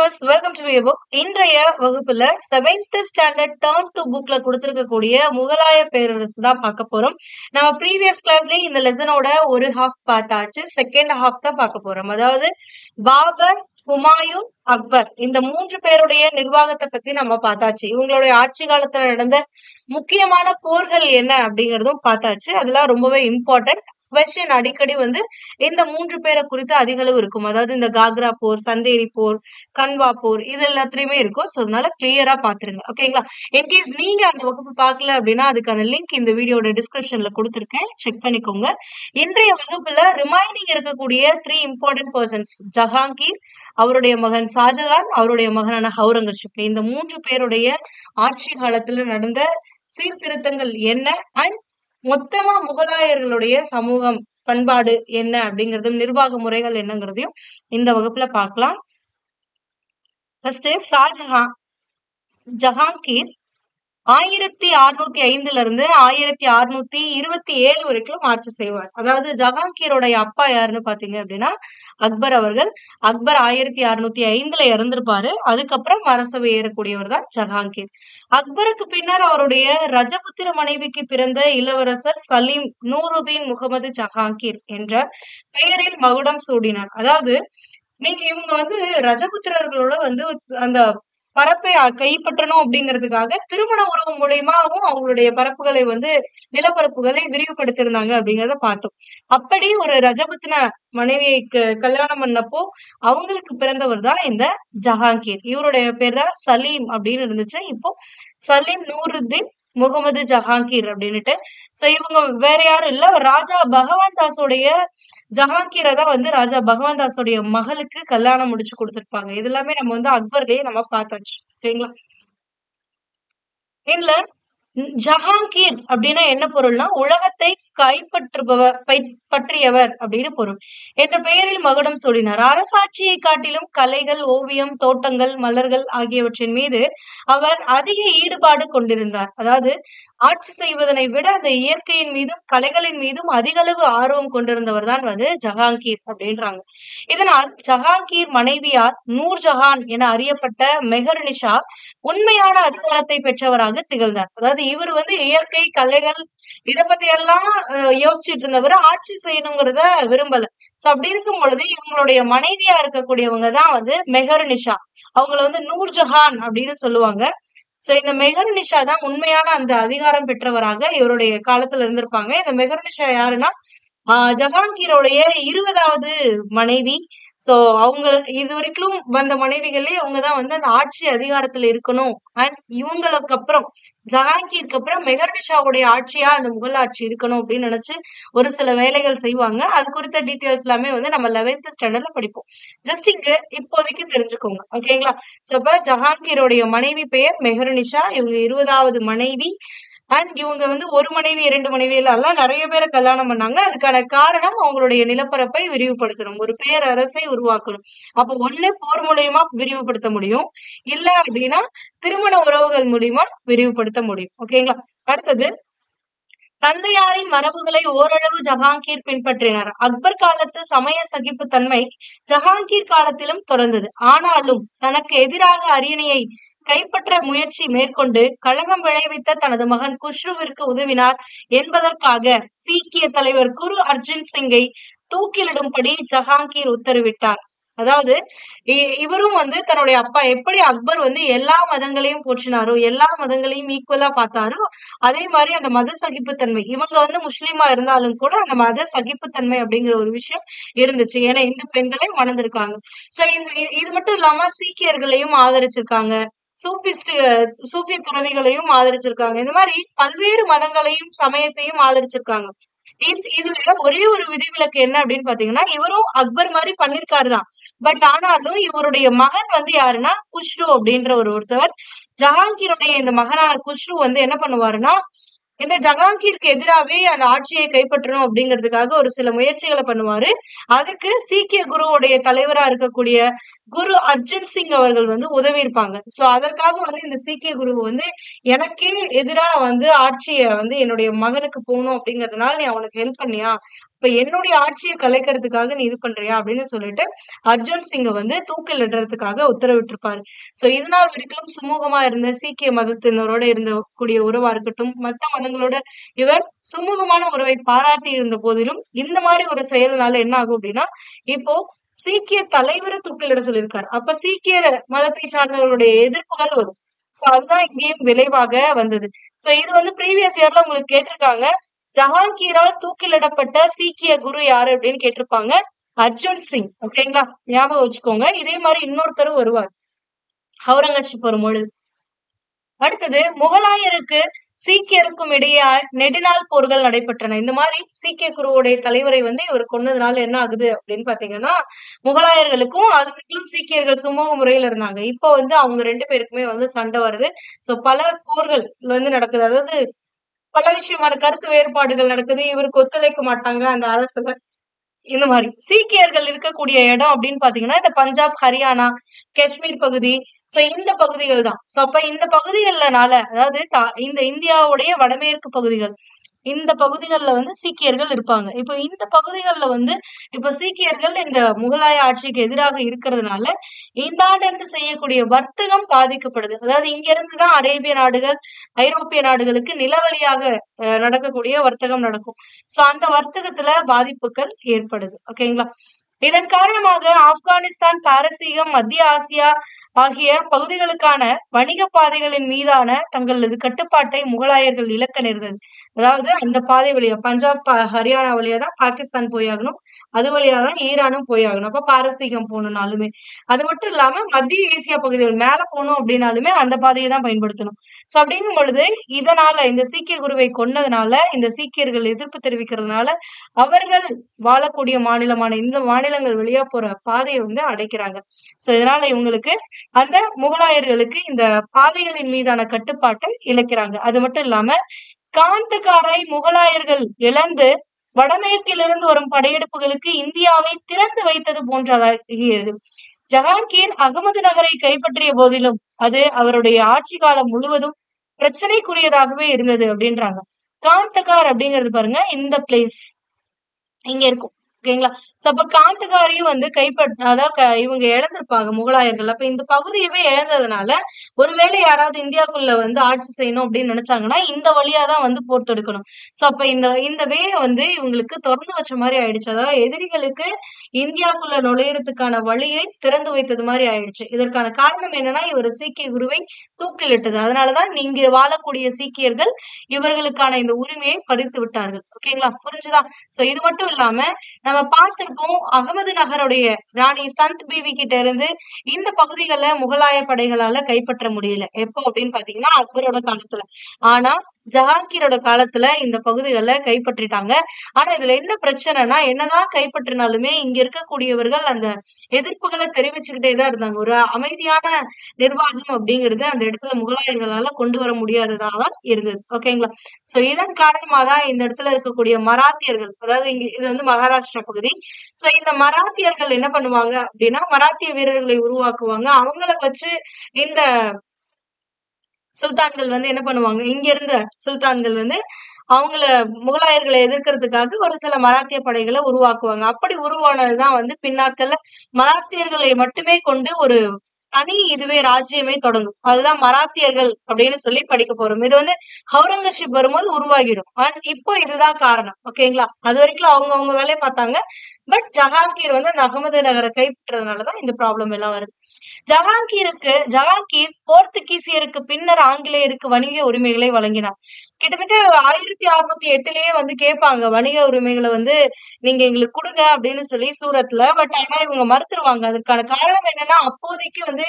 Viewers, welcome to your book. இன்றைய வகுப்புல 7th standard term 2 புக்ல கொடுத்திருக்கக்கூடிய முகலாய பேரரசு தான் பார்க்க போறோம். நம்ம ப்ரீவியஸ் கிளாஸ்லயே இந்த லெசனோட ஒரு ஹாஃப் பார்த்தாச்சு. செகண்ட் ஹாஃப் தான் பார்க்க போறோம். அதாவது பாபர், ஹுமாயூன், அக்பர் இந்த 3 பேருடைய நிர்வாகத்தை பத்தி நம்ம பார்த்தாச்சு. இவங்களுடைய ஆட்சி காலத்துல நடந்த முக்கியமான போர்கள் என்ன அப்படிங்கறதும் பார்த்தாச்சு. அதெல்லாம் ரொம்பவே இம்பார்ட்டன்ட் கொஸ்டின். அடிக்கடி இந்த 3 பேரை குறித்து அதிக அளவு இருக்கும். அதாவது இந்த காக்ரா போர், சந்தேரி போர், கன்வா போர் இது எல்லாத்துலயுமே இருக்கும். சோ அதனால கிளியரா பாத்துருங்க. ஓகேங்களா? இன்கேஸ் நீங்க அந்த வகுப்பு பார்க்கல அப்படின்னா அதுக்கான லிங்க் இந்த வீடியோட டிஸ்கிரிப்ஷன்ல கொடுத்திருக்கேன், செக் பண்ணிக்கோங்க. இன்றைய வகுப்புல ரிமைனிங் இருக்கக்கூடிய 3 இம்பார்ட்டன்ட் பர்சன்ஸ், ஜஹாங்கீர், அவருடைய மகன் ஷாஜகான், அவருடைய மகனான ஹவுரங்கசீப், இந்த 3 பேருடைய ஆட்சி காலத்துல நடந்த சீர்திருத்தங்கள் என்ன அண்ட் மொத்தமா முகலாயர்களுடைய சமூகம் பண்பாடு என்ன அப்படிங்கறதும் நிர்வாக முறைகள் என்னங்கிறதையும் இந்த வகுப்புல பார்க்கலாம். ஃபர்ஸ்ட் ஜஹாங்கீர் 1605 இருந்து 1627 வரைக்கும் ஆட்சி செய்வார். அதாவது ஜஹாங்கீரோடைய அப்பா யாருன்னு பாத்தீங்க அப்படின்னா அக்பர் அவர்கள். அக்பர் 1605 இறந்திருப்பாரு. அதுக்கப்புறம் அரசவை ஏறக்கூடியவர் தான் ஜஹாங்கீர். அக்பருக்கு பின்னர் அவருடைய ரஜபுத்திர மனைவிக்கு பிறந்த இளவரசர் சலீம் நூருதீன் முகமது ஜஹாங்கீர் என்ற பெயரில் மகுடம் சூடினார். அதாவது நீங்க இவங்க ரஜபுத்திரர்களோட அந்த பரப்பை கைப்பற்றணும் அப்படிங்கிறதுக்காக திருமண உறவு மூலியமாவும் அவங்களுடைய பரப்புகளை நிலப்பரப்புகளை விரிவுபடுத்திருந்தாங்க அப்படிங்கறத பார்த்தோம். அப்படி ஒரு ரஜபுத்திர மனைவியை கல்யாணம் பண்ணப்போ அவங்களுக்கு பிறந்தவர் தான் இந்த ஜஹாங்கீர். இவருடைய பேர் தான் சலீம் அப்படின்னு இருந்துச்சு. இப்போ சலீம் நூருதீன் முகமது ஜஹாங்கீர் அப்படின்னுட்டு. சோ இவங்க வேற யாரும் இல்ல, ராஜா பகவான் தாஸோடைய ஜஹாங்கீரை தான் ராஜா பகவான் தாஸோடைய மகளுக்கு கல்யாணம் முடிச்சு கொடுத்திருப்பாங்க. இது எல்லாமே நம்ம அக்பர்லயே நம்ம பார்த்தாச்சு. ஓகேங்களா? இதுல ஜஹாங்கீர் அப்படின்னா என்ன பொருள்னா உலகத்தை பற்றியவர் அப்படின்னு பொருள். என்ற பெயரில் மகுடம் சூடினார். அரசாட்சியை காட்டிலும் கலைகள், ஓவியம், தோட்டங்கள், மலர்கள் ஆகியவற்றின் மீது அவர் அதிக ஈடுபாடு கொண்டிருந்தார். அதாவது ஆட்சி செய்வதனை விட அந்த இயற்கையின் மீதும் கலைகளின் மீதும் அதிக அளவு ஆர்வம் கொண்டிருந்தவர் தான் ஜஹாங்கீர் அப்படின்றாங்க. இதனால் ஜஹாங்கீர் மனைவியார் நூர்ஜஹான் என அறியப்பட்ட மெஹர்நிஷா உண்மையான அதிகாரத்தை பெற்றவராக திகழ்ந்தார். அதாவது இவர் இயற்கை, கலைகள் இத பத்தி எல்லாம் யோசிச்சுட்டு இருந்தவர், ஆட்சி செய்யணுங்கிறத விரும்பல. சோ அப்படி இருக்கும் பொழுது இவங்களுடைய மனைவியா இருக்கக்கூடியவங்க தான் மெஹர்நிஷா. அவங்கள நூர்ஜஹான் அப்படின்னு சொல்லுவாங்க. சோ இந்த மெஹர்நிஷா தான் உண்மையான அந்த அதிகாரம் பெற்றவராக இவருடைய காலத்துல இருந்திருப்பாங்க. இந்த மெஹர்நிஷா யாருன்னா ஜஹாங்கீரோடைய 20வது மனைவி. சோ அவங்க இது வரைக்கும் வந்த மனைவிகளே அவங்கதான் அந்த ஆட்சி அதிகாரத்துல இருக்கணும். அண்ட் இவங்களுக்கு அப்புறம் ஜஹாங்கீருக்கு அப்புறம் மெஹர்நிஷாவுடைய ஆட்சியா அந்த முகல் ஆட்சி இருக்கணும் அப்படின்னு நினைச்சு ஒரு சில வேலைகள் செய்வாங்க. அது குறித்த டீட்டெயில்ஸ் எல்லாமே நம்ம 11th ஸ்டாண்டர்ட்ல படிப்போம். ஜஸ்ட் இங்க இப்போதைக்கு தெரிஞ்சுக்கோங்க. ஓகேங்களா? சோ இப்ப ஜஹாங்கீரோடைய மனைவி பெயர் மெஹர்நிஷா. இவங்க 20வது மனைவி. அண்ட் இவங்க ஒரு மனைவி 2 மனைவி எல்லாம் நிறைய பேரை கல்யாணம் பண்ணாங்க. அதுக்கான காரணம் அவங்களுடைய நிலப்பரப்பை விரிவுபடுத்தணும், ஒரு பேரரசை உருவாக்கணும். அப்போ ஒண்ணு போர் மூலியமா விரிவுபடுத்த முடியும், இல்ல அப்படின்னா திருமண உறவுகள் மூலியமா விரிவுபடுத்த முடியும். ஓகேங்களா? அடுத்தது தந்தையாரின் மரபுகளை ஓரளவு ஜஹாங்கீர் பின்பற்றினார். அக்பர் காலத்து சமய சகிப்புத்தன்மை ஜஹாங்கீர் காலத்திலும் தொடர்ந்தது. ஆனாலும் தனக்கு எதிராக அரியணையை கைப்பற்ற முயற்சி மேற்கொண்டு கலகம் விளைவித்த தனது மகன் குஷ்ருவிற்கு உதவினார் என்பதற்காக சீக்கிய தலைவர் குரு அர்ஜுன் சிங்கை தூக்கிலிடும்படி ஜஹாங்கீர் உத்தரவிட்டார். அதாவது இவரும் தன்னுடைய அப்பா எப்படி அக்பர் எல்லா மதங்களையும் போற்றினாரோ, எல்லா மதங்களையும் ஈக்குவலா பார்த்தாரோ, அதே மாதிரி அந்த மத சகிப்புத்தன்மை, இவங்க முஸ்லீமா இருந்தாலும் கூட அந்த மத சகிப்புத்தன்மை அப்படிங்கிற ஒரு விஷயம் இருந்துச்சு. ஏன்னா இந்து பெண்களை மணந்திருக்காங்க. சோ இது மட்டும் இல்லாம சீக்கியர்களையும் ஆதரிச்சிருக்காங்க, சூஃபி துறவிகளையும் ஆதரிச்சிருக்காங்க. இந்த மாதிரி பல்வேறு மதங்களையும் சமயத்தையும் ஆதரிச்சிருக்காங்க. இதுல ஒரே ஒரு விதிவிலக்கு என்ன அப்படின்னு பாத்தீங்கன்னா, இவரும் அக்பர் மாதிரி பண்ணிருக்காருதான். பட் ஆனாலும் இவருடைய மகன் யாருன்னா குஷ்ரு அப்படின்ற ஒருத்தவர். ஜஹாங்கீருடைய இந்த மகனான குஷ்ரு என்ன பண்ணுவாருன்னா, இந்த ஜஹாங்கீருக்கு எதிராவே அந்த ஆட்சியை கைப்பற்றணும் அப்படிங்கிறதுக்காக ஒரு சில முயற்சிகளை பண்ணுவாரு. அதுக்கு சீக்கிய குருவுடைய தலைவரா இருக்கக்கூடிய குரு அர்ஜுன் சிங் அவர்கள் உதவி இருப்பாங்க. சோ அதற்காக இந்த சீக்கிய குரு எனக்கே எதிரா ஆட்சிய என்னுடைய மகனுக்கு போகணும் அப்படிங்கறதுனால நீ அவனுக்கு ஹெல்ப் பண்ணியா இப்ப என்னுடைய ஆட்சியை கலைக்கிறதுக்காக நீ இது பண்றியா அப்படின்னு சொல்லிட்டு அர்ஜுன் சிங்க வந்து தூக்கிலிடுறதுக்காக உத்தரவிட்டிருப்பாரு. சோ இது நாள் வரைக்கும் சுமூகமா இருந்த சீக்கிய மதத்தினரோட இருந்த கூடிய உறவா இருக்கட்டும், மத்த மதங்களோட இவர் சுமூகமான உறவை பாராட்டி இருந்த போதிலும் இந்த மாதிரி ஒரு செயல்னால என்ன ஆகும் அப்படின்னா, இப்போ சீக்கிய தலைவரை தூக்கிலிட சொல்லியிருக்காரு. அப்ப சீக்கிய மதத்தை சார்ந்தவர்களுடைய எதிர்ப்புகள் வரும். சோ அதுதான் இங்கேயும் விளைவாக வந்தது. சோ இது வந்து ப்ரீவியஸ் இயர்ல உங்களுக்கு கேட்டிருக்காங்க. ஜஹாங்கீரால் தூக்கிலிடப்பட்ட சீக்கிய குரு யாரு அப்படின்னு கேட்டிருப்பாங்க. அர்ஜுன் சிங். ஓகேங்களா, ஞாபகம் வச்சுக்கோங்க. இதே மாதிரி இன்னொருத்தரும் வருவார் அவுரங்கசீப் வரும்பொழுது. அடுத்தது முகலாயருக்கு சீக்கியருக்கும் இடையே நெடுநாள் போர்கள் நடைபெற்றன. இந்த மாதிரி சீக்கிய குருவுடைய தலைவரை வந்து இவர் கொன்னதுனால என்ன ஆகுது அப்படின்னு பாத்தீங்கன்னா, முகலாயர்களுக்கும் அதுக்கும் சீக்கியர்கள் சுமூக முறையில இருந்தாங்க. இப்போ வந்து அவங்க 2 பேருக்குமே வந்து சண்டை வருது. சோ பல போர்கள் வந்து நடக்குது. அதாவது பல விஷயமான கருத்து வேறுபாடுகள் நடக்குது. இவருக்கு ஒத்துழைக்க மாட்டாங்க அந்த அரசுல. இந்த மாதிரி சீக்கியர்கள் இருக்கக்கூடிய இடம் அப்படின்னு பாத்தீங்கன்னா, இந்த பஞ்சாப், ஹரியானா, காஷ்மீர் பகுதி, சோ இந்த பகுதிகள் தான். சோ அப்ப இந்த பகுதிகள்னால, அதாவது இந்த இந்தியாவுடைய வடமேற்கு பகுதிகள், இந்த பகுதிகள்ல வந்து சீக்கியர்கள் இருப்பாங்க. இப்ப இந்த பகுதிகள்ல வந்து இப்ப சீக்கியர்கள் இந்த முகலாய ஆட்சிக்கு எதிராக இருக்கிறதுனால இந்த இருந்து செய்யக்கூடிய வர்த்தகம் பாதிக்கப்படுது. அதாவது இங்க இருந்துதான் அரேபிய நாடுகள், ஐரோப்பிய நாடுகளுக்கு நிலவழியாக நடக்கக்கூடிய வர்த்தகம் நடக்கும். சோ அந்த வர்த்தகத்துல பாதிப்புகள் ஏற்படுது. ஓகேங்களா. இதன் காரணமாக ஆப்கானிஸ்தான், பாரசீகம், மத்திய ஆசியா ஆகிய பகுதிகளுக்கான வணிக பாதைகளின் மீதான தங்களது கட்டுப்பாட்டை முகலாயர்கள் இழக்க நேர்ந்தது. அதாவது அந்த பாதை வழியா பஞ்சாப், ஹரியானா வழியா தான் பாகிஸ்தான் போயாகணும். அது வழியா தான் ஈரானும் போயாகணும். அப்ப பாரசீகம் போகணும்னாலுமே அது மட்டும் இல்லாம மத்திய ஏசியா பகுதிகள் மேல போகணும் அப்படின்னாலுமே அந்த பாதையை தான் பயன்படுத்தணும். சோ அப்படிங்கும் பொழுது இதனால இந்த சீக்கிய குருவை கொன்னதுனால இந்த சீக்கியர்கள் எதிர்ப்பு தெரிவிக்கிறதுனால அவர்கள் வாழக்கூடிய மாநிலமான இந்த மாநிலங்கள் வழியா போற பாதையை வந்து அடைக்கிறாங்க. சோ இதனால இவங்களுக்கு அந்த முகலாயர்களுக்கு இந்த பாதைகளின் மீதான கட்டுப்பாட்டை இழக்கிறாங்க. அது மட்டும் இல்லாம காந்தகாரை முகலாயர்கள் இழந்து வடமேற்கிலிருந்து வரும் படையெடுப்புகளுக்கு இந்தியாவை திறந்து வைத்தது போன்றதாகியது. ஜஹாங்கீர் அகமது நகரை கைப்பற்றிய போதிலும் அது அவருடைய ஆட்சி காலம் முழுவதும் பிரச்சனைக்குரியதாகவே இருந்தது அப்படின்றாங்க. காந்தகார் அப்படிங்கிறது பாருங்க, இந்த பிளேஸ் இங்க இருக்கும். ஓகேங்களா. சோ அப்ப காந்தகாரையும் வந்து அதாவது இவங்க இழந்திருப்பாங்க முகலாயர்கள். அப்ப இந்த பகுதியவே இழந்ததுனால ஒருவேளை யாராவது இந்தியாக்குள்ள வந்து ஆட்சி செய்யணும் அப்படின்னு நினைச்சாங்கன்னா இந்த வழியாதான் வந்து போர் தொடுக்கணும். சோ அப்ப இந்த வே வந்து இவங்களுக்கு திறந்து வச்ச மாதிரி ஆயிடுச்சு. அதாவது எதிரிகளுக்கு இந்தியாக்குள்ள நுழையறதுக்கான வழியை திறந்து வைத்தது மாதிரி ஆயிடுச்சு. இதற்கான காரணம் என்னன்னா இவர் சீக்கிய குருவை தூக்கிலிட்டது. அதனாலதான் இங்க வாழக்கூடிய சீக்கியர்கள் இவர்களுக்கான இந்த உரிமையை பறித்து விட்டார்கள். ஓகேங்களா, புரிஞ்சுதா? சோ இது மட்டும் இல்லாம நம்ம பார்த்திருப்போம், அகமது நகருடைய ராணி சந்த் பீவி கிட்ட இருந்து இந்த பகுதிகளை முகலாய படைகளால கைப்பற்ற முடியல. எப்போ அப்படின்னு பாத்தீங்கன்னா அக்பரோட காலத்துல. ஆனா ஜஹாங்கீரோட காலத்துல இந்த பகுதிகளை கைப்பற்றிட்டாங்க. ஆனா இதுல என்ன பிரச்சனைனா, என்னதான் கைப்பற்றினாலுமே இங்க இருக்கக்கூடியவர்கள் அந்த எதிர்ப்புகளை தெரிவிச்சுக்கிட்டே தான் இருந்தாங்க. ஒரு அமைதியான நிர்வாகம் அப்படிங்கிறது அந்த இடத்துல முகலாயர்களால கொண்டு வர முடியாததான் இருந்தது. ஓகேங்களா. சோ இதன் காரணமா தான் இந்த இடத்துல இருக்கக்கூடிய மராத்தியர்கள், அதாவது இது வந்து மகாராஷ்டிரா பகுதி. சோ இந்த மராத்தியர்கள் என்ன பண்ணுவாங்க அப்படின்னா, மராத்திய வீரர்களை உருவாக்குவாங்க. அவங்கள வச்சு இந்த சுல்தான்கள் வந்து என்ன பண்ணுவாங்க, இங்க இருந்த சுல்தான்கள் வந்து அவங்கள முகலாயர்களை எதிர்க்கிறதுக்காக ஒரு சில மராத்திய படைகளை உருவாக்குவாங்க. அப்படி உருவானதுதான் வந்து பின்னாட்கள்ல மராத்தியர்களை மட்டுமே கொண்டு ஒரு தனி இதுவே ராஜ்யமே தொடங்கும். அதுதான் மராத்தியர்கள் அப்படின்னு சொல்லி படிக்க போறோம். இது வந்து அவுரங்கசீப் வரும்போது உருவாகிடும். இப்போ இதுதான் காரணம். ஓகேங்களா. அது வரைக்கும் அவங்க வேலையை பார்த்தாங்க. பட் ஜஹாங்கீர் வந்து அந்த அகமது நகரை கைப்பற்றதுனாலதான் இந்த ப்ராப்ளம் எல்லாம் வருது. ஜஹாங்கீர் போர்த்துகீசியருக்கு பின்னர் ஆங்கிலேயருக்கு வணிக உரிமைகளை வழங்கினார். கிட்டத்தட்ட 1608லயே வந்து கேட்பாங்க வணிக உரிமைகளை வந்து நீங்க எங்களுக்கு கொடுங்க அப்படின்னு சொல்லி சூரத்ல. பட் ஆனா இவங்க மறுத்துருவாங்க. அதுக்கான காரணம் என்னன்னா, அப்போதைக்கு வந்து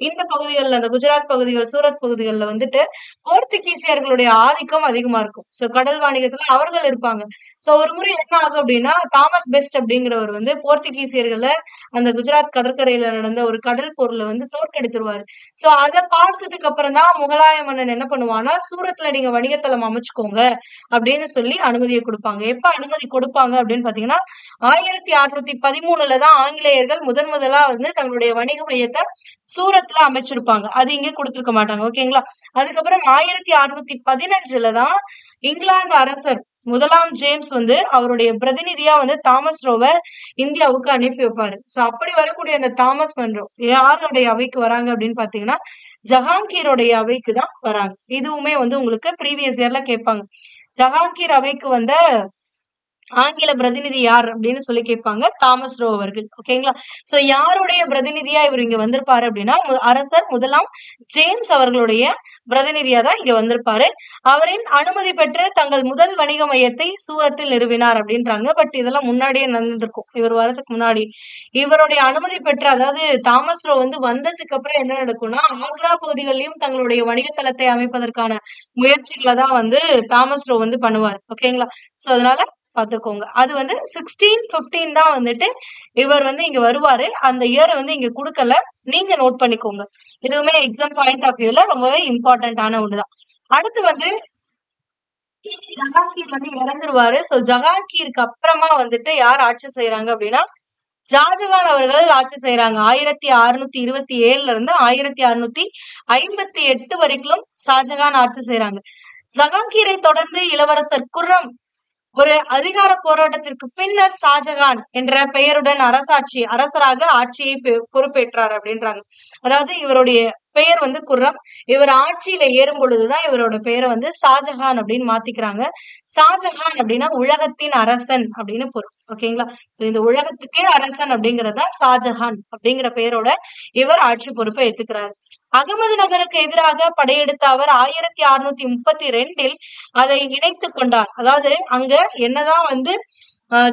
இந்த பகுதிகள்ல, அந்த குஜராத் பகுதிகள், சூரத் பகுதிகள்ல வந்துட்டு போர்த்துகீசியர்களுடைய ஆதிக்கம் அதிகமா இருக்கும். சோ கடல் வாணிகத்துல அவர்கள் இருப்பாங்க. சோ ஒரு முறை என்ன ஆகும் அப்படின்னா, தாமஸ் பெஸ்ட் அப்படிங்கிறவர் வந்து போர்த்துகீசியர்களை அந்த குஜராத் கடற்கரையில நடந்த ஒரு கடல் போர்ல வந்து தோற்கடித்துருவாரு. சோ அத பார்த்ததுக்கு அப்புறம் தான் முகலாய மன்னன் என்ன பண்ணுவான்னா, சூரத்ல நீங்க வணிகத்தளம் அமைச்சுக்கோங்க அப்படின்னு சொல்லி அனுமதியை கொடுப்பாங்க. எப்ப அனுமதி கொடுப்பாங்க அப்படின்னு பாத்தீங்கன்னா, 1613 தான் ஆங்கிலேயர்கள் முதலா வந்து தங்களுடைய வணிக மையத்தை சூரத்ல அமைச்சிருப்பாங்க. அது இங்க கொடுத்திருக்க மாட்டாங்க. ஓகேங்களா? அதுக்கப்புறம் 1615 தான் இங்கிலாந்து அரசர் முதலாம் ஜேம்ஸ் வந்து அவருடைய பிரதிநிதியா வந்து தாமஸ் ரோவ இந்தியாவுக்கு அனுப்பி வைப்பாரு. சோ அப்படி வரக்கூடிய அந்த தாமஸ் மன்றோ யாருடைய அவைக்கு வராங்க அப்படின்னு பாத்தீங்கன்னா, ஜஹாங்கீருடைய அவைக்கு தான் வராங்க. இதுவுமே வந்து உங்களுக்கு ப்ரீவியஸ் இயர்ல கேட்பாங்க. ஜஹாங்கீர் அவைக்கு வந்த ஆங்கில பிரதிநிதி யார் அப்படின்னு சொல்லி கேட்பாங்க. தாமஸ் ரோ அவர்கள். ஓகேங்களா? சோ யாருடைய பிரதிநிதியா இவர் இங்க வந்திருப்பாரு அப்படின்னா, அரசர் முதலாம் ஜேம்ஸ் அவர்களுடைய பிரதிநிதியா தான் இங்க வந்திருப்பாரு. அவரின் அனுமதி பெற்று தங்கள் முதல் வணிக மையத்தை சூரத்தில் நிறுவினார் அப்படின்றாங்க. பட் இதெல்லாம் முன்னாடியே நடந்திருக்கும். இவர் வரதுக்கு முன்னாடி இவருடைய அனுமதி பெற்று, அதாவது தாமஸ் ரோ வந்து வந்ததுக்கு அப்புறம் என்ன நடக்கும்னா, ஆக்ரா பகுதிகளிலும் தங்களுடைய வணிக தளத்தை அமைப்பதற்கான முயற்சிகளை தான் வந்து தாமஸ் ரோ வந்து பண்ணுவார். ஓகேங்களா? சோ அதனால பாத்துக்கோங்க. அது வந்து 1615 தான் வந்துட்டு இவர் வந்து இங்க வருவாரு. அந்த இயர் வந்து இங்க குடுக்கல. நீங்க நோட் பண்ணிக்கோங்க. இதுவுமே எக்ஸாம் பாயிண்ட் ஆஃப் வியூல ரொம்பவே இம்பார்ட்டன்டான ஒண்ணுதான். அடுத்து வந்து ஜஹாங்கீர் வந்து இறந்துருவாரு. சோ ஜஹாங்கீருக்கு அப்புறமா வந்துட்டு யார் ஆட்சி செய்யறாங்க அப்படின்னா, ஷாஜகான் அவர்கள் ஆட்சி செய்யறாங்க. 1627ல இருந்து 1658 வரைக்கும் ஷாஜகான் ஆட்சி செய்யறாங்க. ஜஹாங்கீரை தொடர்ந்து இளவரசர் குர்ரம் ஒரு அதிகார போராட்டத்திற்கு பின்னர் ஷாஜகான் என்ற பெயருடன் அரசராக ஆட்சியை பொறுப்பேற்றார் அப்படின்றாங்க. அதாவது இவருடைய பெயர் வந்து குர்ரம். இவர் ஆட்சியில ஏறும் பொழுதுதான் இவரோட பெயரை வந்து ஷாஜகான் அப்படின்னு மாத்திக்கிறாங்க. ஷாஜகான் அப்படின்னா உலகத்தின் அரசன் அப்படின்னு பொருள். ஓகேங்களா? சோ இந்த உலகத்துக்கே அரசன் அப்படிங்கறதா ஷாஜகான் அப்படிங்கிற பெயரோட இவர் ஆட்சி பொறுப்பை ஏத்துக்கிறார். அகமது நகருக்கு எதிராக படையெடுத்த அவர் 1632 அதை இணைத்துக் கொண்டார். அதாவது அங்க என்னதான் வந்து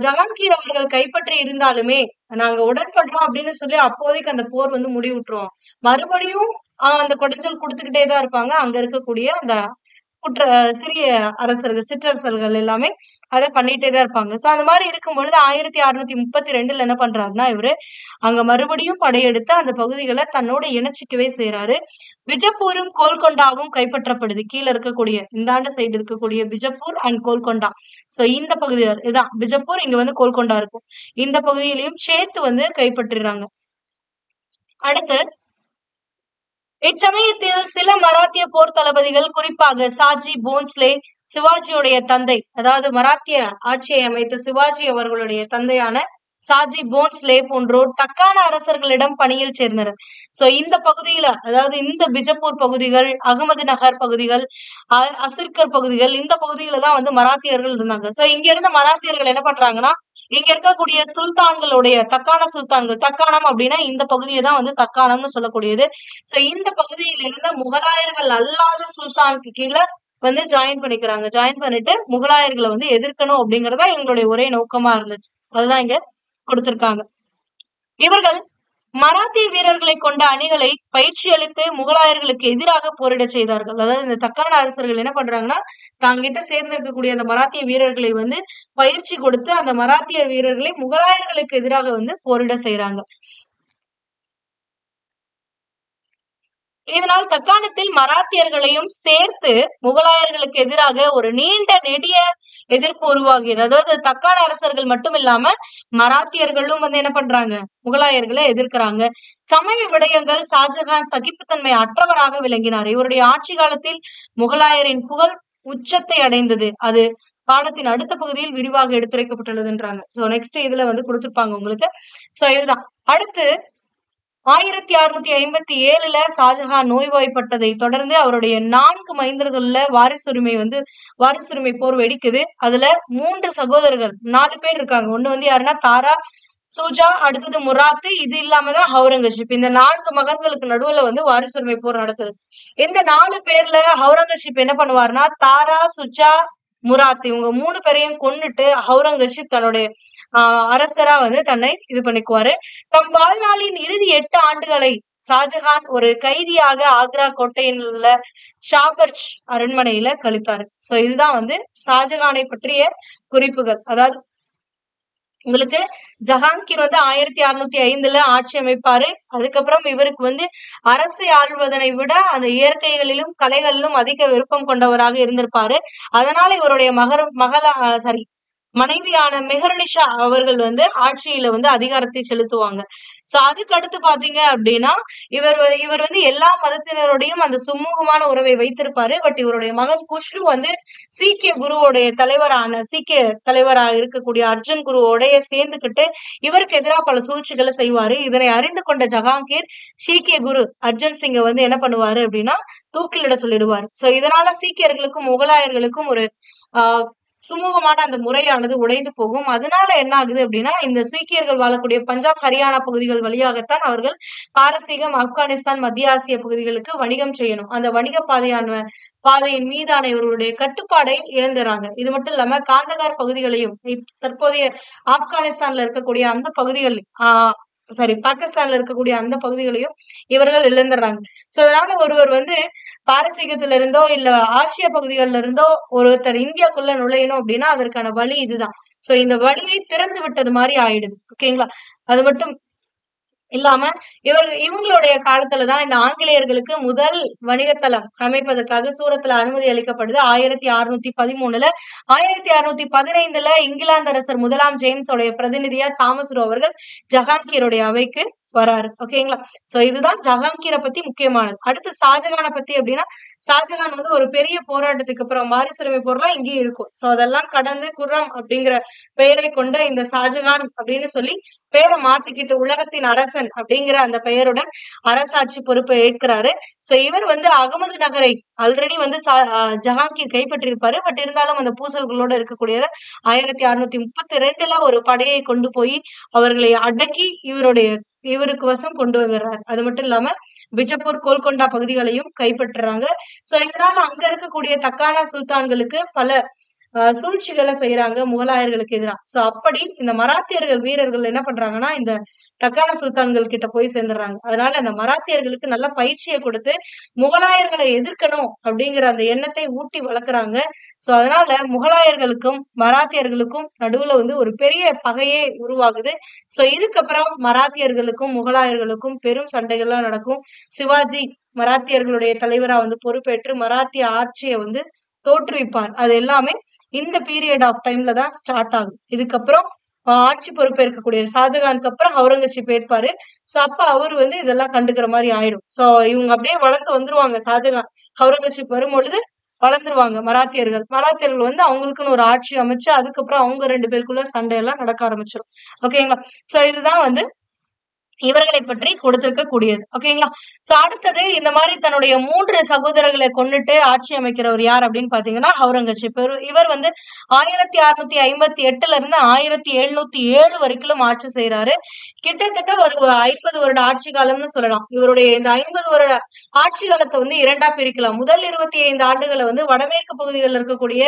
ஜஹாங்கீர் அவர்கள் கைப்பற்றி இருந்தாலுமே நாங்க உடன்படுறோம் அப்படின்னு சொல்லி அப்போதைக்கு அந்த போர் வந்து முடிவுட்டுருவோம். மறுபடியும் அந்த கொடைச்சல் கொடுத்துக்கிட்டேதான் இருப்பாங்க. அங்க இருக்கக்கூடிய அந்த சிறிய அரசர்கள், சிற்றரசர்கள் எல்லாமே அதை பண்ணிட்டேதான் இருப்பாங்க. சோ அந்த மாதிரி இருக்கும் பொழுது 1632 என்ன பண்றாருன்னா, இவரு அங்க மறுபடியும் படையெடுத்து அந்த பகுதிகளை தன்னோட இணைச்சிக்கவே செய்யறாரு. பிஜப்பூரும் கோல்கொண்டாவும் கைப்பற்றப்படுது. கீழே இருக்கக்கூடிய இந்தாண்ட சைடு இருக்கக்கூடிய பிஜப்பூர் அண்ட் கோல்கொண்டா. சோ இந்த பகுதி இதான் பிஜப்பூர், இங்க வந்து கோல்கொண்டா இருக்கும். இந்த பகுதியிலையும் சேர்த்து வந்து கைப்பற்றிடுறாங்க. அடுத்து இச்சமயத்தில் சில மராத்திய போர் தளபதிகள், குறிப்பாக சாஜி போன்ஸ்லே, சிவாஜியுடைய தந்தை, அதாவது மராத்திய ஆட்சியை அமைத்த சிவாஜி அவர்களுடைய தந்தையான சாஜி போன்ஸ்லே போன்றோர் தக்கான அரசர்களிடம் பணியில் சேர்ந்தனர். சோ இந்த பகுதியில, அதாவது இந்த பிஜப்பூர் பகுதிகள், அகமது நகர் பகுதிகள், அசிர்கர் பகுதிகள், இந்த பகுதியில தான் வந்து மராத்தியர்கள் இருந்தாங்க. சோ இங்க இருந்த மராத்தியர்கள் என்ன பண்றாங்கன்னா, இங்க இருக்கக்கூடிய சுல்தான்களுடைய தக்கான சுல்தான்கள், தக்கானம் அப்படின்னா இந்த பகுதியை தான் வந்து தக்கானம்னு சொல்லக்கூடியது. சோ இந்த பகுதியில இருந்த முகலாயர்கள் அல்லாத சுல்தானுக்கு கீழே வந்து ஜாயின் பண்ணிக்கிறாங்க. ஜாயின் பண்ணிட்டு முகலாயர்களை வந்து எதிர்க்கணும் அப்படிங்கறதா எங்களுடைய ஒரே நோக்கமா இருந்துச்சு. அதுதான் இங்க கொடுத்திருக்காங்க. இவர்கள் மராத்திய வீரர்களை கொண்ட அணிகளை பயிற்சி அளித்து முகலாயர்களுக்கு எதிராக போரிட செய்தார்கள். அதாவது இந்த தக்கான அரசர்கள் என்ன பண்றாங்கன்னா, தாங்கிட்ட சேர்ந்து இருக்கக்கூடிய அந்த மராத்திய வீரர்களை வந்து பயிற்சி கொடுத்து அந்த மராத்திய வீரர்களை முகலாயர்களுக்கு எதிராக வந்து போரிட செய்யறாங்க. இதனால் தக்காணத்தில் மராத்தியர்களையும் சேர்த்து முகலாயர்களுக்கு எதிராக ஒரு நீண்ட நெடிய எதிர்ப்பு உருவாகியது. அதாவது தக்கான அரசர்கள் மட்டும் இல்லாம மராத்தியர்களும் வந்து என்ன பண்றாங்க, முகலாயர்களை எதிர்க்கிறாங்க. சமய விடயங்கள் ஷாஜகான் சகிப்புத்தன்மை அற்றவராக விளங்கினார். இவருடைய ஆட்சி காலத்தில் முகலாயரின் புகழ் உச்சத்தை அடைந்தது. அது பாடத்தின் அடுத்த பகுதியில் விரிவாக எடுத்துரைக்கப்பட்டுள்ளதுன்றாங்க. சோ நெக்ஸ்ட் இதுல வந்து கொடுத்திருப்பாங்க உங்களுக்கு. சோ இதுதான். அடுத்து 1657ல ஷாஜகான் நோய்வாய்ப்பட்டதை தொடர்ந்து அவருடைய 4 மைந்தர்கள்ல வாரிசுரிமை போர் வெடிக்குது. அதுல 3 சகோதரர்கள் 4 பேர் இருக்காங்க. ஒண்ணு வந்து யாருன்னா தாரா, சூஜா, அடுத்தது முராத்து, இது இல்லாமதான் அவுரங்கசீப். இந்த 4 மகன்களுக்கு நடுவுல வந்து வாரிசுரிமை போர் நடக்குது. இந்த 4 பேர்ல அவுரங்கசீப் என்ன பண்ணுவாருன்னா, தாரா, சுஜா, முராத் இவங்க 3 பேரையும் கொன்னுட்டு அவுரங்கசீப் தன்னுடைய அரசரா வந்து தன்னை இது பண்ணிக்குவாரு. தம் வாழ்நாளின் இறுதி 8 ஆண்டுகளை ஷாஜகான் ஒரு கைதியாக ஆக்ரா கோட்டையில் உள்ள ஷாபர்ஜ் அரண்மனையில கழித்தாரு. சோ இதுதான் வந்து ஷாஜகானை பற்றிய குறிப்புகள். அதாவது உங்களுக்கு ஜஹாங்கீர் வந்து 1605ல ஆட்சி அமைப்பாரு. அதுக்கப்புறம் இவருக்கு வந்து அரசை ஆள்வதனை விட அந்த இயற்கைகளிலும் கலைகளிலும் அதிக விருப்பம் கொண்டவராக இருந்திருப்பாரு. அதனால இவருடைய மனைவியான மெஹருநிஷா அவர்கள் வந்து ஆட்சியில வந்து அதிகாரத்தை செலுத்துவாங்க. சோ அதுக்கு அடுத்து பாத்தீங்க அப்படின்னா இவர் வந்து எல்லா மதத்தினரோடையும் அந்த சுமூகமான உறவை வைத்திருப்பாரு. பட் இவருடைய மகன் குஷ்ரு வந்து சீக்கிய குருவோடைய சீக்கிய தலைவரா இருக்கக்கூடிய அர்ஜுன் குருவோடைய சேர்ந்துகிட்டு இவருக்கு எதிராக பல சூழ்ச்சிகளை செய்வாரு. இதனை அறிந்து கொண்ட ஜஹாங்கீர் சீக்கிய குரு அர்ஜன் சிங்கை வந்து என்ன பண்ணுவாரு அப்படின்னா தூக்கிலிட சொல்லிடுவார். சோ இதனால சீக்கியர்களுக்கும் முகலாயர்களுக்கும் ஒரு ஆஹ் சுமூகமான அந்த முறையானது உடைந்து போகும். அதனால என்ன ஆகுது அப்படின்னா இந்த சீக்கியர்கள் வாழக்கூடிய பஞ்சாப், ஹரியானா பகுதிகள் வழியாகத்தான் அவர்கள் பாரசீகம், ஆப்கானிஸ்தான், மத்திய ஆசிய பகுதிகளுக்கு வணிகம் செய்யணும். அந்த வணிக பாதையின் மீதான இவர்களுடைய கட்டுப்பாடை இழந்துறாங்க. இது மட்டும் இல்லாம காந்தகார் பகுதிகளையும் தற்போதைய ஆப்கானிஸ்தான்ல இருக்கக்கூடிய அந்த பகுதிகள் பாகிஸ்தான்ல இருக்கக்கூடிய அந்த பகுதிகளையும் இவர்கள் இழந்துடுறாங்க. சோ அதனால ஒருவர் வந்து பாரசீகத்துல இருந்தோ இல்ல ஆசிய பகுதிகளில இருந்தோ ஒருத்தர் இந்தியாக்குள்ள நுழையணும் அப்படின்னா அதற்கான வழி இதுதான். சோ இந்த வழியை திறந்து விட்டது மாதிரி ஆயிடுது. ஓகேங்களா? அது மட்டும் இல்லாம இவங்களுடைய காலத்துலதான் இந்த ஆங்கிலேயர்களுக்கு முதல் வணிகத்தளம் அமைப்பதற்காக சூரத்துல அனுமதி அளிக்கப்படுது 1613. 1615 இங்கிலாந்து அரசர் முதலாம் ஜேம்ஸ் உடைய பிரதிநிதியா தாமஸ் ரோ அவர்கள் ஜஹாங்கீருடைய அவைக்கு வராரு. ஓகேங்களா? சோ இதுதான் ஜஹாங்கீரை பத்தி முக்கியமானது. அடுத்து ஷாஜகானை பத்தி அப்படின்னா ஷாஜகான் வந்து ஒரு பெரிய போராட்டத்துக்கு அப்புறம் வாரிசுரிமை போர்லாம் இங்கேயும் இருக்கும். சோ அதெல்லாம் கடந்து குர்ரம் அப்படிங்கிற பெயரை கொண்ட இந்த ஷாஜகான் அப்படின்னு சொல்லி பேரை மாத்திக்கிட்டு உலகத்தின் அரசன் அப்படிங்கிற அந்த பெயருடன் அரசாட்சி பொறுப்பை ஏற்கிறாரு. சோ இவர் வந்து அகமது நகரை ஆல்ரெடி வந்து ஜஹாங்கீர் கைப்பற்றிருப்பாரு. பட் இருந்தாலும் அந்த பூசல்களோட இருக்கக்கூடியத 1632 ஒரு படையை கொண்டு போய் அவர்களை அடக்கி இவருக்கு வசம் கொண்டு வந்துடுறாரு. அது மட்டும் இல்லாம பிஜப்பூர், கோல்கொண்டா பகுதிகளையும் கைப்பற்றுறாங்க. சோ இதனால அங்க இருக்கக்கூடிய தக்கானா சுல்தான்களுக்கு பல சூழ்ச்சிகளை செய்யறாங்க முகலாயர்களுக்கு எதிராக. சோ அப்படி இந்த மராத்தியர்கள் வீரர்கள் என்ன பண்றாங்கன்னா இந்த தக்கான சுல்தான்கள் கிட்ட போய் சேர்ந்துடுறாங்க. அதனால அந்த மராத்தியர்களுக்கு நல்ல பயிற்சியை கொடுத்து முகலாயர்களை எதிர்க்கணும் அப்படிங்கிற அந்த எண்ணத்தை ஊட்டி வளர்க்குறாங்க. சோ அதனால முகலாயர்களுக்கும் மராத்தியர்களுக்கும் நடுவுல வந்து ஒரு பெரிய பகையே உருவாகுது. சோ இதுக்கப்புறம் மராத்தியர்களுக்கும் முகலாயர்களுக்கும் பெரும் சண்டைகள்லாம் நடக்கும். சிவாஜி மராத்தியர்களுடைய தலைவரா வந்து பொறுப்பேற்று மராத்திய ஆட்சியை வந்து தோற்றுவிப்பார். அது எல்லாமே இந்த பீரியட் ஆஃப் டைம்ல தான் ஸ்டார்ட் ஆகும். இதுக்கப்புறம் ஆட்சி பொறுப்பேற்கக்கூடிய ஷாஜகானுக்கு அப்புறம் அவுரங்கசீப் ஏற்பாரு. சோ அப்ப அவர் வந்து இதெல்லாம் கண்டுக்கிற மாதிரி ஆயிடும். சோ இவங்க அப்படியே வளர்ந்து வந்துருவாங்க. ஷாஜகான் அவுரங்கசீப் வரும்பொழுது வளர்ந்துருவாங்க மராத்தியர்கள் வந்து அவங்களுக்குன்னு ஒரு ஆட்சி அமைச்சு அதுக்கப்புறம் அவங்க 2 பேருக்குள்ள சண்டை எல்லாம் நடக்க ஆரம்பிச்சிடும். ஓகேங்களா? சோ இதுதான் வந்து இவர்களை பற்றி கொடுத்திருக்க கூடியது. ஓகேங்களா? சோ அடுத்தது இந்த மாதிரி தன்னுடைய 3 சகோதரர்களை கொண்டுட்டு ஆட்சி அமைக்கிறவர் யார் அப்படின்னு பாத்தீங்கன்னா அவுரங்கசீப். இவர் வந்து 1658 இருந்து 1707 வரைக்கும் ஆட்சி செய்யறாரு. கிட்டத்தட்ட ஒரு 50 வருட ஆட்சி காலம்னு சொல்லலாம். இவருடைய இந்த 50 வருட ஆட்சி காலத்தை வந்து 2ஆ பிரிக்கலாம். முதல் 25 ஆண்டுகளை வந்து வடமேற்கு பகுதிகளில் இருக்கக்கூடிய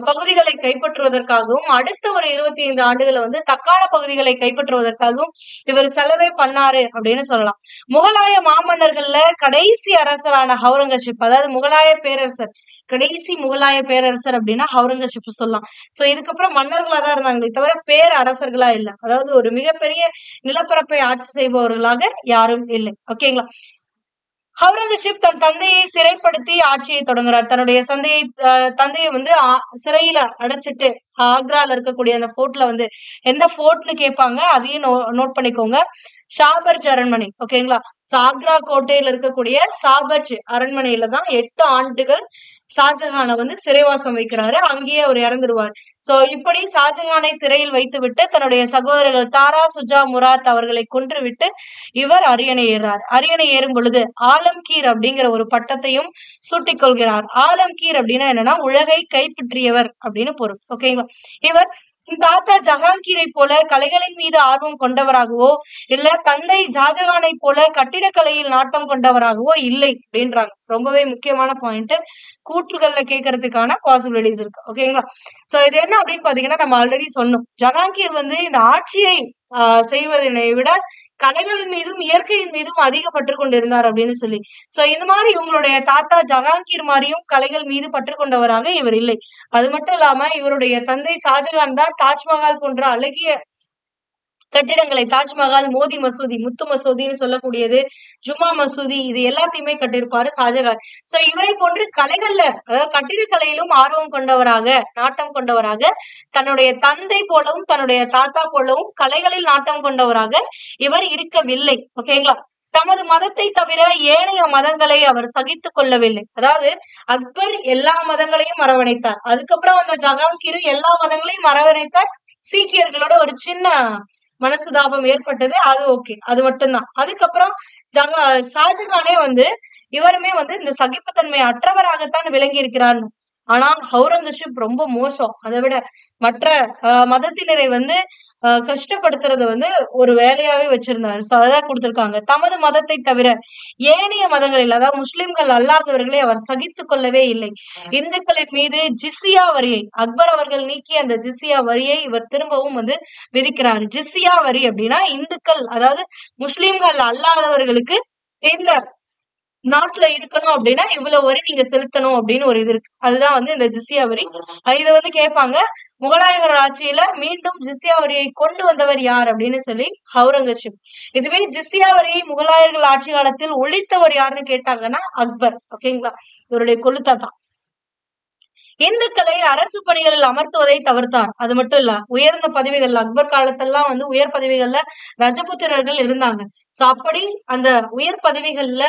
பகுதிகளை கைப்பற்றுவதற்காகவும் அடுத்த ஒரு 25 ஆண்டுகளை வந்து தக்கான பகுதிகளை கைப்பற்றுவதற்காகவும் இவர் செலவே பண்ணாரு அப்படின்னு சொல்லலாம். முகலாய மாமன்னர்கள்ல கடைசி அரசரான அவுரங்கசீப், அதாவது முகலாய பேரரசர், கடைசி முகலாய பேரரசர் அப்படின்னா அவுரங்கசீப் சொல்லலாம். சோ இதுக்கப்புறம் மன்னர்களா தான் இருந்தாங்களே தவிர பேரரசர்களா இல்ல. அதாவது ஒரு மிகப்பெரிய நிலப்பரப்பை ஆட்சி செய்பவர்களாக யாரும் இல்லை. ஓகேங்களா? அவுரங்கசீப் தன் தந்தையை சிறைப்படுத்தி ஆட்சியை தொடங்குறார். தன்னுடைய தந்தையை வந்து சிறையில அடைச்சிட்டு ஆக்ரால இருக்கக்கூடிய அந்த போர்ட்ல வந்து எந்த போர்ட்னு கேட்பாங்க, அதையும் நோட் பண்ணிக்கோங்க. ஷாபர்ஜ் அரண்மனை. ஓகேங்களா? சோ ஆக்ரா கோட்டையில இருக்கக்கூடிய ஷாபர்ஜ் அரண்மனையில தான் 8 ஆண்டுகள் ஷாஜஹானை வந்து சிறைவாசம் வைக்கிறாரு. அங்கேயே அவர் இறந்துடுவார். சோ இப்படி ஷாஜஹானை சிறையில் வைத்துவிட்டு தன்னுடைய சகோதரர்கள் தாரா, சுஜா, முராத் அவர்களை கொன்றுவிட்டு இவர் அரியணை ஏறார். அரியணை ஏறும் பொழுது ஆலம்கீர் அப்படிங்கிற ஒரு பட்டத்தையும் சூட்டிக் கொள்கிறார். ஆலம்கீர் அப்படின்னா என்னன்னா உலகை கைப்பற்றியவர் அப்படின்னு பொருள். ஓகேங்களா? இவர் தாத்தா ஜஹாங்கீரை போல கலைகளின் மீது ஆர்வம் கொண்டவராகவோ இல்ல தந்தை ஷாஜகானை போல கட்டிடக்கலையில் நாட்டம் கொண்டவராகவோ இல்லை அப்படின்றாங்க. ரொம்பவே முக்கியமான பாயிண்ட். கூற்றுகள்ல கேட்கறதுக்கான பாசிபிலிட்டிஸ் இருக்கு. ஓகேங்களா? சோ இது என்ன அப்படின்னு பாத்தீங்கன்னா நம்ம ஆல்ரெடி சொன்னோம். ஜஹாங்கீர் வந்து இந்த ஆட்சியை செய்வதனை விட கலைகளின் மீதும் இயற்கையின் மீதும் அதிக பற்று கொண்டிருந்தார் அப்படின்னு சொல்லி. சோ இந்த மாதிரி இவங்களுடைய தாத்தா ஜஹாங்கீர் மாதிரியும் கலைகள் மீது பற்று கொண்டவராக இவர் இல்லை. அது மட்டும் இல்லாம இவருடைய தந்தை ஷாஜகான் தான் தாஜ்மஹால் போன்ற அழகிய கட்டிடங்களை தாஜ்மஹால், மோதி மசூதி, முத்து மசூதின்னு சொல்லக்கூடியது, ஜும்மா மசூதி, இது எல்லாத்தையுமே கட்டியிருப்பாரு ஷாஜகான். சோ இவரை போன்று கலைகள்ல, அதாவது கட்டிடக்கலையிலும் ஆர்வம் கொண்டவராக, நாட்டம் கொண்டவராக, தன்னுடைய தந்தை போலவும் தன்னுடைய தாத்தா போலவும் கலைகளில் நாட்டம் கொண்டவராக இவர் இருக்கவில்லை. ஓகேங்களா. தமது மதத்தை தவிர ஏனைய மதங்களை அவர் சகித்துக் கொள்ளவில்லை. அதாவது அக்பர் எல்லா மதங்களையும் அரவணைத்தார். அதுக்கப்புறம் அந்த ஜஹாங்கீர் எல்லா மதங்களையும் அரவணைத்தார். சீக்கியர்களோட ஒரு சின்ன மனசுதாபம் ஏற்பட்டது. அது ஓகே, அது மட்டும்தான். அதுக்கப்புறம் ஷாஜகானே இவருமே இந்த சகிப்புத்தன்மை அற்றவராகத்தான் விளங்கி இருக்கிறார். ஆனா அவுரங்கசீப் ரொம்ப மோசம். அதை விட மற்ற மதத்தினரை கஷ்டப்படுத்துறது ஒரு வேலையாவே வச்சிருந்தாரு. சோ அதான் கொடுத்திருக்காங்க. தமது மதத்தை தவிர ஏனைய மதங்களில், அதாவது முஸ்லிம்கள் அல்லாதவர்களை அவர் சகித்துக் கொள்ளவே இல்லை. இந்துக்களின் மீது ஜிஸ்யா வரியை, அக்பர் அவர்கள் நீக்கிய அந்த ஜிஸ்யா வரியை இவர் திரும்பவும் விதிக்கிறார். ஜிஸ்யா வரி அப்படின்னா இந்துக்கள், அதாவது முஸ்லிம்கள் அல்லாதவர்களுக்கு இந்த நாட்டுல இருக்கணும் அப்படின்னா இவ்வளவு வரி நீங்க செலுத்தணும் அப்படின்னு ஒரு இது இருக்கு. அதுதான் இந்த ஜிஸ்யா வரி. இது கேட்பாங்க, முகலாயர் ஆட்சியில மீண்டும் ஜிஸ்யா வரியை கொண்டு வந்தவர் யார் அப்படின்னு சொல்லி அவுரங்கசீப். இதுவே ஜிஸ்யா வரியை முகலாயர்கள் ஆட்சி காலத்தில் ஒழித்தவர் யாருன்னு கேட்டாங்கன்னா அக்பர். ஓகேங்களா. இவருடைய கொழுத்தாதான். இந்துக்களை அரசு பணிகளில் அமர்த்துவதை தவிர்த்தார். அது மட்டும் இல்ல, உயர்ந்த பதவிகள் அக்பர் காலத்தெல்லாம் உயர் பதவிகள்ல ரஜபுத்திரர்கள் இருந்தாங்க. சோ அப்படி அந்த உயர் பதவிகள்ல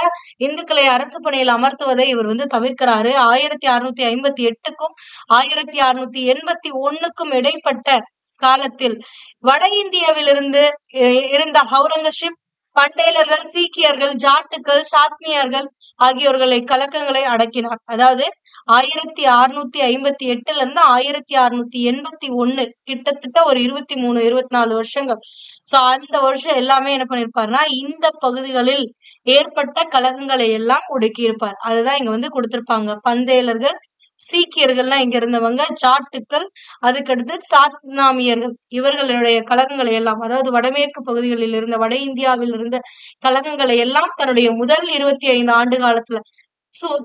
இந்துக்களை அரசு பணியில் அமர்த்துவதை இவர் தவிர்க்கிறாரு. 1658க்கும் 1681க்கும் இடைப்பட்ட காலத்தில் வட இந்தியாவிலிருந்து இருந்த அவுரங்கசீப் பண்டேலர்கள், சீக்கியர்கள், ஜாட்டுக்கள், சாத்மியர்கள் ஆகியோர்களை கலக்கங்களை அடக்கினார். அதாவது 1658ல இருந்து 1681 கிட்டத்தட்ட ஒரு 23, 24 வருஷங்கள். சோ அந்த வருஷம் எல்லாமே என்ன பண்ணிருப்பாருன்னா இந்த பகுதிகளில் ஏற்பட்ட கலகங்களை எல்லாம் ஒடுக்கி இருப்பார். அதுதான் இங்க கொடுத்திருப்பாங்க. பந்தேலர்கள், சீக்கியர்கள்லாம் இங்க இருந்தவங்க, ஜாட்டுக்கள், அதுக்கடுத்து சாத்னாமியர்கள், இவர்களுடைய கழகங்களை எல்லாம், அதாவது வடமேற்கு பகுதிகளில் இருந்த, வட இந்தியாவில் இருந்த கழகங்களை எல்லாம் தன்னுடைய முதல் 25 ஆண்டு காலத்துல,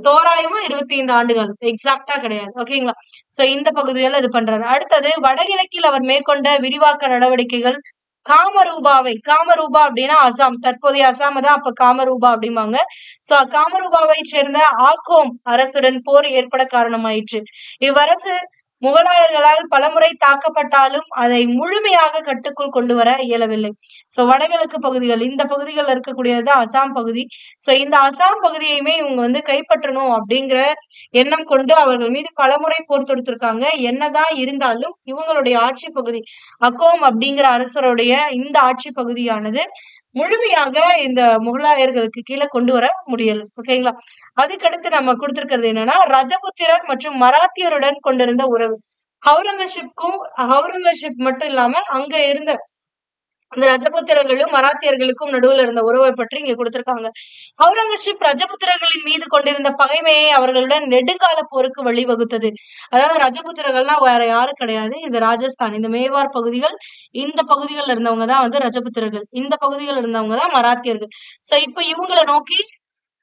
தோராயமா 25 ஆண்டுகள், எக்ஸாக்டா கிடையாது. ஓகேங்களா. சோ இந்த பகுதிகள் இது பண்றாரு. அடுத்தது வடகிழக்கில் அவர் மேற்கொண்ட விரிவாக்க நடவடிக்கைகள் காமரூபா அப்படின்னா அசாம், தற்போதைய அசாம தான் அப்ப காமரூபா அப்படிம்பாங்க. சோ காமரூபாவை சேர்ந்த ஆக்கோம் அரசுடன் போர் ஏற்பட காரணமாயிற்று. இவ்வரசு முகலாயர்களால் பலமுறை தாக்கப்பட்டாலும் அதை முழுமையாக கட்டுக்குள் கொண்டு வர இயலவில்லை. சோ வடகிழக்கு பகுதிகள், இந்த பகுதிகள் இருக்கக்கூடியதுதான் அசாம் பகுதி. சோ இந்த அசாம் பகுதியையுமே இவங்க கைப்பற்றணும் அப்படிங்கிற எண்ணம் கொண்டு அவர்கள் மீது பலமுறை போர் தொடுத்திருக்காங்க. என்னதான் இருந்தாலும் இவங்களுடைய ஆட்சி பகுதி அகோம் அப்படிங்கிற அரசருடைய இந்த ஆட்சி பகுதியானது முழுமையாக இந்த முகலாயர்களுக்கு கீழே கொண்டு வர முடியல. ஓகேங்களா. அதுக்கடுத்து நம்ம கொடுத்திருக்கிறது என்னன்னா ரஜபுத்திரர் மற்றும் மராத்தியருடன் கொண்டிருந்த உறவு. அவுரங்கசீப் மட்டும் இல்லாம அங்க இருந்த அந்த ரஜபுத்திரர்களும் மராத்தியர்களுக்கும் நடுவுல இருந்த உறவை பற்றி இங்க கொடுத்திருக்காங்க. அவுரங்கசீப் ரஜபுத்திரர்களின் மீது கொண்டிருந்த பகைமையை அவர்களுடன் நெடுங்கால போருக்கு வழிவகுத்தது. அதாவது ரஜபுத்திரர்கள்னா வேற யாரும் கிடையாது, இந்த ராஜஸ்தான், இந்த மேவார் பகுதிகள், இந்த பகுதிகள்ல இருந்தவங்க தான் ரஜபுத்திரர்கள், இந்த பகுதிகள் இருந்தவங்க தான் மராத்தியர்கள். சோ இப்ப இவங்களை நோக்கி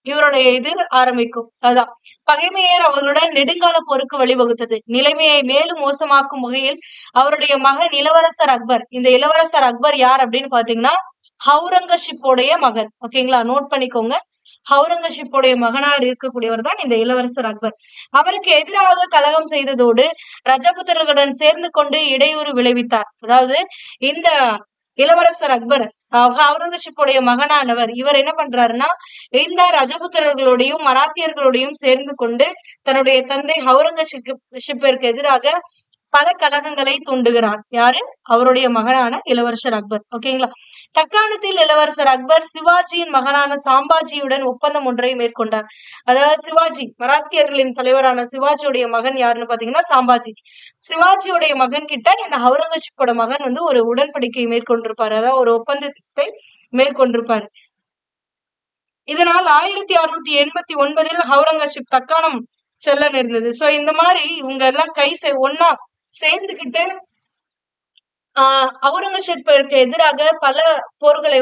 இவருடைய இது ஆரம்பிக்கும். அதான் பகைமையர் அவர்களுடன் நெடுங்கால போருக்கு வழிவகுத்தது. நிலைமையை மேலும் மோசமாக்கும் வகையில் அவருடைய மகன் இளவரசர் அக்பர், இந்த இளவரசர் அக்பர் யார் அப்படின்னு பாத்தீங்கன்னா அவுரங்கசீப்போடைய மகன். ஓகேங்களா, நோட் பண்ணிக்கோங்க. அவுரங்கசீப்போடைய மகனார் இருக்கக்கூடியவர் தான் இந்த இளவரசர் அக்பர். அவருக்கு எதிராக கலகம் செய்ததோடு ரஜபுத்திரர்களுடன் சேர்ந்து கொண்டு இடையூறு விளைவித்தார். அதாவது இந்த இளவரசர் அக்பர், அவுரங்கசீப்புடைய மகனானவர், இவர் என்ன பண்றாருன்னா இந்த ரஜபுத்திரர்களோடையும் மராத்தியர்களோடையும் சேர்ந்து கொண்டு தன்னுடைய தந்தை அவுரங்கசீப்பிற்கு எதிராக பல கலகங்களை தூண்டுகிறார். யாரு? அவருடைய மகனான இளவரசர் அக்பர். ஓகேங்களா. தக்காணத்தில் இளவரசர் அக்பர் சிவாஜியின் மகனான சாம்பாஜியுடன் ஒப்பந்தம் ஒன்றை மேற்கொண்டார். அதாவது சிவாஜி, மராத்தியர்களின் தலைவரான சிவாஜியுடைய மகன் யாருன்னு பாத்தீங்கன்னா சாம்பாஜி. சிவாஜியுடைய மகன் கிட்ட இந்த அவுரங்கசீப்போட மகன் ஒரு உடன்படிக்கை மேற்கொண்டிருப்பாரு, அதாவது ஒரு ஒப்பந்தத்தை மேற்கொண்டிருப்பாரு. இதனால் 1689 அவுரங்கசீப் தக்காணம் செல்ல நேர்ந்தது. சோ இந்த மாதிரி இவங்க எல்லாம் ஒன்னா சேர்ந்துகிட்டு அவுரங்கசீப்பிற்கு எதிராக பல போர்களை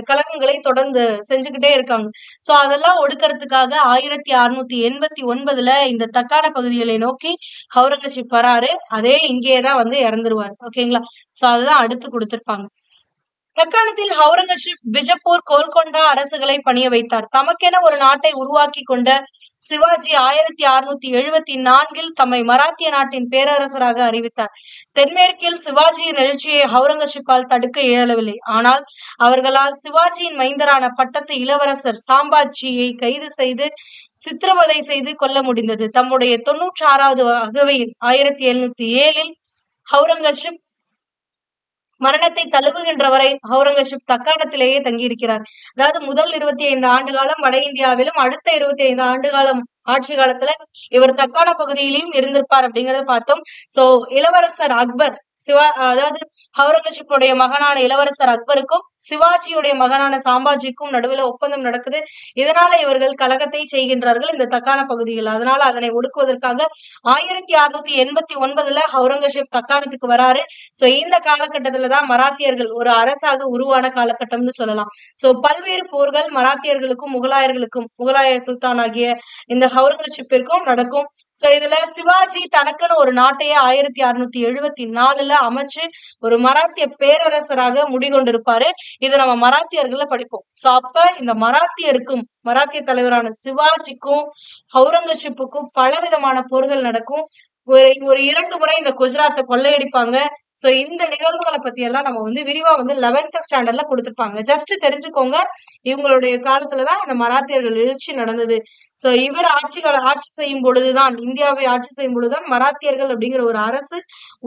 கலகங்களை தொடர்ந்து செஞ்சுக்கிட்டே இருக்காங்க. சோ அதெல்லாம் ஒடுக்கிறதுக்காக 1689 இந்த தக்காண பகுதிகளை நோக்கி அவுரங்கசீப் வராரு. அதே இங்கேயேதான் இறந்துருவாரு. ஓகேங்களா. சோ அதுதான் அடுத்து கொடுத்திருப்பாங்க. தக்காணத்தில் அவுரங்கசீப் பிஜப்பூர், கோல்கொண்டா அரசுகளை பணிய வைத்தார். தமக்கென ஒரு நாட்டை உருவாக்கி கொண்ட சிவாஜி 1674 தம்மை மராத்திய நாட்டின் பேரரசராக அறிவித்தார். தென்மேற்கில் சிவாஜியின் எழுச்சியை அவுரங்கசீப்பால் தடுக்க இயலவில்லை. ஆனால் அவர்களால் சிவாஜியின் மைந்தரான பட்டத்து இளவரசர் சாம்பாஜியை கைது செய்து சித்திரவதை செய்து கொல்ல முடிந்தது. தம்முடைய 96வது அகவையில் 1707 அவுரங்கசீப் மரணத்தை தழுவுகின்ற வரை அவுரங்கசீப் தக்காணத்திலேயே தங்கியிருக்கிறார். அதாவது முதல் 25 ஆண்டு காலம் வட இந்தியாவிலும், அடுத்த 25 ஆண்டு காலம் ஆட்சி காலத்துல இவர் தக்காண பகுதியிலும் இருந்திருப்பார் அப்படிங்கறத பார்த்தோம். சோ இளவரசர் அக்பர் அதாவது அவுரங்கசீப்புடைய மகனான இளவரசர் அக்பருக்கும் சிவாஜியுடைய மகனான சாம்பாஜிக்கும் நடுவில் ஒப்பந்தம் நடக்குது. இதனால இவர்கள் கலகத்தை செய்கின்றார்கள் இந்த தக்காண பகுதியில். அதனால அதனை ஒடுக்குவதற்காக 1689 அவுரங்கசீப் தக்காணத்துக்கு வராரு. சோ இந்த காலகட்டத்துலதான் மராத்தியர்கள் ஒரு அரசாக உருவான காலகட்டம்னு சொல்லலாம். சோ பல்வேறு போர்கள் மராத்தியர்களுக்கும் முகலாய சுல்தான் ஆகிய இந்த அவுரங்கசீப்பிற்கும் நடக்கும். சோ இதுல சிவாஜி தனக்குன்னு ஒரு நாட்டையே 1674 அமைச்சு ஒரு மராத்திய பேரரசராக முடிகொண்டிருப்பாரு. இது நம்ம மராத்தியர்கள படிப்போம். சோ அப்ப இந்த மராத்திய தலைவரான சிவாஜிக்கும் அவுரங்கசீப்புக்கும் பலவிதமான போர்கள் நடக்கும். ஒரு 2 முறை இந்த குஜராத்தை கொள்ளையடிப்பாங்க. சோ இந்த நிகழ்வுகளை பத்தி எல்லாம் நம்ம விரிவா 11th ஸ்டாண்டர்ட்ல கொடுத்திருப்பாங்க. ஜஸ்ட் தெரிஞ்சுக்கோங்க, இவங்களுடைய காலத்துலதான் இந்த மராத்தியர்கள் எழுச்சி நடந்தது. சோ இவர் ஆட்சி செய்யும் பொழுதுதான், இந்தியாவை ஆட்சி செய்யும் பொழுதுதான் மராத்தியர்கள் அப்படிங்கிற ஒரு அரசு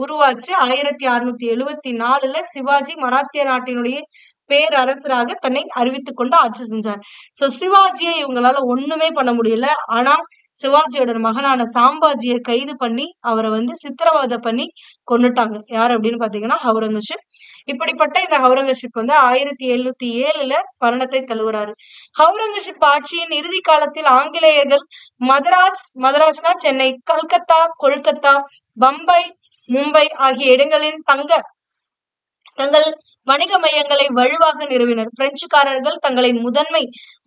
உருவாச்சு. 1674 சிவாஜி மராத்திய நாட்டினுடைய பேரரசராக தன்னை அறிவித்துக் கொண்டு ஆட்சி செஞ்சார். சோ சிவாஜியை இவங்களால ஒண்ணுமே பண்ண முடியல. ஆனா சிவாஜியோட மகனான சாம்பாஜியை கைது பண்ணி அவரை சித்திரவதை பண்ணி கொன்னுட்டாங்க. யார் அப்படின்னு பாத்தீங்கன்னா அவுரங்கசீப். இப்படிப்பட்ட இந்த அவுரங்கசீப் 1707 மரணத்தை தழுவுறாரு. அவுரங்கசீப் ஆட்சியின் இறுதி காலத்தில் ஆங்கிலேயர்கள் மதராஸ்னா சென்னை, கல்கத்தா, கொல்கத்தா, பம்பாய், மும்பை ஆகிய இடங்களில் தங்கள் வணிக மையங்களை வலுவாக நிறுவினர். பிரெஞ்சுக்காரர்கள் தங்களின் முதன்மை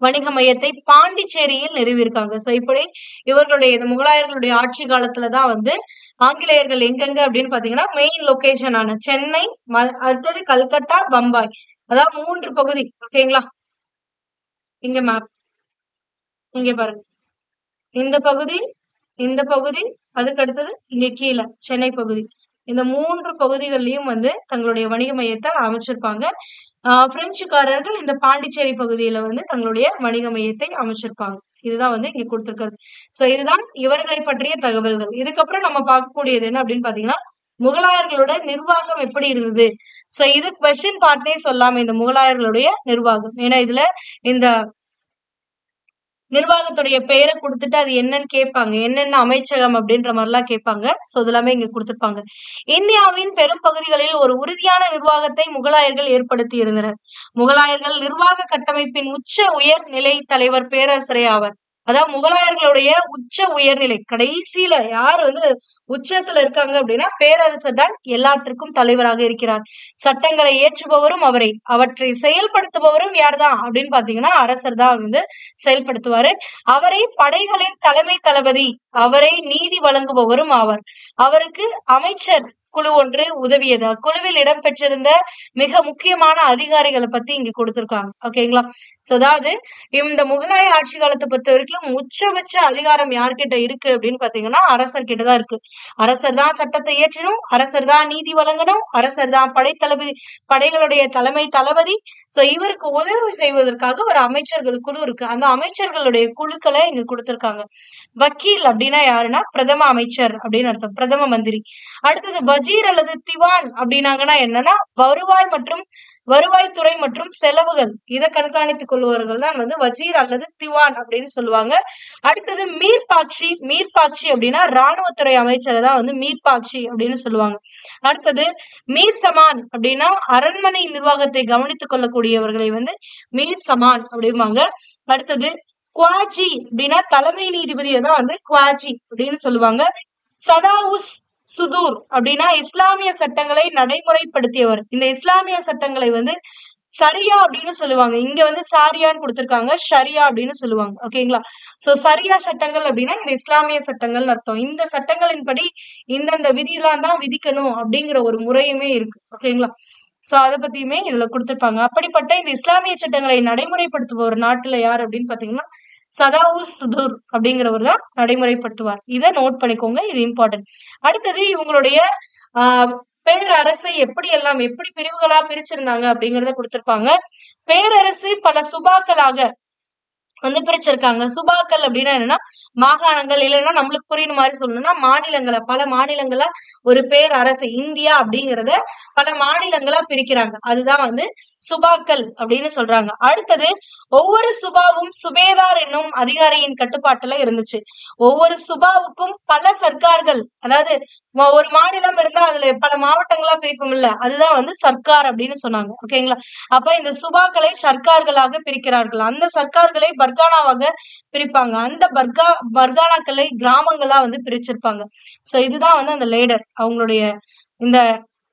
வணிக மையத்தை பாண்டிச்சேரியில் நிறுவியிருக்காங்க. சோ இப்படி இவர்களுடைய முகலாயர்களுடைய ஆட்சி காலத்துலதான் ஆங்கிலேயர்கள் எங்கெங்க அப்படின்னு பாத்தீங்கன்னா மெயின் லொகேஷன் ஆன சென்னை, அடுத்தது கல்கத்தா, பம்பாய், அதாவது 3 பகுதி. ஓகேங்களா? இங்க மேப் இங்க பாருங்க, இந்த பகுதி அதுக்கு அடுத்தது இங்க கீழே சென்னை பகுதி. இந்த 3 பகுதிகளிலையும் தங்களுடைய வணிக மையத்தை அமைச்சிருப்பாங்க. பிரெஞ்சுக்காரர்கள் இந்த பாண்டிச்சேரி பகுதியில தங்களுடைய வணிக மையத்தை அமைச்சிருப்பாங்க. இதுதான் இங்க கொடுத்திருக்கிறது. சோ இதுதான் இவர்களை பற்றிய தகவல்கள். இதுக்கப்புறம் நம்ம பார்க்கக்கூடியது என்ன அப்படின்னு பாத்தீங்கன்னா, முகலாயர்களோட நிர்வாகம் எப்படி இருந்தது. சோ இது கொஸ்டின் பார்ட்டே சொல்லாம இந்த முகலாயர்களுடைய நிர்வாகம். ஏன்னா இதுல இந்த நிர்வாகத்துடைய பெயரை கொடுத்துட்டு அது என்னன்னு கேட்பாங்க, என்னென்ன அமைச்சகம் அப்படின்ற மாதிரி எல்லாம் கேட்பாங்க. சோ இதெல்லாமே இங்க கொடுத்திருப்பாங்க. இந்தியாவின் பெரும் பகுதிகளில் ஒரு உறுதியான நிர்வாகத்தை முகலாயர்கள் ஏற்படுத்தி இருந்தனர். முகலாயர்கள் நிர்வாக கட்டமைப்பின் உச்ச உயர் நிலை தலைவர் பேரரசரே ஆவர். அதாவது முகலாயர்களுடைய உச்ச உயர்நிலை கடைசியில யார் உச்சத்துல இருக்காங்க அப்படின்னா பேரரசர் தான் எல்லாத்திற்கும் தலைவராக இருக்கிறார். சட்டங்களை ஏற்றுபவரும் அவற்றை செயல்படுத்துபவரும் யார்தான் அப்படின்னு பாத்தீங்கன்னா அரசர் தான் செயல்படுத்துவாரு. அவரை படைகளின் தலைமை தளபதி, அவரை நீதி வழங்குபவரும் ஆவார். அவருக்கு அமைச்சர் குழு ஒன்று உதவியது. அக்குழுவில் இடம்பெற்றிருந்த மிக முக்கியமான அதிகாரிகளை பத்தி இங்க கொடுத்திருக்காங்க. ஓகேங்களா? சோ அதாவது இந்த முகலாய ஆட்சி காலத்தை பொறுத்த வரைக்கும் உச்சபட்ச அதிகாரம் யார்கிட்ட இருக்கு அப்படின்னு பாத்தீங்கன்னா அரசர் கிட்டதான் இருக்கு. அரசர் தான் சட்டத்தை இயற்றணும், அரசர் தான் நீதி வழங்கணும், அரசர் தான் படைகளுடைய தலைமை தளபதி. சோ இவருக்கு உதவி செய்வதற்காக ஒரு அமைச்சர்கள் குழு இருக்கு. அந்த அமைச்சர்களுடைய குழுக்களை இங்க கொடுத்திருக்காங்க. வக்கீல் அப்படின்னா யாருன்னா பிரதம அமைச்சர் அப்படின்னு அர்த்தம், பிரதம மந்திரி. அடுத்தது வஜீர் அல்லது திவான் அப்படின்னாங்கன்னா என்னன்னா வருவாய்த்துறை மற்றும் செலவுகள் இதை கண்காணித்துக் கொள்பவர்கள் தான் வஜீர் அல்லது திவான் அப்படின்னு சொல்லுவாங்க. அடுத்தது மீர்பாக்சி அப்படின்னா ராணுவத்துறை அமைச்சரை தான் மீர்பாக்சி அப்படின்னு சொல்லுவாங்க. அடுத்தது மீர் சமான் அப்படின்னா அரண்மனை நிர்வாகத்தை கவனித்துக் கொள்ளக்கூடியவர்களை மீர் சமான் அப்படிம்பாங்க. அடுத்தது குவாஜி அப்படின்னா தலைமை நீதிபதியை தான் குவாஜி அப்படின்னு சொல்லுவாங்க. சதாவுஸ் சுதூர் அப்படின்னா இஸ்லாமிய சட்டங்களை நடைமுறைப்படுத்தியவர். இந்த இஸ்லாமிய சட்டங்களை சரியா அப்படின்னு சொல்லுவாங்க. இங்க சாரியான்னு கொடுத்திருக்காங்க, ஷரியா அப்படின்னு சொல்லுவாங்க. ஓகேங்களா? சோ சரியா சட்டங்கள் அப்படின்னா இந்த இஸ்லாமிய சட்டங்கள் அர்த்தம். இந்த சட்டங்களின்படி இந்தந்த விதியெல்லாம் தான் விதிக்கணும் அப்படிங்கிற ஒரு முறையுமே இருக்கு. ஓகேங்களா? சோ அத பத்தியுமே இதுல கொடுத்திருப்பாங்க. அப்படிப்பட்ட இந்த இஸ்லாமிய சட்டங்களை நடைமுறைப்படுத்துபவர் நாட்டுல யார் அப்படின்னு பாத்தீங்கன்னா சதாவுஸ் சுதூர் அப்படிங்கிறவர் தான் நடைமுறைப்படுத்துவார். இதை நோட் பண்ணிக்கோங்க, இது இம்பார்ட்டன்ட். அடுத்தது இவங்களுடைய ஆஹ் பேரரசை எப்படி பிரிவுகளா பிரிச்சிருந்தாங்க அப்படிங்கறத கொடுத்திருப்பாங்க. பேரரசு பல சுபாக்களாக வந்து பிரிச்சிருக்காங்க. சுபாக்கள் அப்படின்னா என்னன்னா மாகாணங்கள், இல்லைன்னா நம்மளுக்கு புரியுற மாதிரி சொல்லணும்னா மாநிலங்களா, பல மாநிலங்களா ஒரு பேரரசு இந்தியா அப்படிங்கறத பல மாநிலங்களா பிரிக்கிறாங்க. அதுதான் வந்து சுபாக்கள் அப்படின்னு சொல்றாங்க. அடுத்தது ஒவ்வொரு சுபாவும் சுபேதார் என்னும் அதிகாரியின் கட்டுப்பாட்டுல இருந்துச்சு. ஒவ்வொரு சுபாவுக்கும் பல சர்க்கார்கள், அதாவது ஒரு மாநிலம் இருந்தா அதுல பல மாவட்டங்களா பிரிப்போம் இல்ல, அதுதான் வந்து சர்க்கார் அப்படின்னு சொன்னாங்க. ஓகேங்களா? அப்ப இந்த சுபாக்களை சர்க்கார்களாக பிரிக்கிறார்கள். அந்த சர்க்கார்களை பர்கானாவாக பிரிப்பாங்க. அந்த பர்கானாக்களை கிராமங்களா வந்து பிரிச்சிருப்பாங்க. சோ இதுதான் வந்து அந்த லேடர் அவங்களுடைய இந்த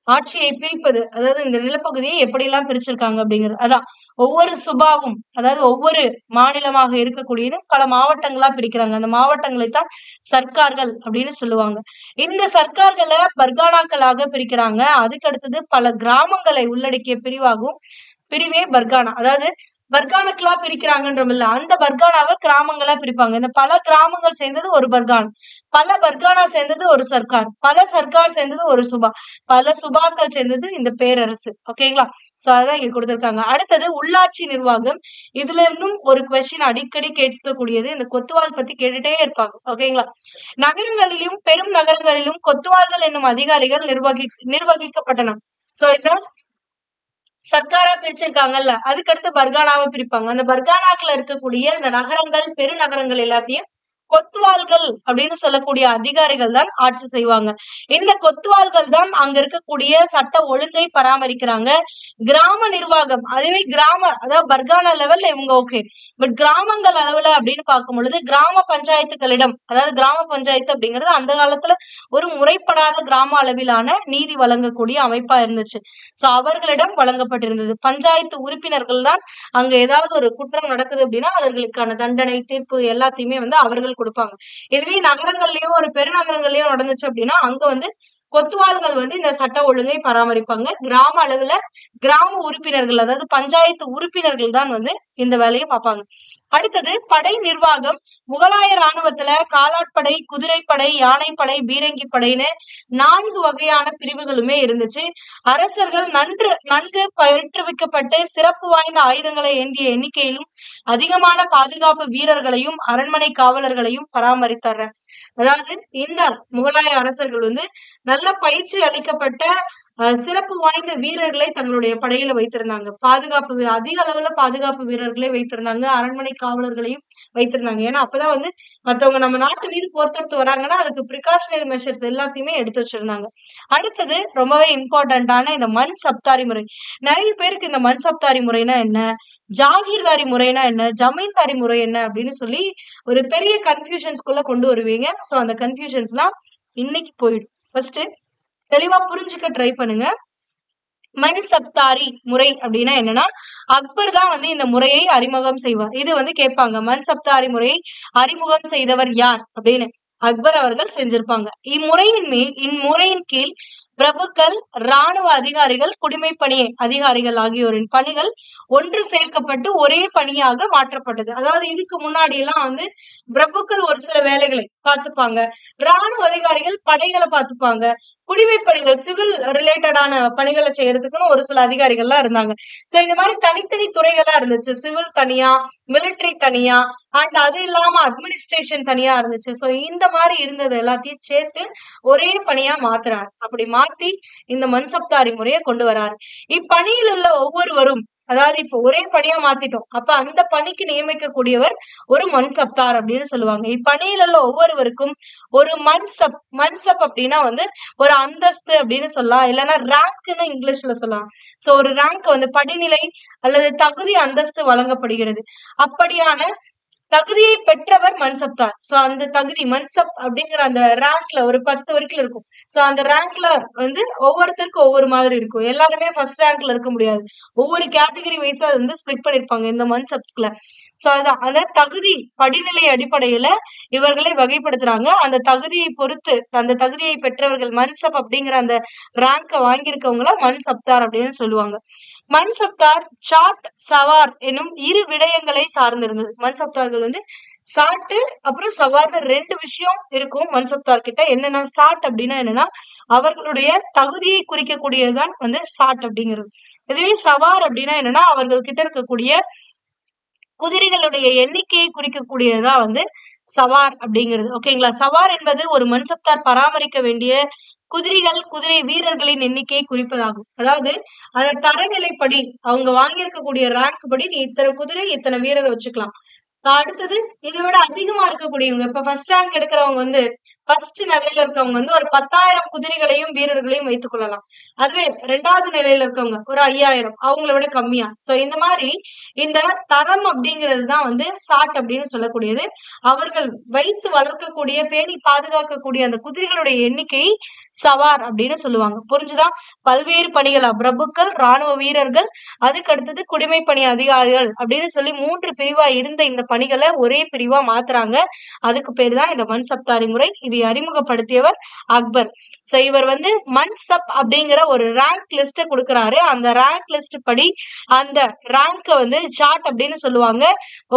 ஆட்சியை பிரிப்பது, அதாவது இந்த நிலப்பகுதியை எப்படி எல்லாம் பிரிச்சிருக்காங்க அப்படிங்கிறது. அதான் ஒவ்வொரு சுபாவும், அதாவது ஒவ்வொரு மாநிலமாக இருக்கக்கூடியது பல மாவட்டங்களா பிரிக்கிறாங்க. அந்த மாவட்டங்களை தான் சர்க்கார்கள் அப்படின்னு சொல்லுவாங்க. இந்த சர்க்கார்களை பர்கானாக்களாக பிரிக்கிறாங்க. அதுக்கு அடுத்தது பல கிராமங்களை உள்ளடக்கிய பிரிவே பர்கானா. அதாவது பர்கானுக்களா பிரிக்கிறாங்கன்றோம் இல்ல, அந்த பர்கானாவை கிராமங்களா பிரிப்பாங்க. இந்த பல கிராமங்கள் சேர்ந்தது ஒரு பர்கான், பல பர்கானா சேர்ந்தது ஒரு சர்க்கார், பல சர்க்கார் சேர்ந்தது ஒரு சுபா, பல சுபாக்கள் சேர்ந்தது இந்த பேரரசு. ஓகேங்களா? சோ அதான் இங்க கொடுத்திருக்காங்க. அடுத்தது உள்ளாட்சி நிர்வாகம். இதுல இருந்தும் ஒரு கொஸ்டின் அடிக்கடி கேட்கக்கூடியது, இந்த கொத்துவால் பத்தி கேட்டுட்டே இருப்பாங்க. ஓகேங்களா? நகரங்களிலும் பெரும் நகரங்களிலும் கொத்துவால்கள் என்னும் அதிகாரிகள் நிர்வகிக்கப்பட்டன. சோ இதான் சர்க்காரா பிரிச்சிருக்காங்கல்ல, அதுக்கடுத்து பர்கானாவை பிரிப்பாங்க. அந்த பர்கானாக்குள்ள இருக்கக்கூடிய இந்த நகரங்கள், பெருநகரங்கள் எல்லாத்தையும் கொத்துவால்கள் அப்படின்னு சொல்லக்கூடிய அதிகாரிகள் தான் ஆட்சி செய்வாங்க. இந்த கொத்துவால்கள் தான் அங்க இருக்கக்கூடிய சட்ட ஒழுங்கை பராமரிக்கிறாங்க. கிராம நிர்வாகம், அதுவே அதாவது பர்கானா லெவல்ல இவங்க ஓகே. பட் கிராமங்கள் அளவுல அப்படின்னு பார்க்கும் பொழுது கிராம பஞ்சாயத்துகளிடம், அதாவது கிராம பஞ்சாயத்து அப்படிங்கிறது அந்த காலத்துல ஒரு முறைப்படாத கிராம அளவிலான நீதி வழங்கக்கூடிய அமைப்பா இருந்துச்சு. சோ அவர்களிடம் வழங்கப்பட்டிருந்தது. பஞ்சாயத்து உறுப்பினர்கள் தான் அங்க ஏதாவது ஒரு குற்றம் நடக்குது அப்படின்னா அதற்கான தண்டனை, தீர்ப்பு எல்லாத்தையுமே வந்து அவர்கள் கொடுப்பாங்க. இதுவே நகரங்கள்லயோ ஒரு பெருநகரங்கள்லயோ நடந்துச்சு அப்படின்னா அங்க வந்து கொத்துவால்கள் வந்து இந்த சட்ட ஒழுங்கை பராமரிப்பாங்க. கிராம அளவுல கிராம உறுப்பினர்கள், அதாவது பஞ்சாயத்து உறுப்பினர்கள் தான் வந்து இந்த வேலையை பார்ப்பாங்க. அடுத்தது படை நிர்வாகம். முகலாய ராணுவத்துல காலாட்படை, குதிரைப்படை, யானைப்படை, பீரங்கி படைன்னு 4 வகையான பிரிவுகளுமே இருந்துச்சு. அரசர்கள் நன்கு பயிற்றுவிக்கப்பட்டு சிறப்பு வாய்ந்த ஆயுதங்களை ஏந்திய எண்ணிக்கையிலும் அதிகமான பாதுகாப்பு வீரர்களையும் அரண்மனை காவலர்களையும் பராமரித்தார். அதாவது இந்த முகலாய அரசர்கள் வந்து நல்ல பயிற்சி அளிக்கப்பட்ட சிறப்பு வாய்ந்த வீரர்களை தங்களுடைய படையில வைத்திருந்தாங்க. அதிக அளவுல பாதுகாப்பு வீரர்களை வைத்திருந்தாங்க. அரண்மனை காவலர்களையும் வைத்திருந்தாங்க. ஏன்னா அப்பதான் வந்து மத்தவங்க நம்ம நாட்டு மீது போர் தொடுத்து வராங்கன்னா அதுக்கு பிரிகாஷனரி மெஷர்ஸ் எல்லாத்தையுமே எடுத்து வச்சிருந்தாங்க. அடுத்தது ரொம்பவே இம்பார்ட்டன்டான இந்த மண் சப்தாரி முறை. நிறைய பேருக்கு இந்த மண் சப்தாரி முறைனா என்ன, ஜாகீர்தாரி முறைனா என்ன, ஜமீன்தாரி முறை என்ன அப்படின்னு சொல்லி ஒரு பெரிய கன்ஃபியூஷன்ஸ்குள்ள கொண்டு வருவீங்க. சோ அந்த கன்ஃபியூஷன்ஸ் எல்லாம் இன்னைக்கு போயிடும். ஃபர்ஸ்ட் தெளிவா புரிஞ்சுக்க ட்ரை பண்ணுங்க. மண் சப்தாரி முறை அப்படின்னா என்னன்னா, அக்பர் தான் வந்து இந்த முறையை அறிமுகம் செய்வார். இது வந்து கேட்பாங்க, மண் சப்தாரி முறையை அறிமுகம் செய்தவர் யார் அப்படின்னு. அக்பர் அவர்கள் செஞ்சிருப்பாங்க. இம்முறையின் கீழ் பிரபுக்கள், ராணுவ அதிகாரிகள், குடிமைப்பணி அதிகாரிகள் ஆகியோரின் பணிகள் ஒன்று சேர்க்கப்பட்டு ஒரே பணியாக மாற்றப்பட்டது. அதாவது இதுக்கு முன்னாடி எல்லாம் வந்து பிரபுக்கள் ஒரு சில வேலைகளை பார்த்துப்பாங்க, ராணுவ அதிகாரிகள் படைகளை பார்த்துப்பாங்க, குடிமைப்பணிகள் சிவில் ரிலேட்டடான பணிகளை செய்யறதுக்குன்னு ஒரு சில அதிகாரிகள்லாம் இருந்தாங்க. சோ இந்த மாதிரி தனித்தனி துறைகளா இருந்துச்சு. சிவில் தனியா, மிலிட்டரி தனியா, அண்ட் அது இல்லாம அட்மினிஸ்ட்ரேஷன் தனியா இருந்துச்சு. சோ இந்த மாதிரி இருந்தது எல்லாத்தையும் சேர்த்து ஒரே பணியா மாத்துறாரு. அப்படி மாத்தி இந்த மன்சப்தாரி முறையை கொண்டு வராரு. இப்பணியில் உள்ள ஒவ்வொருவரும், அதாவது இப்ப ஒரே பணியா மாத்திட்டோம், அப்ப அந்த பணிக்கு நியமிக்கக்கூடியவர் ஒரு மன்சப்தார் அப்படின்னு சொல்லுவாங்க. இப்பணியில் உள்ள ஒவ்வொருவருக்கும் ஒரு மன்சப் அப்படின்னா வந்து ஒரு அந்தஸ்து அப்படின்னு சொல்லலாம், இல்லைன்னா ரேங்க்னு இங்கிலீஷ்ல சொல்லலாம். சோ ஒரு ரேங்க் வந்து படிநிலை அல்லது தகுதி அந்தஸ்து வழங்கப்படுகிறது. அப்படியான தகுதியை பெற்றவர் மன்சப்தார். சோ அந்த தகுதி மன்சப் அப்படிங்கிற அந்த ரேங்க்ல ஒரு 10 வரைக்கும் இருக்கும். சோ அந்த ரேங்க்ல வந்து ஒவ்வொருத்தருக்கும் ஒவ்வொரு மாதிரி இருக்கும். எல்லாருமே ஃபர்ஸ்ட் ரேங்க்ல இருக்க முடியாது. ஒவ்வொரு கேட்டகரி வைஸா வந்து ஸ்பிளிட் பண்ணிருப்பாங்க இந்த மன்சப்ல. சோ அதான் அந்த தகுதி படிநிலை அடிப்படையில இவர்களை வகைப்படுத்துறாங்க. அந்த தகுதியை பொறுத்து அந்த தகுதியை பெற்றவர்கள் மன்சப் அப்படிங்கிற அந்த ரேங்க வாங்கியிருக்கவங்கள மன்சப்தார் அப்படின்னு சொல்லுவாங்க. மன்சப்தார் சாட் சவார் எனும் இரு விடயங்களை சார்ந்திருந்தது. மன்சப்தார்கள் வந்து சாட்டு அப்புறம் சவார்னு 2 விஷயம் இருக்கும் மன்சப்தார் கிட்ட. என்னன்னா சாட் அப்படின்னா என்னன்னா அவர்களுடைய தகுதியை குறிக்கக்கூடியதுதான் வந்து சாட் அப்படிங்கிறது. இதுவே சவார் அப்படின்னா என்னன்னா அவர்கள் கிட்ட இருக்கக்கூடிய குதிரைகளுடைய எண்ணிக்கையை குறிக்கக்கூடியதுதான் வந்து சவார் அப்படிங்கிறது. ஓகேங்களா. சவார் என்பது ஒரு மன்சப்தார் பராமரிக்க வேண்டிய குதிரைகள், குதிரை வீரர்களின் எண்ணிக்கையை குறிப்பதாகும். அதாவது அந்த தரநிலைப்படி அவங்க வாங்கியிருக்கக்கூடிய ரேங்க் படி நீ இத்தனை குதிரை இத்தனை வீரரை வச்சுக்கலாம். அடுத்தது இதை விட அதிகமா இருக்கக்கூடியவங்க இப்ப ஃபர்ஸ்ட் ரேங்க் எடுக்கிறவங்க வந்து ஃபர்ஸ்ட் நிலையில இருக்கவங்க வந்து ஒரு 10,000 குதிரைகளையும் வீரர்களையும் வைத்துக் கொள்ளலாம். அதுவே 2வது நிலையில இருக்கவங்க ஒரு 5,000 அவங்கள விட கம்மியா. சோ இந்த மாதிரி இந்த தரம் அப்படிங்கிறது தான் வந்து சாட் அப்படின்னு சொல்லக்கூடியது. அவர்கள் வைத்து வளர்க்கக்கூடிய பேணி பாதுகாக்கக்கூடிய அந்த குதிரைகளுடைய எண்ணிக்கை சவார் அப்படின்னு சொல்லுவாங்க. புரிஞ்சுதா? பல்வேறு பணிகளா பிரபுக்கள், ராணுவ வீரர்கள், அதுக்கு அடுத்தது குடிமை பணி அதிகாரிகள் அப்படின்னு சொல்லி 3 பிரிவா இருந்த இந்த பணிகளை ஒரே பிரிவா மாத்துறாங்க. அதுக்கு பேரு தான் இந்த மன்சப்தாரி முறை. இதை அறிமுகப்படுத்தியவர் அக்பர். சோ இவர் வந்து மன்சப் அப்படிங்கிற ஒரு ரேங்க் லிஸ்ட் கொடுக்கிறாரு. அந்த ரேங்க் லிஸ்ட் படி அந்த ரேங்க வந்து சார்ட் அப்படின்னு சொல்லுவாங்க.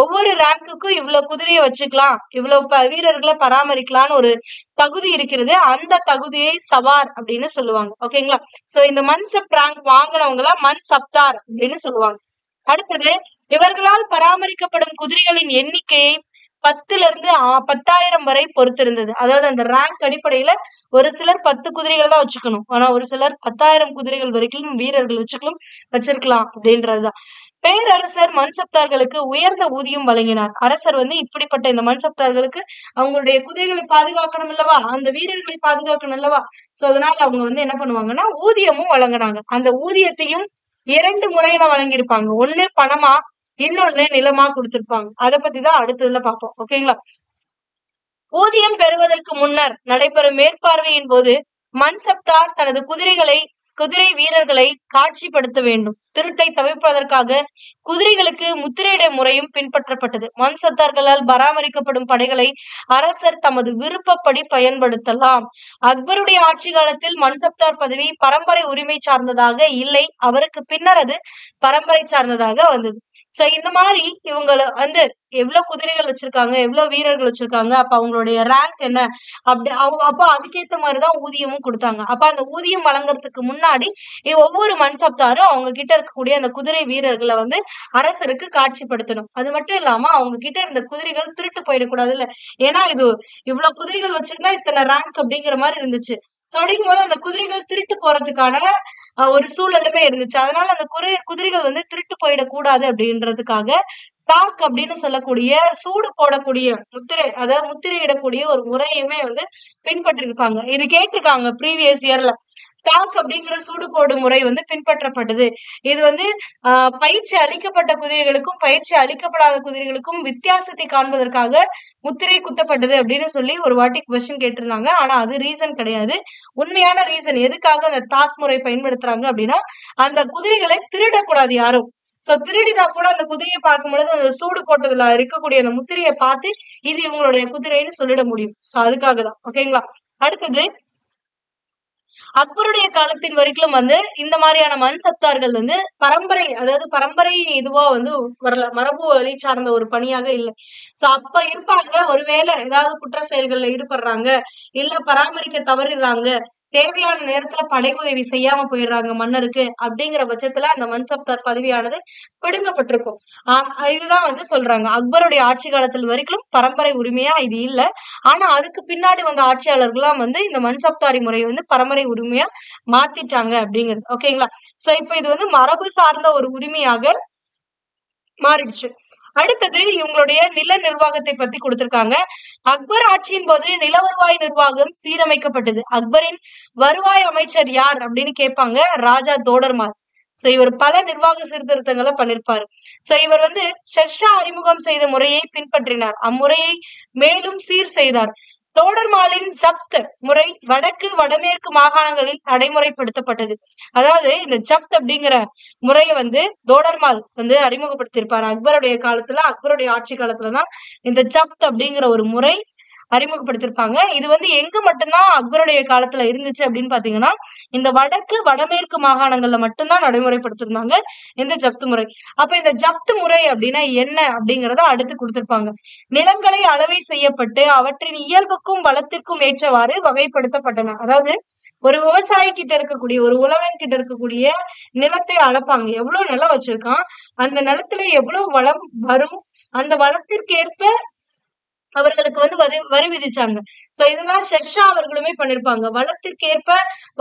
ஒவ்வொரு ரேங்குக்கும் இவ்வளவு குதிரையை வச்சுக்கலாம், இவ்வளவு வீரர்களை பராமரிக்கலாம்னு ஒரு தகுதி இருக்கிறது. அந்த தகுதியை சவார் அப்படின்னு சொல்லுவாங்க. ஓகேங்களா. சோ இந்த மன்சப் ரேங்க் வாங்கினவங்கள மன்சப்தார் அப்படின்னு சொல்லுவாங்க. அடுத்தது இவர்களால் பராமரிக்கப்படும் குதிரைகளின் எண்ணிக்கையை 10லிருந்து 10,000 வரை பொறுத்திருந்தது. அதாவது அந்த ரேங்க் அடிப்படையில ஒரு சிலர் 10 குதிரைகள் தான் வச்சுக்கணும். ஆனா ஒரு சிலர் 10,000 குதிரைகள் வரைக்கும் வீரர்கள் வச்சிருக்கலாம் அப்படின்றதுதான். பேரரசர் மன்சப்தார்களுக்கு உயர்ந்த ஊதியம் வழங்கினார். அரசர் வந்து இப்படிப்பட்ட இந்த மன்சப்தார்களுக்கு அவங்களுடைய குதிரைகளை பாதுகாக்கணும் அல்லவா, அந்த வீரர்களை பாதுகாக்கணும் அல்லவா. சோ அதனால அவங்க வந்து என்ன பண்ணுவாங்கன்னா ஊதியமும் வழங்கினாங்க. அந்த ஊதியத்தையும் 2 முறையில வழங்கியிருப்பாங்க. ஒண்ணு பணமா, இன்னொன்னு நிலமா கொடுத்திருப்பாங்க. அதை பத்தி தான் அடுத்ததுல பார்ப்போம். ஓகேங்களா. ஊதியம் பெறுவதற்கு முன்னர் நடைபெறும் மேற்பார்வையின் போது மன்சப்தார் தனது குதிரை வீரர்களை காட்சிப்படுத்த வேண்டும். திருட்டை தவிர்ப்பதற்காக குதிரைகளுக்கு முத்திரையிட முறையும் பின்பற்றப்பட்டது. மன்சப்தார்களால் பராமரிக்கப்படும் படைகளை அரசர் தமது விருப்பப்படி பயன்படுத்தலாம். அக்பருடைய ஆட்சி காலத்தில் மன்சப்தார் பதவி பரம்பரை உரிமை சார்ந்ததாக இல்லை. அவருக்கு பின்னர் அது பரம்பரை சார்ந்ததாக வந்தது. சோ இந்த மாதிரி இவங்கள வந்து எவ்வளவு குதிரைகள் வச்சிருக்காங்க, எவ்வளவு வீரர்கள் வச்சிருக்காங்க, அப்ப அவங்களுடைய ரேங்க் என்ன அப்படி அப்ப அதுக்கேத்த மாதிரிதான் ஊதியமும் கொடுத்தாங்க. அப்ப அந்த ஊதியம் வழங்குறதுக்கு முன்னாடி ஒவ்வொரு மன்சப்தாரும் அவங்க கிட்ட இருக்கக்கூடிய அந்த குதிரை வீரர்களை வந்து அரசருக்கு காட்சிப்படுத்தணும். அது மட்டும் இல்லாம அவங்க கிட்ட இருந்த குதிரைகள் திருட்டு போயிடக்கூடாது இல்ல. ஏன்னா இது இவ்வளவு குதிரைகள் வச்சிருந்தா இத்தனை ரேங்க் அப்படிங்கிற மாதிரி இருந்துச்சு. சோ அப்படிங்கும் போது அந்த குதிரைகள் திருட்டு போறதுக்கான ஒரு சூழலுமே இருந்துச்சு. அதனால அந்த குதிரைகள் வந்து திருட்டு போயிடக்கூடாது அப்படின்றதுக்காக டாக் அப்படின்னு சொல்லக்கூடிய சூடு போடக்கூடிய முத்திரை, அதாவது முத்திரையிடக்கூடிய ஒரு முறையுமே வந்து பின்பற்றிருப்பாங்க. இது கேட்டிருக்காங்க ப்ரீவியஸ் இயர்ல. டாக் அப்படிங்கிற சூடு போடும் முறை வந்து பின்பற்றப்பட்டது. இது வந்து பயிற்சி அளிக்கப்பட்ட குதிரைகளுக்கும் பயிற்சி அளிக்கப்படாத குதிரைகளுக்கும் வித்தியாசத்தை காண்பதற்காக முத்திரை குத்தப்பட்டது அப்படின்னு சொல்லி ஒரு வாட்டி கொஸ்டின் கேட்டிருந்தாங்க. ஆனா அது ரீசன் கிடையாது. உண்மையான ரீசன் எதுக்காக அந்த டாக் முறை பயன்படுத்துறாங்க அப்படின்னா அந்த குதிரைகளை திருடக்கூடாது யாரும். சோ திருடினா கூட அந்த குதிரையை பார்க்கும் பொழுது அந்த சூடு போட்டதுல இருக்கக்கூடிய அந்த முத்திரையை பார்த்து இது இவங்களுடைய குதிரைன்னு சொல்லிட முடியும். சோ அதுக்காக தான். ஓகேங்களா. அடுத்தது அக்பருடைய காலத்தின் வரைக்கும் வந்து இந்த மாதிரியான மன்சப்தார்கள் வந்து பரம்பரை, அதாவது பரம்பரை இதுவா வந்து வரல, மரபு வழி சார்ந்த ஒரு பணியாக இல்லை. சோ அப்ப இருப்பாங்க. ஒருவேளை ஏதாவது குற்ற செயல்கள்ல ஈடுபடுறாங்க, இல்ல பராமரிக்க தவறிடுறாங்க, தேவையான நேரத்துல படை உதவி செய்யாம போயிடுறாங்க மன்னருக்கு அப்படிங்கிற பட்சத்துல அந்த மன்சப்தார் பதவியானது பிடுங்கப்பட்டிருக்கும். இதுதான் வந்து சொல்றாங்க. அக்பருடைய ஆட்சி காலத்தில் வரைக்கும் பரம்பரை உரிமையா இது இல்ல. ஆனா அதுக்கு பின்னாடி வந்த ஆட்சியாளர்கள்லாம் வந்து இந்த மன்சப்தாரி முறையை வந்து பரம்பரை உரிமையா மாத்திட்டாங்க அப்படிங்கிறது. ஓகேங்களா. சோ இப்ப இது வந்து மரபு சார்ந்த ஒரு உரிமையாக மாறிடுச்சு. அடுத்தது இவங்களுடைய நில நிர்வாகத்தை பத்தி கொடுத்திருக்காங்க. அக்பர் ஆட்சியின் போது நில வருவாய் நிர்வாகம் சீரமைக்கப்பட்டது. அக்பரின் வருவாய் அமைச்சர் யார் அப்படின்னு கேட்பாங்க. ராஜா தோடர்மார். சோ இவர் பல நிர்வாக சீர்திருத்தங்களை பண்ணிருப்பாரு. சோ இவர் வந்து ஷெர்ஷா அறிமுகம் செய்த முறையை பின்பற்றினார். அம்முறையை மேலும் சீர் செய்தார். தோடர்மாலின் ஜப்த் முறை வடக்கு வடமேற்கு மாகாணங்களில் நடைமுறைப்படுத்தப்பட்டது. அதாவது இந்த ஜப்த் அப்படிங்கிற முறையை வந்து தோடர்மால் வந்து அறிமுகப்படுத்தியிருப்பாரு. அக்பருடைய காலத்துல, அக்பருடைய ஆட்சி காலத்துலதான் இந்த ஜப்த் அப்படிங்கிற ஒரு முறை அறிமுகப்படுத்திருப்பாங்க. இது வந்து எங்க மட்டும்தான் அக்பருடைய காலத்துல இருந்துச்சு அப்படின்னு பாத்தீங்கன்னா, இந்த வடக்கு வடமேற்கு மாகாணங்கள்ல மட்டும்தான் நடைமுறைப்படுத்திருந்தாங்க இந்த ஜப்து முறை. அப்ப இந்த ஜப்து முறை அப்படின்னா என்ன அப்படிங்கறத அடுத்து கொடுத்திருப்பாங்க. நிலங்களை அளவை செய்யப்பட்டு அவற்றின் இயல்புக்கும் வளத்திற்கும் ஏற்றவாறு வகைப்படுத்தப்பட்டன. அதாவது ஒரு விவசாயி கிட்ட இருக்கக்கூடிய, ஒரு உழவன் கிட்ட இருக்கக்கூடிய நிலத்தை அளப்பாங்க. எவ்வளவு நிலம் வச்சிருக்கான், அந்த நிலத்துல எவ்வளவு வளம் வரும், அந்த வளத்திற்கேற்ப அவர்களுக்கு வந்து வரி விதிச்சாங்க. சோ இதெல்லாம் ஷெர்ஷா அவர்களுமே பண்ணிருப்பாங்க. வளத்திற்கேற்ப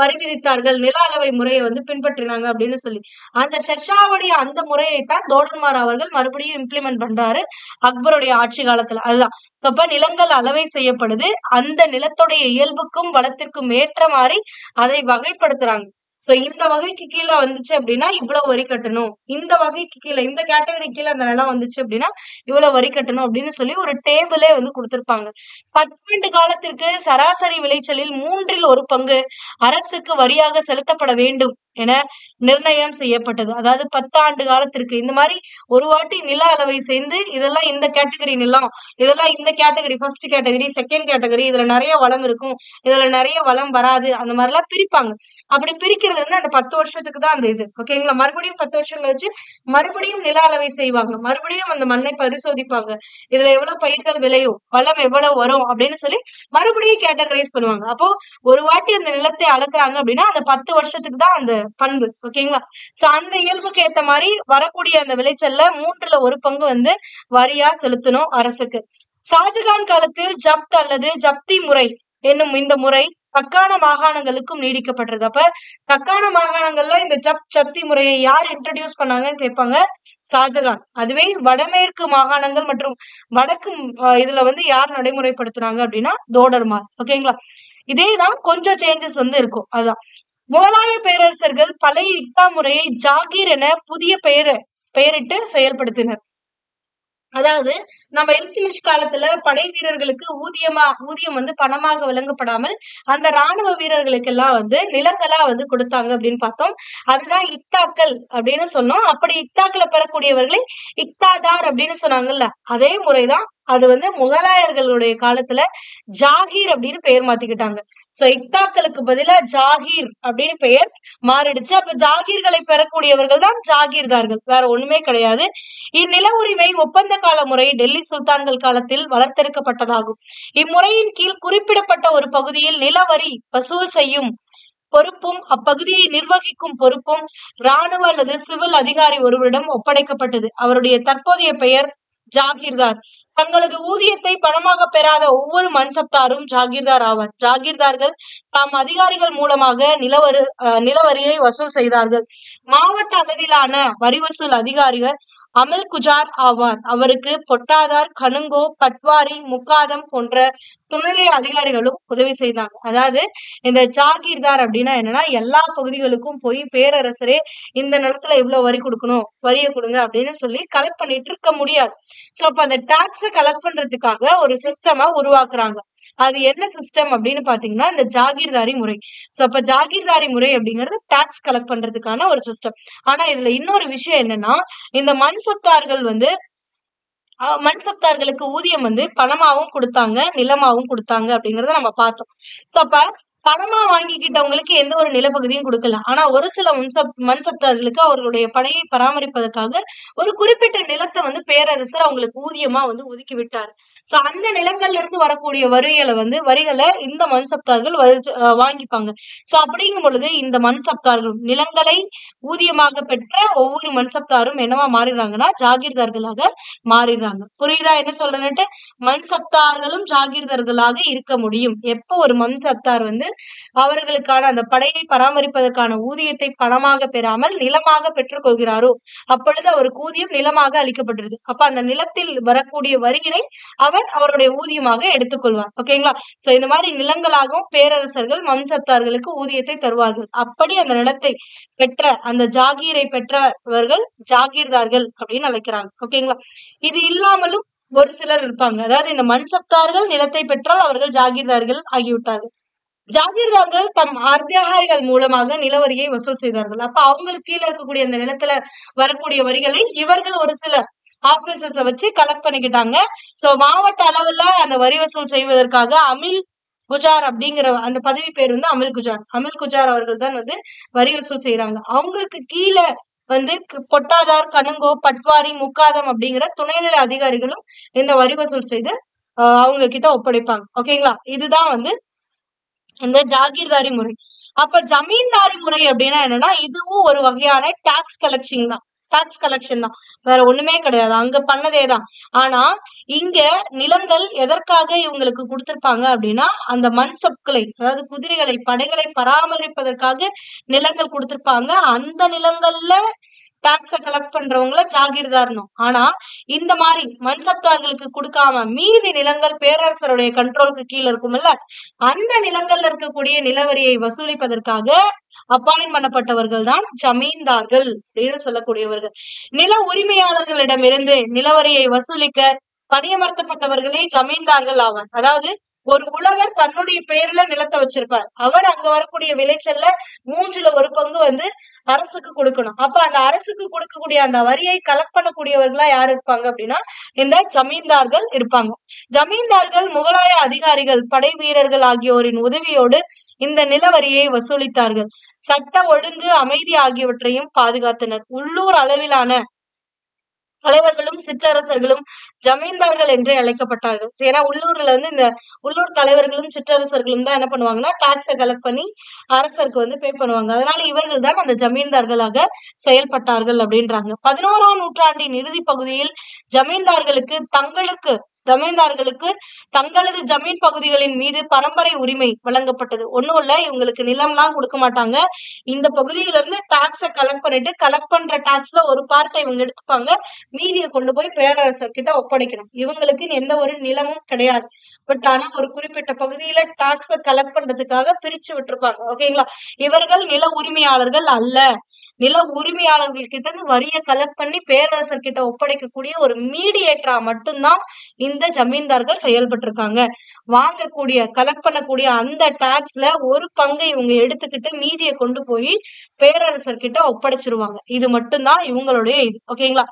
வரி விதித்தார்கள், நில அளவை முறையை வந்து பின்பற்றினாங்க அப்படின்னு சொல்லி. அந்த ஷெர்ஷாவுடைய அந்த முறையைத்தான் தோடர்மார் அவர்கள் மறுபடியும் இம்ப்ளிமெண்ட் பண்றாரு அக்பருடைய ஆட்சி காலத்துல. அதுதான் சோ அப்ப நிலங்கள் அளவை செய்யப்படுது, அந்த நிலத்துடைய இயல்புக்கும் வளத்திற்கும் ஏற்ற மாதிரி அதை வகைப்படுத்துறாங்க. சோ இந்த வகைக்கு கீழே வந்துச்சு அப்படின்னா இவ்வளவு வரி கட்டணும், இந்த வகைக்கு கீழே, இந்த கேட்டகரி கீழே அந்த நிலம் வந்துச்சு அப்படின்னா இவ்வளவு வரி கட்டணும் அப்படின்னு சொல்லி ஒரு டேபிளே வந்து கொடுத்திருப்பாங்க. 10 காலத்திற்கு சராசரி விளைச்சலில் 1/3 பங்கு அரசுக்கு வரியாக செலுத்தப்பட வேண்டும் என நிர்ணயம் செய்யப்பட்டது. அதாவது 10 ஆண்டு காலத்திற்கு இந்த மாதிரி ஒரு வாட்டி நில அளவை செய்து இதெல்லாம் இந்த கேட்டகரி நிலம், இதெல்லாம் இந்த category, first category, second category, இதுல நிறைய வளம் இருக்கும், இதுல நிறைய வளம் வராது, அந்த மாதிரி எல்லாம் பிரிப்பாங்க. அப்படி பிரிக்கிறது வந்து அந்த 10 வருஷத்துக்கு தான் அந்த இது, ஓகேங்களா. மறுபடியும் 10 வருஷம் கழிச்சு மறுபடியும் நில அளவை செய்வாங்க, மறுபடியும் அந்த மண்ணை பரிசோதிப்பாங்க, இதுல எவ்வளவு பயிர்கள் விளையும், வளம் எவ்வளவு வரும் அப்படின்னு சொல்லி மறுபடியும் கேட்டகரைஸ் பண்ணுவாங்க. அப்போ ஒரு வாட்டி அந்த நிலத்தை அளக்குறாங்க அப்படின்னா அந்த 10 வருஷத்துக்கு தான் அந்த பண்பு, ஓகேங்களா. சோ அந்த இயல்புக்கு ஏத்த மாதிரி வரக்கூடிய அந்த விளைச்சல்ல 1/3 பங்கு வந்து வரியா செலுத்தணும் அரசுக்கு. ஷாஜகான் காலத்தில் ஜப்த் அல்லது ஜப்தி முறை என்னும் இந்த முறை தக்கான மாகாணங்களுக்கும் நீடிக்கப்பட்டது. அப்ப தக்கான மாகாணங்கள்ல இந்த ஜப்தி முறையை யார் இன்ட்ரடியூஸ் பண்ணாங்கன்னு கேட்பாங்க, ஷாஜகான். அதுவே வடமேற்கு மாகாணங்கள் மற்றும் வடக்கு இதுல வந்து யார் நடைமுறைப்படுத்தினாங்க அப்படின்னா தோடர்மால், ஓகேங்களா. இதேதான் கொஞ்சம் சேஞ்சஸ் வந்து இருக்கும். அதுதான் முகலாய பேரரசர்கள் பழைய இக்தா முறையை ஜாகீர் என புதிய பெயரிட்டு செயல்படுத்தினர். அதாவது நம்ம இல்துமிஷ் காலத்துல படை வீரர்களுக்கு ஊதியம் வந்து பணமாக வழங்கப்படாமல் அந்த ராணுவ வீரர்களுக்கு எல்லாம் வந்து நிலங்களா வந்து கொடுத்தாங்க அப்படின்னு பார்த்தோம். அதுதான் இக்தாக்கள் அப்படின்னு சொன்னோம். அப்படி இக்தாக்களை பெறக்கூடியவர்களை இக்தாதார் அப்படின்னு சொன்னாங்கல்ல, அதே முறைதான் அது வந்து முகலாயர்களுடைய காலத்துல ஜாகீர் அப்படின்னு பெயர் மாத்திக்கிட்டாங்க. சோ இக்தாக்களுக்கு பதிலா ஜாகீர் அப்படின்னு பெயர் மாறிடுச்சு. அப்ப ஜாகீர்களை பெறக்கூடியவர்கள் தான் ஜாகீர்தார்கள், வேற ஒண்ணுமே கிடையாது. இந்நில உரிமை ஒப்பந்த கால முறை டெல்லி சுல்தான்கள் காலத்தில் வளர்த்தெடுக்கப்பட்டதாகும். இம்முறையின் கீழ் குறிப்பிடப்பட்ட ஒரு பகுதியில் நிலவரி வசூல் செய்யும் பொறுப்பும் அப்பகுதியை நிர்வகிக்கும் பொறுப்பும் இராணுவ அல்லது சிவில் அதிகாரி ஒருவரிடம் ஒப்படைக்கப்பட்டது. அவருடைய தற்போதைய பெயர் ஜாகீர்தார். தங்களது ஊதியத்தை பணமாக பெறாத ஒவ்வொரு மன்சப்தாரும் ஜாகீர்தார் ஆவார். ஜாகீர்தார்கள் தாம் அதிகாரிகள் மூலமாக நிலவரியை வசூல் செய்தார்கள். மாவட்ட அளவிலான வரி வசூல் அதிகாரிகள் அமல் குஜார் ஆவார். அவருக்கு பொட்டாதார், கனுங்கோ, பட்வாரி, முக்காதம் போன்ற துணைநிலை அதிகாரிகளும் உதவி செய்தாங்க. அதாவது இந்த ஜாகீர்தார் அப்படின்னா என்னன்னா, எல்லா பகுதிகளுக்கும் போய் பேரரசரே இந்த நிலத்துல இவ்வளவு வரி கொடுக்கணும், வரியை கொடுங்க அப்படின்னு சொல்லி கலெக்ட் பண்ணிட்டு இருக்க முடியாது. சோ அப்ப அந்த டாக்ஸ கலெக்ட் பண்றதுக்காக ஒரு சிஸ்டமா உருவாக்குறாங்க. அது என்ன சிஸ்டம் அப்படின்னு பாத்தீங்கன்னா இந்த ஜாகீர்தாரி முறை. சோ அப்ப ஜாகீர்தாரி முறை அப்படிங்கிறது டாக்ஸ் கலெக்ட் பண்றதுக்கான ஒரு சிஸ்டம். ஆனா இதுல இன்னொரு விஷயம் என்னன்னா, இந்த மன்சப்தார்களுக்கு ஊதியம் வந்து பணமாவும் கொடுத்தாங்க, நிலமாவும் கொடுத்தாங்க அப்படிங்கறத நம்ம பார்த்தோம். சோ அப்ப பணமா வாங்கிக்கிட்டவங்களுக்கு எந்த ஒரு நிலப்பகுதியும் கொடுக்கல. ஆனா ஒரு சில மன்சப்தார்களுக்கு அவர்களுடைய படையை பராமரிப்பதற்காக ஒரு குறிப்பிட்ட நிலத்தை வந்து பேரரசர் அவங்களுக்கு ஊதியமா வந்து ஒதுக்கி விட்டாரு. சோ அந்த நிலங்கள்ல இருந்து வரக்கூடிய வரிகளை இந்த மன்சப்தார்கள் வாங்கிப்பாங்க. சோ அப்படிங்கும் பொழுது இந்த மன்சப்தார்கள் நிலங்களை ஊதியமாக பெற்ற ஒவ்வொரு மன்சப்தாரும் என்னவா மாறிடுறாங்கன்னா ஜாகீர்தார்களாக மாறிடுறாங்க. புரியுதா என்ன சொல்றேன்னுட்டு? மன்சப்தார்களும் ஜாகீர்தார்களாக இருக்க முடியும் எப்ப ஒரு மன்சப்தார் வந்து அவர்களுக்கான அந்த படையை பராமரிப்பதற்கான ஊதியத்தை பணமாக பெறாமல் நிலமாக பெற்றுக் கொள்கிறாரோ அப்பொழுது அவருக்கு ஊதியம் நிலமாக அளிக்கப்பட்டிருது. அப்ப அந்த நிலத்தில் வரக்கூடிய வரியினை அவர் அவருடைய ஊதியமாக எடுத்துக்கொள்வார். ஓகேங்களா? சோ இந்த மாதிரி நிலங்களாகவும் பேரரசர்கள் வம்சத்தார்களுக்கு ஊதியத்தை தருவார்கள். அப்படி அந்த நிலத்தை பெற்ற அந்த ஜாகீரை பெற்றவர்கள் ஜாகீர்தார்கள் அப்படின்னு அழைக்கிறாங்க. ஓகேங்களா? இது இல்லாமலும் ஒரு சிலர் இருப்பாங்க. அதாவது இந்த மன்சப்தார்கள் நிலத்தை பெற்றால் அவர்கள் ஜாகீர்தார்கள் ஆகிவிட்டார்கள். ஜாகீர்தார்கள் தம் அத்தியாகாரிகள் மூலமாக நிலவரியை வசூல் செய்தார்கள். அப்ப அவங்களுக்கு கீழே இருக்கக்கூடிய அந்த நிலத்துல வரக்கூடிய வரிகளை இவர்கள் ஒரு சில ஆபீசர்ஸ வச்சு கலெக்ட் பண்ணிக்கிட்டாங்க. சோ மாவட்ட அளவுல அந்த வரி வசூல் செய்வதற்காக அமில் குஜார் அப்படிங்கிற அந்த பதவி பேர் வந்து அமில் குஜார். அமில் குஜார் அவர்கள் தான் வந்து வரி வசூல் செய்யறாங்க. அவங்களுக்கு கீழே வந்து பொட்டாதார், கணுங்கோ, பட்வாரி, முக்காதம் அப்படிங்கிற துணைநிலை அதிகாரிகளும் இந்த வரி வசூல் செய்து அவங்க கிட்ட ஒப்படைப்பாங்க. ஓகேங்களா? இதுதான் வந்து இந்த ஜாகீர்தாரி முறை. அப்ப ஜமீன்தாரி முறை அப்படின்னா என்னன்னா இதுவும் ஒரு வகையான டாக்ஸ் கலெக்ஷன் தான். டாக்ஸ் கலெக்ஷன் தான், வேற ஒண்ணுமே கிடையாது. அங்க பண்ணதேதான். ஆனா இங்க நிலங்கள் எதற்காக இவங்களுக்கு கொடுத்திருப்பாங்க அப்படின்னா அந்த மன்சப்களை, அதாவது குதிரைகளை, படைகளை பராமரிப்பதற்காக நிலங்கள் கொடுத்திருப்பாங்க. அந்த நிலங்கள்ல டாக்ஸ கலெக்ட் பண்றவங்கள ஜாகீர்தார்னும். ஆனா இந்த மாதிரி மன்சப்தார்களுக்கு கொடுக்காம மீதி நிலங்கள் பேரரசருடைய கண்ட்ரோலுக்கு கீழே இருக்கும்ல, அந்த நிலங்கள்ல இருக்கக்கூடிய நிலவரியை வசூலிப்பதற்காக அப்பாயின்ட் பண்ணப்பட்டவர்கள் தான் ஜமீன்தார்கள் அப்படின்னு சொல்லக்கூடியவர்கள். நில உரிமையாளர்களிடமிருந்து நிலவரியை வசூலிக்க பணியமர்த்தப்பட்டவர்களே ஜமீன்தார்கள் ஆவார். அதாவது ஒரு உழவர் தன்னுடைய பேர்ல நிலத்தை வச்சிருப்பார். அவர் அங்க வரக்கூடிய விளைச்சல்ல 1/3 வந்து அரசுக்கு கொடுக்கணும். அப்ப அந்த அரசுக்கு கொடுக்கக்கூடிய அந்த வரியை கலெக்ட் பண்ணக்கூடியவர்களா யார் இருப்பாங்க அப்படின்னா இந்த ஜமீன்தார்கள் இருப்பாங்க. ஜமீன்தார்கள் முகலாய அதிகாரிகள், படை வீரர்கள் ஆகியோரின் உதவியோடு இந்த நிலவரியை வசூலித்தார்கள். சட்ட ஒழுங்கு, அமைதி ஆகியவற்றையும் பாதுகாத்தனர். உள்ளூர் அளவிலான தலைவர்களும் சிற்றரசர்களும் ஜமீன்தார்கள் என்றே அழைக்கப்பட்டார்கள். ஏன்னா உள்ளூர்ல வந்து இந்த உள்ளூர் தலைவர்களும் சிற்றரசர்களும் தான் என்ன பண்ணுவாங்கன்னா டாக்ஸை கலெக்ட் பண்ணி அரசருக்கு வந்து பே பண்ணுவாங்க. அதனால இவர்கள் தான் அந்த ஜமீன்தார்களாக செயல்பட்டார்கள் அப்படின்றாங்க. 11ஆம் நூற்றாண்டின் இறுதி பகுதியில் ஜமீன்தார்களுக்கு தங்களது ஜமீன் பகுதிகளின் மீது பரம்பரை உரிமை வழங்கப்பட்டது. ஒண்ணும் இல்ல, இவங்களுக்கு நிலம்லாம் கொடுக்க மாட்டாங்க. இந்த பகுதியில இருந்து டாக்ஸ கலெக்ட் பண்ணிட்டு கலெக்ட் பண்ற டாக்ஸ்ல ஒரு பார்ட்டை இவங்க எடுத்துப்பாங்க, மீதியை கொண்டு போய் பேரரசர் கிட்ட ஒப்படைக்கணும். இவங்களுக்கு எந்த ஒரு நிலமும் கிடையாது. பட் ஆனா ஒரு குறிப்பிட்ட பகுதியில டாக்ஸ கலெக்ட் பண்றதுக்காக பிரிச்சு விட்டுருப்பாங்க. ஓகேங்களா? இவர்கள் நில உரிமையாளர்கள் அல்ல. நில உரிமையாளர்கள் கிட்ட இருந்து வரிய கலெக்ட் பண்ணி பேரரசர் கிட்ட ஒப்படைக்கக்கூடிய ஒரு மீடியேட்டரா மட்டும்தான் இந்த ஜமீன்தார்கள் செயல்பட்டு இருக்காங்க. வாங்கக்கூடிய கலெக்ட் பண்ணக்கூடிய அந்த டாக்ஸ்ல ஒரு பங்கை இவங்க எடுத்துக்கிட்டு மீதியை கொண்டு போய் பேரரசர் கிட்ட ஒப்படைச்சிருவாங்க. இது மட்டும்தான் இவங்களுடைய இது. ஓகேங்களா?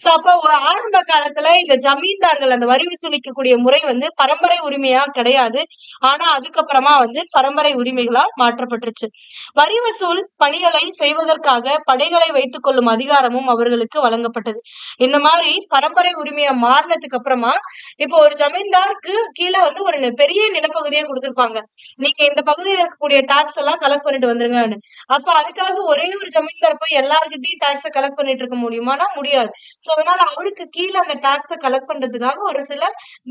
சோ அப்ப ஆரம்ப காலத்துல இந்த ஜமீன்தார்கள் அந்த வரி வசூலிக்கக்கூடிய முறை வந்து பரம்பரை உரிமையா கிடையாது. ஆனா அதுக்கப்புறமா வந்து பரம்பரை உரிமைகளா மாற்றப்பட்டுருச்சு. வரி வசூல் பணிகளை செய்வதற்காக படைகளை வைத்துக் கொள்ளும் அதிகாரமும் அவர்களுக்கு வழங்கப்பட்டது. இந்த மாதிரி பரம்பரை உரிமையா மாறினதுக்கு அப்புறமா இப்போ ஒரு ஜமீன்தாருக்கு கீழே வந்து ஒரு பெரிய நிலப்பகுதியை கொடுத்திருப்பாங்க. நீங்க இந்த பகுதியில இருக்கக்கூடிய டாக்ஸ் எல்லாம் கலெக்ட் பண்ணிட்டு வந்துருங்கன்னு. அப்ப அதுக்காக ஒரே ஒரு ஜமீன்தார் போய் எல்லார்கிட்டையும் டாக்ஸ கலெக்ட் பண்ணிட்டு இருக்க முடியுமானா முடியாது. சோ அதனால அவருக்கு கீழே அந்த டாக்ஸ கலெக்ட் பண்றதுக்காக ஒரு சில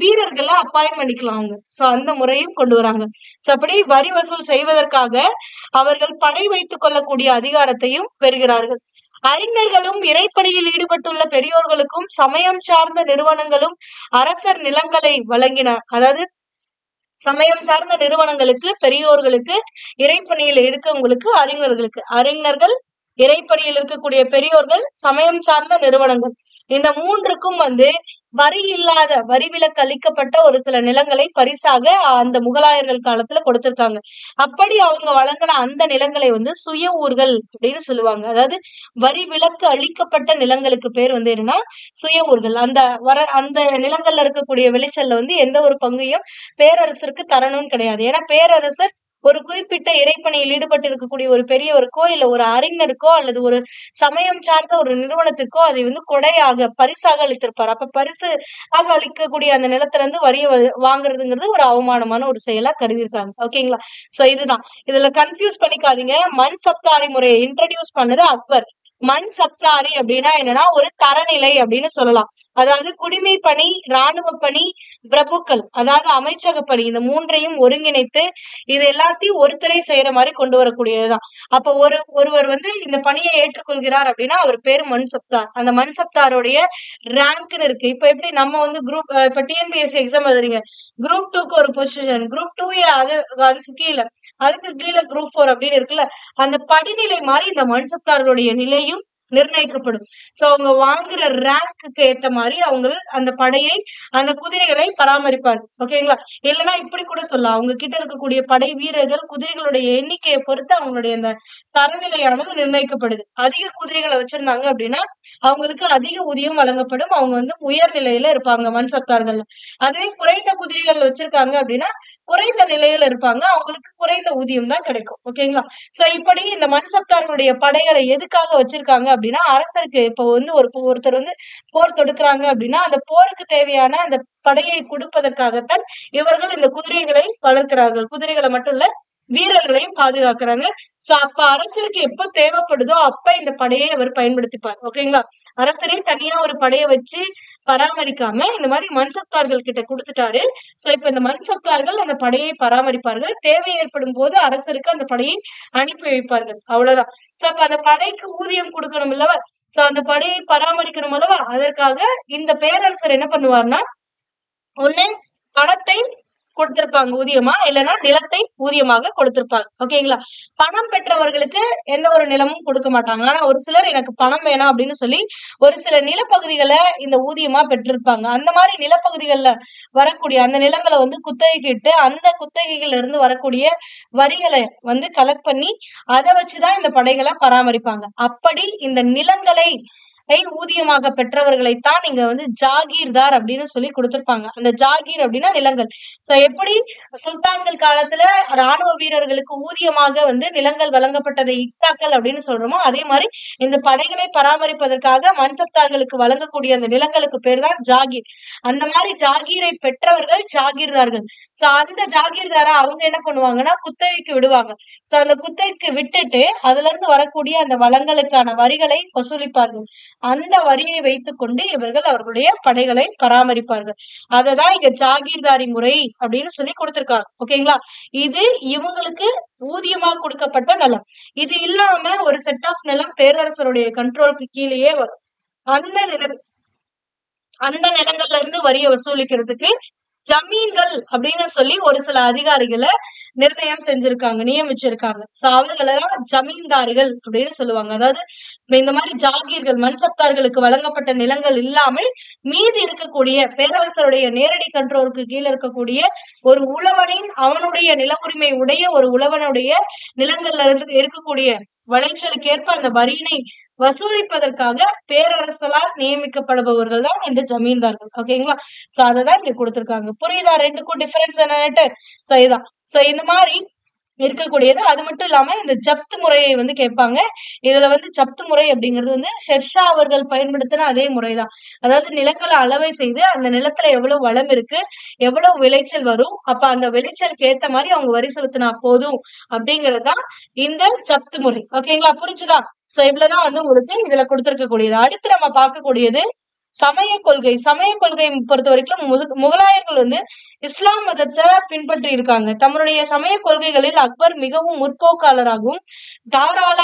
வீரர்களை அப்பாயின்ட் பண்ணிக்கலாம் அவங்க. சோ அந்த முறையும் கொண்டு வராங்க. சோ அப்படி வரி வசூல் செய்வதற்காக அவர்கள் படை வைத்துக் கொள்ளக்கூடிய அதிகாரத்தையும் பெறுகிறார்கள். அறிஞர்களும் இறைப்பணியில் ஈடுபட்டுள்ள பெரியோர்களுக்கும் சமயம் சார்ந்த நிறுவனங்களும் அரசர் நிலங்களை வழங்கின. அதாவது சமயம் சார்ந்த நிறுவனங்களுக்கு, பெரியோர்களுக்கு, இறைப்பணியில் இருக்கவங்களுக்கு, அறிஞர்கள், இறைப்பணியில் இருக்கக்கூடிய பெரியோர்கள், சமயம் சார்ந்த நிறுவனங்கள், இந்த மூன்றுக்கும் வந்து வரி இல்லாத, வரி விலக்கு அளிக்கப்பட்ட ஒரு சில நிலங்களை பரிசாக அந்த முகலாயர்கள் காலத்துல கொடுத்திருக்காங்க. அப்படி அவங்க வழங்கின அந்த நிலங்களை வந்து சுய ஊர்கள் அப்படின்னு சொல்லுவாங்க. அதாவது வரி விலக்கு அளிக்கப்பட்ட நிலங்களுக்கு பேர் வந்து என்னன்னா சுய ஊர்கள். அந்த நிலங்கள்ல இருக்கக்கூடிய விளைச்சல்ல வந்து எந்த ஒரு பங்கையும் பேரரசருக்கு தரணும்னு கிடையாது. ஏன்னா பேரரசர் ஒரு குறிப்பிட்ட இறைப்பணியில் ஈடுபட்டு இருக்கக்கூடிய ஒரு பெரியவருக்கோ இல்ல ஒரு அறிஞருக்கோ அல்லது ஒரு சமயம் சார்ந்த ஒரு நிறுவனத்துக்கோ அதை வந்து கொடையாக, பரிசாக அளித்திருப்பார். அப்ப பரிசு ஆக அளிக்கக்கூடிய அந்த நிலத்துல இருந்து வரிய வாங்குறதுங்கிறது ஒரு அவமானமான ஒரு செயலா கருதிருக்காங்க. ஓகேங்களா? சோ இதுதான். இதுல கன்ஃபியூஸ் பண்ணிக்காதீங்க. மன்சப்தாரி முறையை இன்ட்ரடியூஸ் பண்ணது அக்பர். மண் சப்தாரி அப்படின்னா என்னன்னா ஒரு தரநிலை அப்படின்னு சொல்லலாம். அதாவது குடிமை பணி, ராணுவ பணி, பிரபுக்கள் அதாவது அமைச்சக பணி இந்த மூன்றையும் ஒருங்கிணைத்து இது எல்லாத்தையும் ஒருத்தரே செய்யற மாதிரி கொண்டு வரக்கூடியதுதான். அப்ப ஒருவர் வந்து இந்த பணியை ஏற்றுக்கொள்கிறார் அப்படின்னா அவர் பேரு மண் சப்தார். அந்த மண் சப்தாருடைய ரேங்க்னு இருக்கு. இப்ப எப்படி நம்ம வந்து குரூப் இப்ப டிஎன்பிஎஸ்சி எக்ஸாம் எழுதுறீங்க, குரூப் 2க்கு ஒரு பொசிஷன், குரூப் 2 அதுக்கு கீழே குரூப் 4 அப்படின்னு இருக்குல்ல. அந்த படிநிலை மாதிரி இந்த மண் சப்தார்களுடைய நிலையும் நிர்ணயிக்கப்படும். சோ அவங்க வாங்குற ரேங்க்குக்கு ஏத்த மாதிரி அவங்க அந்த படையை அந்த குதிரைகளை பராமரிப்பார்கள். ஓகேங்களா? இல்லைன்னா இப்படி கூட சொல்லலாம், அவங்க கிட்ட இருக்கக்கூடிய படை வீரர்கள் குதிரைகளுடைய எண்ணிக்கையை பொறுத்து அவங்களுடைய அந்த தரநிலையானது நிர்ணயிக்கப்படுது. அதிக குதிரைகளை வச்சிருந்தாங்க அப்படின்னா அவங்களுக்கு அதிக ஊதியம் வழங்கப்படும். அவங்க வந்து உயர் நிலையில இருப்பாங்க மண் சப்தார்கள். அதுவே குறைந்த குதிரைகள் வச்சிருக்காங்க அப்படின்னா குறைந்த நிலையில இருப்பாங்க. அவங்களுக்கு குறைந்த ஊதியம் தான் கிடைக்கும். ஓகேங்களா? சோ இப்படி இந்த மண் சப்தார்களுடைய படைகளை எதுக்காக வச்சிருக்காங்க அப்படின்னா அரசருக்கு இப்ப வந்து ஒருத்தர் வந்து போர் தொடுக்கிறாங்க அப்படின்னா அந்த போருக்கு தேவையான அந்த படையை கொடுப்பதற்காகத்தான் இவர்கள் இந்த குதிரைகளை வளர்க்கிறார்கள். குதிரைகளை மட்டும் இல்ல வீரர்களையும் பாதுகாக்கிறாங்க. சோ அப்ப அரசருக்கு எப்ப தேவைப்படுதோ அப்ப இந்த படையை அவர் பயன்படுத்திப்பார். ஓகேங்களா? அரசரே தனியா ஒரு படையை வச்சு பராமரிக்காம இந்த மாதிரி மன்சப்தார்கள் கிட்ட கொடுத்துட்டாரு. சோ இப்ப இந்த மன்சப்தார்கள் அந்த படையை பராமரிப்பார்கள். தேவை ஏற்படும் போது அரசருக்கு அந்த படையை அனுப்பி வைப்பார்கள். அவ்வளவுதான். சோ அப்ப அந்த படைக்கு ஊதியம் கொடுக்கணும் அல்லவா? சோ அந்த படையை பராமரிக்கணும் அல்லவா? அதற்காக இந்த பேரரசர் என்ன பண்ணுவார்னா, ஒண்ணு பணத்தை கொடுத்திருப்பாங்க ஊதியமா, இல்லைன்னா நிலத்தை ஊதியமாக கொடுத்திருப்பாங்க. ஓகேங்களா? பணம் பெற்றவர்களுக்கு எந்த ஒரு நிலமும் கொடுக்க மாட்டாங்க. ஆனா ஒரு சிலர் எனக்கு பணம் வேணாம் அப்படின்னு சொல்லி ஒரு சில நிலப்பகுதிகளை இந்த ஊதியமா பெற்றிருப்பாங்க. அந்த மாதிரி நிலப்பகுதிகள்ல வரக்கூடிய அந்த நிலங்களை வந்து குத்தகைக்கு இட்டு அந்த குத்தகைகள்ல இருந்து வரக்கூடிய வரிகளை வந்து கலெக்ட் பண்ணி அதை வச்சுதான் இந்த படைகளை பராமரிப்பாங்க. அப்படி இந்த நிலங்களை ஊதியமாக பெற்றவர்களைத்தான் இங்க வந்து ஜாகீர்தார் அப்படின்னு சொல்லி கொடுத்திருப்பாங்க. அந்த ஜாகீர் அப்படின்னா நிலங்கள். சோ எப்படி சுல்தான்கள் காலத்துல ராணுவ வீரர்களுக்கு ஊதியமாக வந்து நிலங்கள் வழங்கப்பட்டதை இக்தாக்கள் அப்படின்னு சொல்றோமோ அதே மாதிரி இந்த படைகளை பராமரிப்பதற்காக மன்சப்தார்களுக்கு வழங்கக்கூடிய அந்த நிலங்களுக்கு பேர் தான் ஜாகீர். அந்த மாதிரி ஜாகீரை பெற்றவர்கள் ஜாகீர்தார்கள். சோ அந்த ஜாகீர்தாரை அவங்க என்ன பண்ணுவாங்கன்னா குத்தகைக்கு விடுவாங்க. சோ அந்த குத்தகைக்கு விட்டுட்டு அதுல இருந்து வரக்கூடிய அந்த வளங்களுக்கான வரிகளை வசூலிப்பார்கள். அந்த வரியை வைத்துக் கொண்டு இவர்கள் அவர்களுடைய படைகளை பராமரிப்பார்கள். அததான் இங்க ஜாகீர்தாரி முறை அப்படின்னு சொல்லி கொடுத்திருக்காங்க. ஓகேங்களா? இது இவங்களுக்கு ஊதியமா கொடுக்கப்பட்ட நிலம். இது இல்லாம ஒரு செட் ஆஃப் நிலம் பேரரசருடைய கண்ட்ரோலுக்கு கீழேயே வரும். அந்த நிலம் அந்த நிலங்கள்ல இருந்து வரியை வசூலிக்கிறதுக்கு ஜமீன்கள் அப்படின்னு சொல்லி ஒரு சில அதிகாரிகளை நிர்ணயம் செஞ்சிருக்காங்க, நியமிச்சிருக்காங்க. சோ அவர்களெல்லாம் ஜமீன்தார்கள் அப்படின்னு சொல்லுவாங்க. அதாவது இந்த மாதிரி ஜாகீர்கள் மன்சப்தார்களுக்கு வழங்கப்பட்ட நிலங்கள் இல்லாமல் மீதி இருக்கக்கூடிய பேரரசருடைய நேரடி கண்ட்ரோலுக்கு கீழே இருக்கக்கூடிய ஒரு உழவனின் அவனுடைய நில உரிமை உடைய ஒரு உழவனுடைய நிலங்கள்ல இருந்து இருக்கக்கூடிய விளைச்சலுக்கு ஏற்ப அந்த வரியினை வசூலிப்பதற்காக பேரரசலால் நியமிக்கப்படுபவர்கள் தான் இந்த ஜமீன்தார்கள். ஓகேங்களா? சோ அததான் இங்க கொடுத்திருக்காங்க. புரியுதா ரெண்டுக்கும் டிஃபரன்ஸ் என்னன்னுட்டு? சோ இதான். சோ இந்த மாதிரி இருக்கக்கூடியது. அது மட்டும் இல்லாம இந்த ஜப்து முறையை வந்து கேட்பாங்க. இதுல வந்து ஜப்து முறை அப்படிங்கிறது வந்து ஷெர்ஷா அவர்கள் பயன்படுத்தின அதே முறைதான். அதாவது நிலங்களை அளவை செய்து அந்த நிலத்துல எவ்வளவு வளம் இருக்கு, எவ்வளவு விளைச்சல் வரும், அப்ப அந்த விளைச்சலுக்கு ஏத்த மாதிரி அவங்க வரி செலுத்தினா போதும் அப்படிங்கறதுதான் இந்த ஜப்து முறை. ஓகேங்களா? புரிஞ்சுதா? சோ இவ்வளவுதான் வந்து உங்களுக்கு இதுல கொடுத்திருக்கக்கூடியது. அடுத்து நம்ம பார்க்கக்கூடியது சமய கொள்கை. சமய கொள்கை பொறுத்த வரைக்கும் முகலாயர்கள் வந்து இஸ்லாம் மதத்தை பின்பற்றி இருக்காங்க. தம்முடைய சமய கொள்கைகளில் அக்பர் மிகவும் முற்போக்காளராகவும் தாராள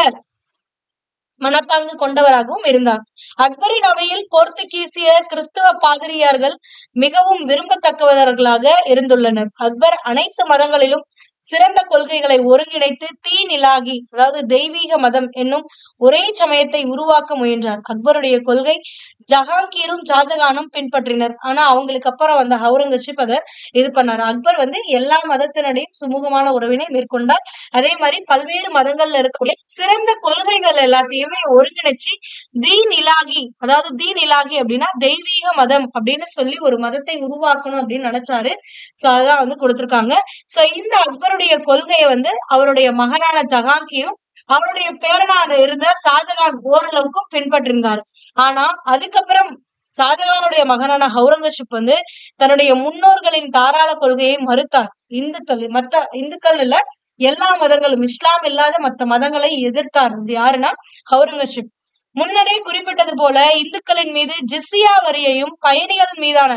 மனப்பாங்கு கொண்டவராகவும் இருந்தார். அக்பரின் அவையில் போர்த்துகீசிய கிறிஸ்தவ பாதிரியார்கள் மிகவும் விரும்பத்தக்கவர்களாக இருந்துள்ளனர். அக்பர் அனைத்து மதங்களிலும் சிறந்த கொள்கைகளை ஒருங்கிணைத்து தீநிலாகி அதாவது தெய்வீக மதம் என்னும் ஒரே சமயத்தை உருவாக்க முயன்றார். அக்பருடைய கொள்கை ஜஹாங்கீரும் ஷாஜகானும் பின்பற்றினர். ஆனா அவங்களுக்கு அப்புறம் வந்த அவுரங்கசீப் அதை இது பண்ணாரு. அக்பர் வந்து எல்லா மதத்தினரையும் சுமூகமான உறவினை மேற்கொண்டார். அதே மாதிரி பல்வேறு மதங்கள்ல இருக்கக்கூடிய சிறந்த கொள்கைகள் எல்லாத்தையுமே ஒருங்கிணைச்சு தீன் இலாகி அதாவது தீன் இலாகி அப்படின்னா தெய்வீக மதம் அப்படின்னு சொல்லி ஒரு மதத்தை உருவாக்கணும் அப்படின்னு நினைச்சாரு. சோ அதான் வந்து கொடுத்திருக்காங்க. சோ இந்த அக்பருடைய கொள்கையை வந்து அவருடைய மகனான ஜஹாங்கீரும் அவருடைய பேரனான இருந்த ஷாஜகான் ஓரளவுக்கும் பின்பற்றிருந்தார். ஆனா அதுக்கப்புறம் ஷாஜகானுடைய மகனான அவுரங்கசீப் வந்து தன்னுடைய முன்னோர்களின் தாராள கொள்கையை மறுத்தார். இந்துக்கள் இல்ல எல்லா மதங்களும் இஸ்லாம் இல்லாத மத்த மதங்களை எதிர்த்தார். யாருன்னா அவுரங்கசீப். முன்னரே குறிப்பிட்டது போல இந்துக்களின் மீது ஜிஸ்ஸியா வரியையும் பயணிகள் மீதான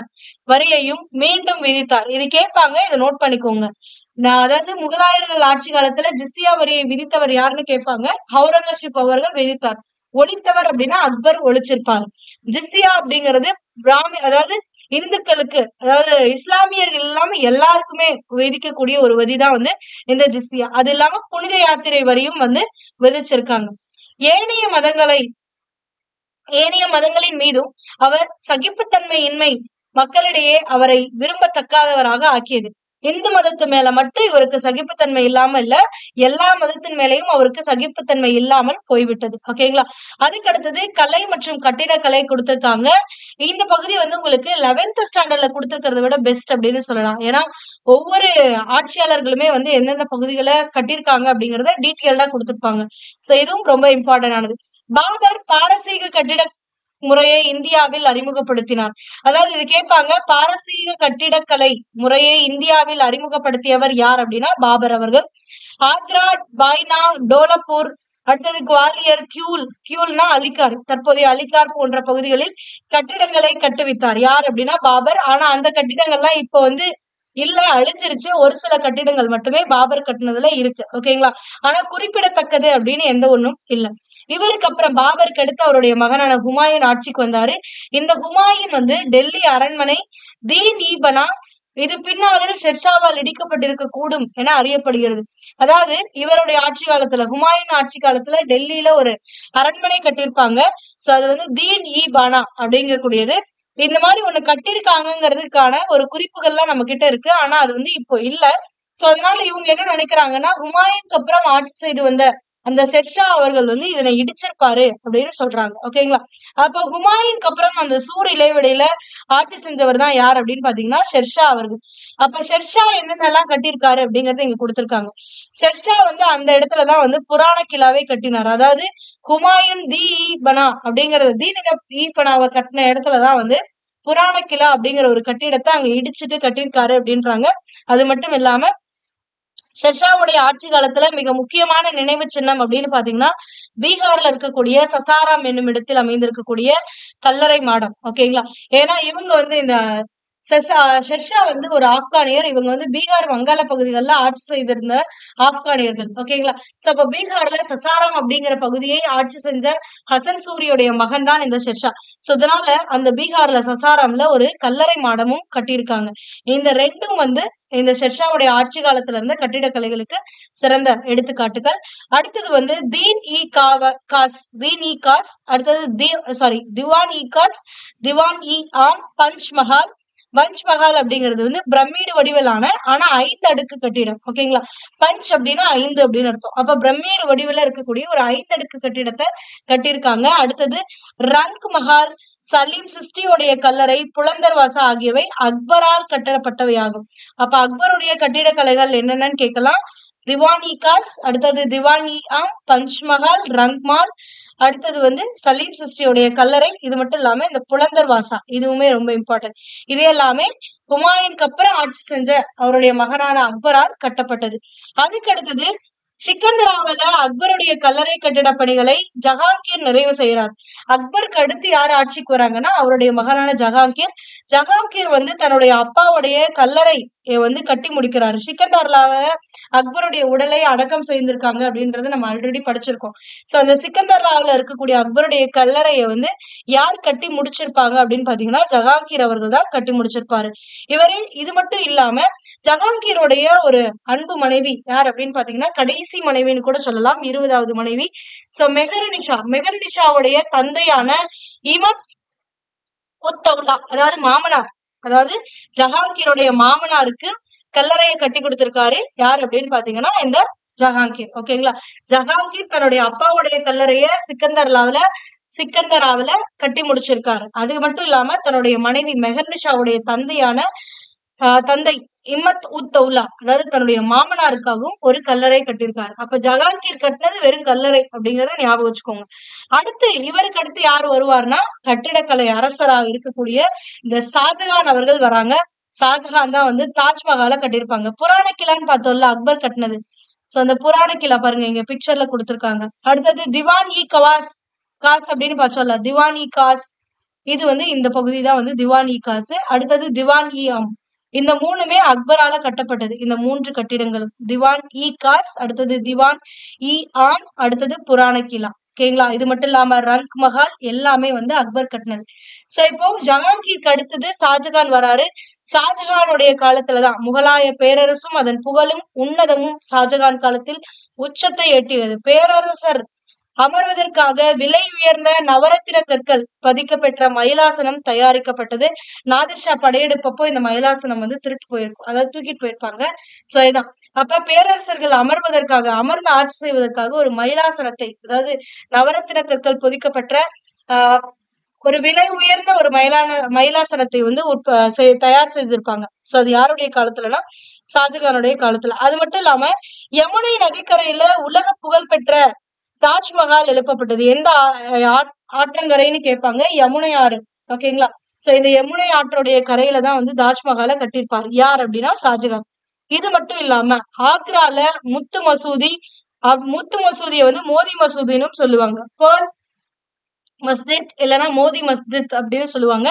வரியையும் மீண்டும் விதித்தார். இது கேட்பாங்க, இதை நோட் பண்ணிக்கோங்க. அதாவது முகலாயர்கள் ஆட்சி காலத்துல ஜிஸ்ஸியா வரியை விதித்தவர் யாருன்னு கேட்பாங்க. அவுரங்கசீப் அவர்கள் விதித்தார். ஒழித்தவர் அப்படின்னா அக்பர் ஒழிச்சிருப்பாரு. ஜிஸ்ஸியா அப்படிங்கிறது அதாவது இந்துக்களுக்கு, அதாவது இஸ்லாமியர்கள் இல்லாம எல்லாருக்குமே விதிக்கக்கூடிய ஒரு வரிதான் வந்து இந்த ஜிஸ்ஸியா. அது இல்லாம புனித யாத்திரை வரியும் வந்து விதிச்சிருக்காங்க. ஏனைய மதங்களின் மீதும் அவர் சகிப்புத்தன்மையின்மை மக்களிடையே அவரை விரும்பத்தக்காதவராக ஆக்கியது. இந்து மதத்து மேல மட்டும் இவருக்கு சகிப்புத்தன்மை இல்லாம இல்ல, எல்லா மதத்தின் மேலையும் அவருக்கு சகிப்புத்தன்மை இல்லாமல் போய்விட்டது. ஓகேங்களா? அதுக்கு அடுத்தது கலை மற்றும் கட்டிடக்கலை கொடுத்திருக்காங்க. இந்த பகுதி வந்து உங்களுக்கு 11th ஸ்டாண்டர்ட்ல கொடுத்திருக்கிறத விட பெஸ்ட் அப்படின்னு சொல்லலாம். ஏன்னா ஒவ்வொரு ஆட்சியாளர்களுமே வந்து எந்தெந்த பகுதிகளை கட்டியிருக்காங்க அப்படிங்கறத டீட்டெயில்டா கொடுத்திருப்பாங்க. சோ இதுவும் ரொம்ப இம்பார்ட்டன்ட் ஆனது. பாபர் பாரசீக கட்டிட முறையை இந்தியாவில் அறிமுகப்படுத்தினார். அதாவது இது கேட்பாங்க, பாரசீக கட்டிடக்கலை முறையை இந்தியாவில் அறிமுகப்படுத்தியவர் யார் அப்படின்னா பாபர் அவர்கள். ஆக்ரா, பாய்னா, டோலப்பூர், அடுத்தது குவாலியர், கியூல்னா அலிகார், தற்போதைய அலிகார் போன்ற பகுதிகளில் கட்டிடங்களை கட்டுவித்தார். யார் அப்படின்னா பாபர். ஆனா அந்த கட்டிடங்கள்லாம் இப்ப வந்து இல்ல, அழிஞ்சிருச்சு. ஒரு சில கட்டிடங்கள் மட்டுமே பாபர் கட்டினதுல இருக்கு. ஓகேங்களா? ஆனா குறிப்பிடத்தக்கது அப்படின்னு எந்த ஒண்ணும் இல்ல. இவருக்கு அப்புறம் பாபருக்கு அடுத்து அவருடைய மகனான ஹுமாயூன் ஆட்சிக்கு வந்தாரு. இந்த ஹுமாயூன் வந்து டெல்லி அரண்மனை தீன் இ பனா இது பின்னாளில் ஷெர்ஷாவால் இடிக்கப்பட்டிருக்க கூடும் என அறியப்படுகிறது. அதாவது இவருடைய ஆட்சி காலத்துல, ஹுமாயூன் ஆட்சி காலத்துல டெல்லியில ஒரு அரண்மனை கட்டியிருப்பாங்க. சோ அது வந்து தீன் இ பானா அப்படிங்கக்கூடியது. இந்த மாதிரி ஒண்ணு கட்டியிருக்காங்கிறதுக்கான ஒரு குறிப்புகள்லாம் நம்ம கிட்ட இருக்கு. ஆனா அது வந்து இப்போ இல்ல. சோ அதனால இவங்க என்ன நினைக்கிறாங்கன்னா, ஹுமாயூனுக்கு அப்புறம் ஆட்சி செய்து வந்த அந்த ஷெர்ஷா அவர்கள் வந்து இதனை இடிச்சிருப்பாரு அப்படின்னு சொல்றாங்க. ஓகேங்களா? அப்ப ஹுமாயூனுக்கு அப்புறம் அந்த சூர் இடைவெளியில ஆட்சி செஞ்சவர் தான் யார் அப்படின்னு பாத்தீங்கன்னா ஷெர்ஷா அவர்கள். அப்ப ஷெர்ஷா என்னென்னலாம் கட்டியிருக்காரு அப்படிங்கறத இங்க கொடுத்திருக்காங்க. ஷெர்ஷா வந்து அந்த இடத்துலதான் வந்து புராண கிலாவை கட்டினார். அதாவது ஹுமாயூன் தி இ பனா அப்படிங்கறது தீன் இ பனாவை கட்டின இடத்துலதான் வந்து புராண கிலா அப்படிங்கிற ஒரு கட்டிடத்தை அங்க இடிச்சிட்டு கட்டியிருக்காரு அப்படின்றாங்க. அது மட்டும் இல்லாம ஷெர்ஷாவுடைய ஆட்சி காலத்துல மிக முக்கியமான நினைவு சின்னம் அப்படின்னு பாத்தீங்கன்னா பீகார்ல இருக்கக்கூடிய சசாராம் என்னும் இடத்தில் அமைந்திருக்கக்கூடிய கல்லறை மாடம். ஓகேங்களா? ஏன்னா இவங்க வந்து இந்த ஷெர்ஷா வந்து ஒரு ஆப்கானியர். இவங்க வந்து பீகார் வங்காள பகுதிகளில் ஆட்சி செய்திருந்த ஆப்கானியர்கள். ஓகேங்களா? சோ அப்ப பீகார்ல சசாராம் அப்படிங்கிற பகுதியை ஆட்சி செஞ்ச ஹசன் சூரியுடைய மகன் தான் இந்த ஷெர்ஷா. சோ இதனால அந்த பீகார்ல சசாராம்ல ஒரு கல்லறை மாடமும் கட்டியிருக்காங்க. இந்த ரெண்டும் வந்து இந்த ஷெர்ஷாவுடைய ஆட்சி காலத்துல இருந்த கட்டிடக்கலைகளுக்கு சிறந்த எடுத்துக்காட்டுகள். அடுத்தது வந்து தீன் இ காஸ், அடுத்தது திவான் இ காஸ், திவான் இ ஆம், பஞ்ச் மஹால் அப்படிங்கிறது வந்து பிரமிடு வடிவிலான ஆனா 5 அடுக்கு கட்டிடம். ஓகேங்களா? பஞ்ச் அப்படின்னா 5 அப்படின்னு அர்த்தம். அப்ப பிரமிடு வடிவில இருக்கக்கூடிய ஒரு 5 அடுக்கு கட்டிடத்தை கட்டியிருக்காங்க. அடுத்தது ரங்க் மஹால், சலீம் சிஸ்டியோடைய கல்லறை, புலந்தர்வாசா ஆகியவை அக்பரால் கட்டப்பட்டவையாகும். அப்ப அக்பருடைய கட்டிடக்கலைகள் என்னென்னு கேட்கலாம். திவான் இ காஸ், அடுத்தது திவான் இ ஆம், பஞ்ச்மஹால், ரங்க்மால், அடுத்தது வந்து சலீம் சிஸ்டியோடைய கல்லறை. இது மட்டும் இல்லாம இந்த புலந்தர்வாசா இதுவுமே ரொம்ப இம்பார்ட்டன்ட். இது எல்லாமே ஹுமாயூனுக்கு அப்புறம் ஆட்சி செஞ்ச அவருடைய மகனான அக்பரால் கட்டப்பட்டது. அதுக்கு அடுத்தது சிக்கந்தராவில அக்பருடைய கல்லறை கட்டிட பணிகளை ஜஹாங்கீர் நிறைவு செய்யறார். அக்பருக்கு அடுத்து யார் ஆட்சிக்கு வராங்கன்னா அவருடைய மகனான ஜஹாங்கீர் வந்து தன்னுடைய அப்பாவுடைய கல்லறை வந்து கட்டி முடிக்கிறாரு. சிக்கந்தர்லாவ அக்பருடைய உடலை அடக்கம் செய்திருக்காங்க அப்படின்றத நம்ம ஆல்ரெடி படிச்சிருக்கோம். சோ அந்த சிக்கந்தர்லாவில இருக்கக்கூடிய அக்பருடைய கல்லறையை வந்து யார் கட்டி முடிச்சிருப்பாங்க அப்படின்னு பாத்தீங்கன்னா ஜஹாங்கீர் அவர்கள் தான் கட்டி முடிச்சிருப்பாரு. இது மட்டும் இல்லாம ஜஹாங்கீருடைய ஒரு அன்பு மனைவி யார் அப்படின்னு பாத்தீங்கன்னா கடைசி மனைவின்னு கூட சொல்லலாம், 20வது மனைவி. சோ மெஹர்நிஷாவுடைய தந்தையான இமத் உத்தவுல்லா, அதாவது மாமனார், அதாவது ஜஹாங்கீருடைய மாமனாருக்கு கல்லறையை கட்டி கொடுத்திருக்காரு யார் அப்படின்னு பாத்தீங்கன்னா இந்த ஜஹாங்கீர். ஓகேங்களா? ஜஹாங்கீர் தன்னுடைய அப்பாவுடைய கல்லறைய சிக்கந்தராவில கட்டி முடிச்சிருக்காரு. அது மட்டும் இல்லாம தன்னுடைய மனைவி மெஹர்நிஷாவுடைய தந்தை இம்மத் உத் தௌலா, அதாவது தன்னுடைய மாமனாருக்காகவும் ஒரு கல்லறை கட்டியிருக்காரு. அப்ப ஜஹாங்கீர் கட்டினது வெறும் கல்லறை அப்படிங்கறத ஞாபகம் வச்சுக்கோங்க. இவருக்கு அடுத்து யார் வருவார்னா கட்டிடக்கலை அரசராக இருக்கக்கூடிய இந்த ஷாஜகான் அவர்கள் வராங்க. ஷாஜகான் தான் வந்து தாஜ்மஹாலை கட்டியிருப்பாங்க. புராண கிலான்னு பார்த்தோம்ல, அக்பர் கட்டினது. சோ அந்த புராண கிலா பாருங்க இங்க பிக்சர்ல கொடுத்திருக்காங்க. அடுத்தது திவான் இ காஸ் அப்படின்னு பார்த்தோம்ல, திவான் இ காஸ். இது வந்து இந்த பகுதி தான் வந்து திவான் இ காசு. அடுத்தது திவான் இ ஆம். இந்த மூணுமே அக்பரால கட்டப்பட்டது. இந்த 3 கட்டிடங்களும் திவான் இ காஸ், அடுத்தது திவான் இ ஆம், அடுத்தது புராண கிலா. ஓகேங்களா? இது மட்டும் இல்லாம ரங்க் மஹால் எல்லாமே வந்து அக்பர் கட்டினது. சோ இப்போ ஜஹாங்கீருக்கு அடுத்தது ஷாஜகான் வராரு. ஷாஜகானுடைய காலத்துலதான் முகலாய பேரரசும் அதன் புகழும் உன்னதமும் ஷாஜகான் காலத்தில் உச்சத்தை எட்டியது. பேரரசர் அமர்வதற்காக விலை உயர்ந்த நவரத்தின கற்கள் பதிக்கப்பெற்ற மயிலாசனம் தயாரிக்கப்பட்டது. நாதிர் படையெடுப்பப்போ இந்த மயிலாசனம் வந்து திருட்டு போயிருக்கும், அதாவது தூக்கிட்டு போயிருப்பாங்க. சோ இதான் அப்ப பேரரசர்கள் அமர்வதற்காக, அமர்ந்து ஆட்சி செய்வதற்காக ஒரு மயிலாசனத்தை, அதாவது நவரத்தின கற்கள் பொதிக்கப்பட்ட ஆஹ் ஒரு விலை உயர்ந்த ஒரு மயிலாசனத்தை வந்து தயார் செஞ்சிருப்பாங்க. சோ அது யாருடைய காலத்துலன்னா ஷாஜகானுடைய காலத்துல. அது மட்டும் இல்லாம யமுனை நதிக்கரையில உலக புகழ் பெற்ற தாஜ்மஹால் எழுப்பப்பட்டது. எந்த ஆற்றங்கரைன்னு கேட்பாங்க, யமுனை ஆறு. ஓகேங்களா? சோ இந்த யமுனை ஆற்றுடைய கரையில தான் வந்து தாஜ்மஹாலை கட்டியிருப்பார். யார் அப்படின்னா ஷாஜகான். இது மட்டும் இல்லாம ஆக்ரால முத்து மசூதி, முத்து மசூதியை வந்து மோதி மசூதின்னு சொல்லுவாங்க. பேர்ல் மஸ்ஜித் இல்லைன்னா மோதி மஸ்ஜித் அப்படின்னு சொல்லுவாங்க.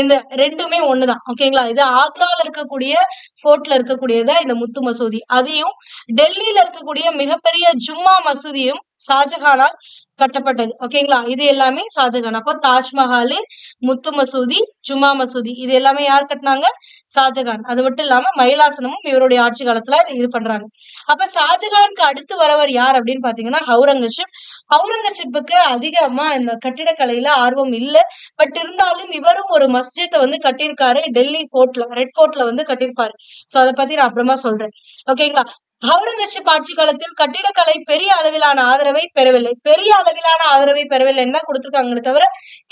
இந்த ரெண்டுமே ஒண்ணுதான். ஓகேங்களா? இது ஆக்ரால இருக்கக்கூடிய ஃபோர்ட்ல இருக்கக்கூடியதா இந்த முத்து மசூதி. அதையும் டெல்லியில இருக்கக்கூடிய மிகப்பெரிய ஜும்மா மசூதியும் ஷாஜகானால் கட்டப்பட்டது. ஓகேங்களா? இது எல்லாமே ஷாஜகான். அப்போ தாஜ்மஹால், முத்து மசூதி, ஜும்மா மசூதி இது எல்லாமே யார் கட்டினாங்க? ஷாஜகான். அது மட்டும் இல்லாம மயிலாசனமும் இவருடைய ஆட்சி காலத்துல இது பண்றாங்க. அப்ப ஷாஜகானுக்கு அடுத்து வரவர் யார் அப்படின்னு பாத்தீங்கன்னா அவுரங்கசீப். அவுரங்கசீப்புக்கு அதிகமா இந்த கட்டிடக்கலையில ஆர்வம் இல்ல. பட் இருந்தாலும் இவரும் ஒரு மஸ்ஜித்தை வந்து கட்டியிருக்காரு. டெல்லி போர்ட்ல, ரெட் போர்ட்ல வந்து கட்டியிருப்பாரு. சோ அதை பத்தி நான் அப்புறமா சொல்றேன். ஓகேங்களா? அவுரங்கசீப் ஆட்சி காலத்தில் கட்டிடக்கலை பெரிய அளவிலான ஆதரவை பெறவில்லை. பெரிய அளவிலான ஆதரவை பெறவில்லைன்னு தான் கொடுத்திருக்காங்களே தவிர